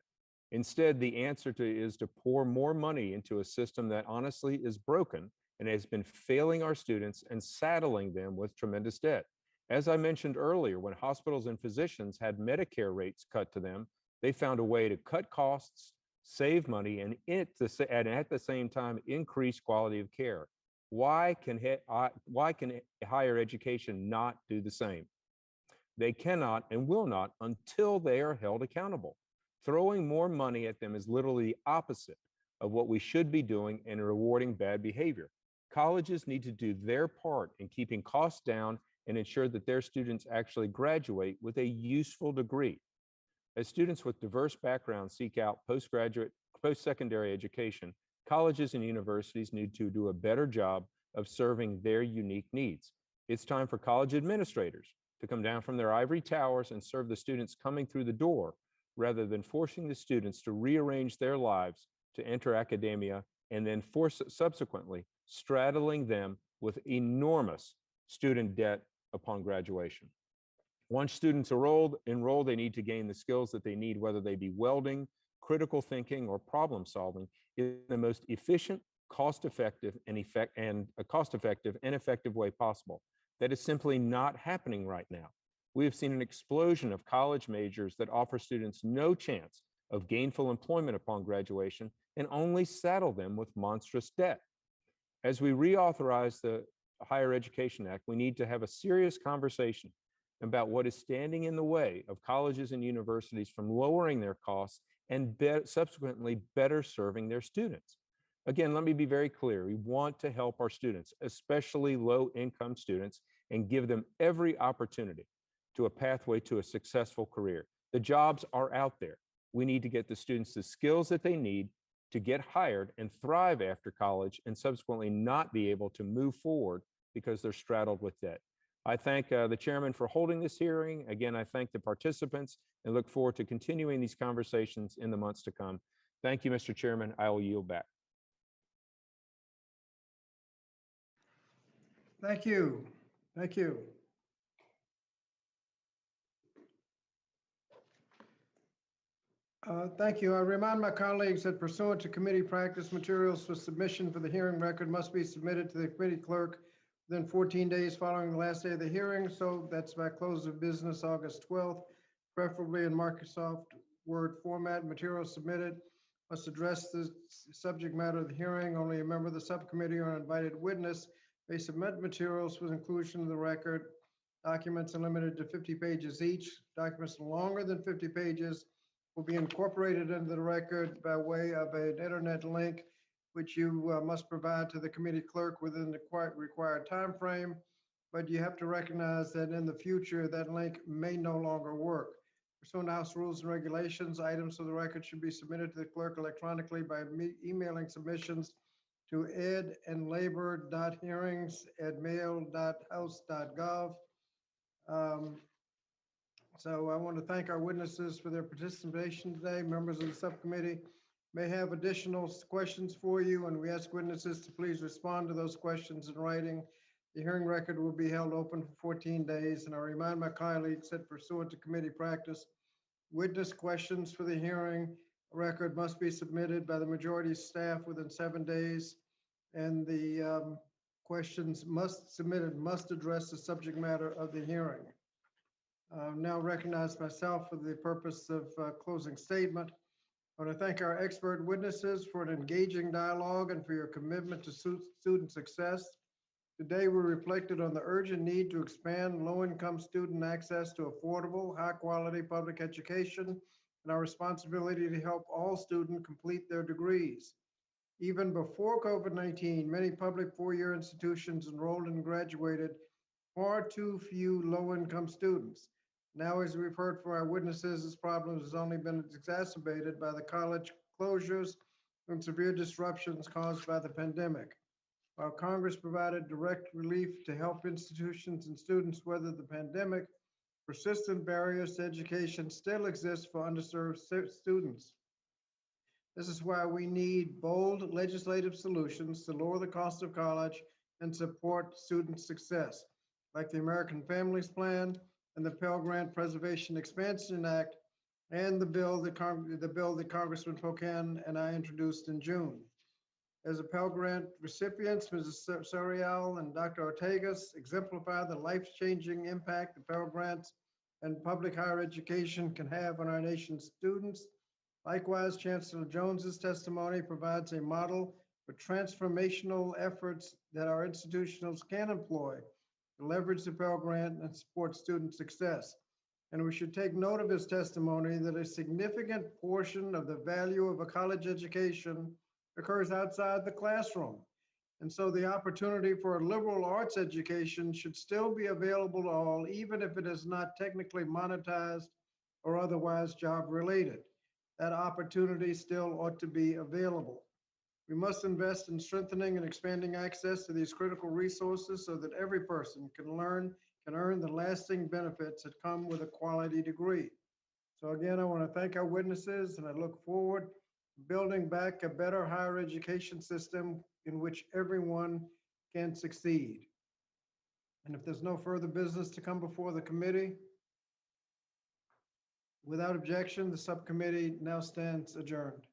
Instead, the answer is to pour more money into a system that honestly is broken and has been failing our students and saddling them with tremendous debt. As I mentioned earlier, when hospitals and physicians had Medicare rates cut to them, they found a way to cut costs, save money, and at the same time increase quality of care. Why can higher education not do the same? They cannot and will not until they are held accountable. Throwing more money at them is literally the opposite of what we should be doing and rewarding bad behavior. Colleges need to do their part in keeping costs down and ensure that their students actually graduate with a useful degree. As students with diverse backgrounds seek out post-secondary education, colleges and universities need to do a better job of serving their unique needs. It's time for college administrators to come down from their ivory towers and serve the students coming through the door, rather than forcing the students to rearrange their lives to enter academia and then subsequently straddling them with enormous student debt upon graduation. Once students enroll, they need to gain the skills that they need, whether they be welding, critical thinking, or problem solving, in the most efficient, cost-effective, and effective way possible. That is simply not happening right now. We have seen an explosion of college majors that offer students no chance of gainful employment upon graduation and only saddle them with monstrous debt. As we reauthorize the Higher Education Act, we need to have a serious conversation about what is standing in the way of colleges and universities from lowering their costs and subsequently better serving their students. Again, let me be very clear. We want to help our students, especially low-income students, and give them every opportunity to a pathway to a successful career. The jobs are out there. We need to get the students the skills that they need to get hired and thrive after college and subsequently not be able to move forward because they're straddled with debt. I thank the chairman for holding this hearing. Again, I thank the participants and look forward to continuing these conversations in the months to come. Thank you, Mr. Chairman. I will yield back. Thank you. Thank you. Thank you. I remind my colleagues that pursuant to committee practice, materials for submission for the hearing record must be submitted to the committee clerk within 14 days following the last day of the hearing. So that's by close of business, August 12th, preferably in Microsoft Word format. Materials submitted must address the subject matter of the hearing. Only a member of the subcommittee or an invited witness may submit materials with inclusion in the record. Documents are limited to 50 pages each. Documents longer than 50 pages will be incorporated into the record by way of an internet link, which you must provide to the committee clerk within the required time frame. But you have to recognize that in the future, that link may no longer work. Pursuant to House rules and regulations, items of the record should be submitted to the clerk electronically by emailing submissions to edandlabor.hearings@mail.house.gov. So I want to thank our witnesses for their participation today. Members of the subcommittee may have additional questions for you, and we ask witnesses to please respond to those questions in writing. The hearing record will be held open for 14 days, and I remind my colleagues that pursuant to committee practice, witness questions for the hearing record must be submitted by the majority staff within 7 days, and the questions must address the subject matter of the hearing. Now recognize myself for the purpose of closing statement. I want to thank our expert witnesses for an engaging dialogue and for your commitment to student success. Today, we reflected on the urgent need to expand low-income student access to affordable, high-quality public education and our responsibility to help all students complete their degrees. Even before COVID-19, many public four-year institutions enrolled and graduated far too few low-income students. Now, as we've heard from our witnesses, this problem has only been exacerbated by the college closures and severe disruptions caused by the pandemic. While Congress provided direct relief to help institutions and students weather the pandemic, persistent barriers to education still exist for underserved students. This is why we need bold legislative solutions to lower the cost of college and support student success, like the American Families Plan and the Pell Grant Preservation Expansion Act, and the bill that Congressman Pocan and I introduced in June. As a Pell Grant recipients, Mrs. Sorial and Dr. Ortegas exemplify the life-changing impact the Pell Grants and public higher education can have on our nation's students. Likewise, Chancellor Jones's testimony provides a model for transformational efforts that our institutions can employ to leverage the Pell Grant and support student success. And we should take note of his testimony that a significant portion of the value of a college education occurs outside the classroom. And so the opportunity for a liberal arts education should still be available to all, even if it is not technically monetized or otherwise job related. That opportunity still ought to be available. We must invest in strengthening and expanding access to these critical resources so that every person can earn the lasting benefits that come with a quality degree. So again, I want to thank our witnesses, and I look forward to building back a better higher education system in which everyone can succeed. And if there's no further business to come before the committee, without objection, the subcommittee now stands adjourned.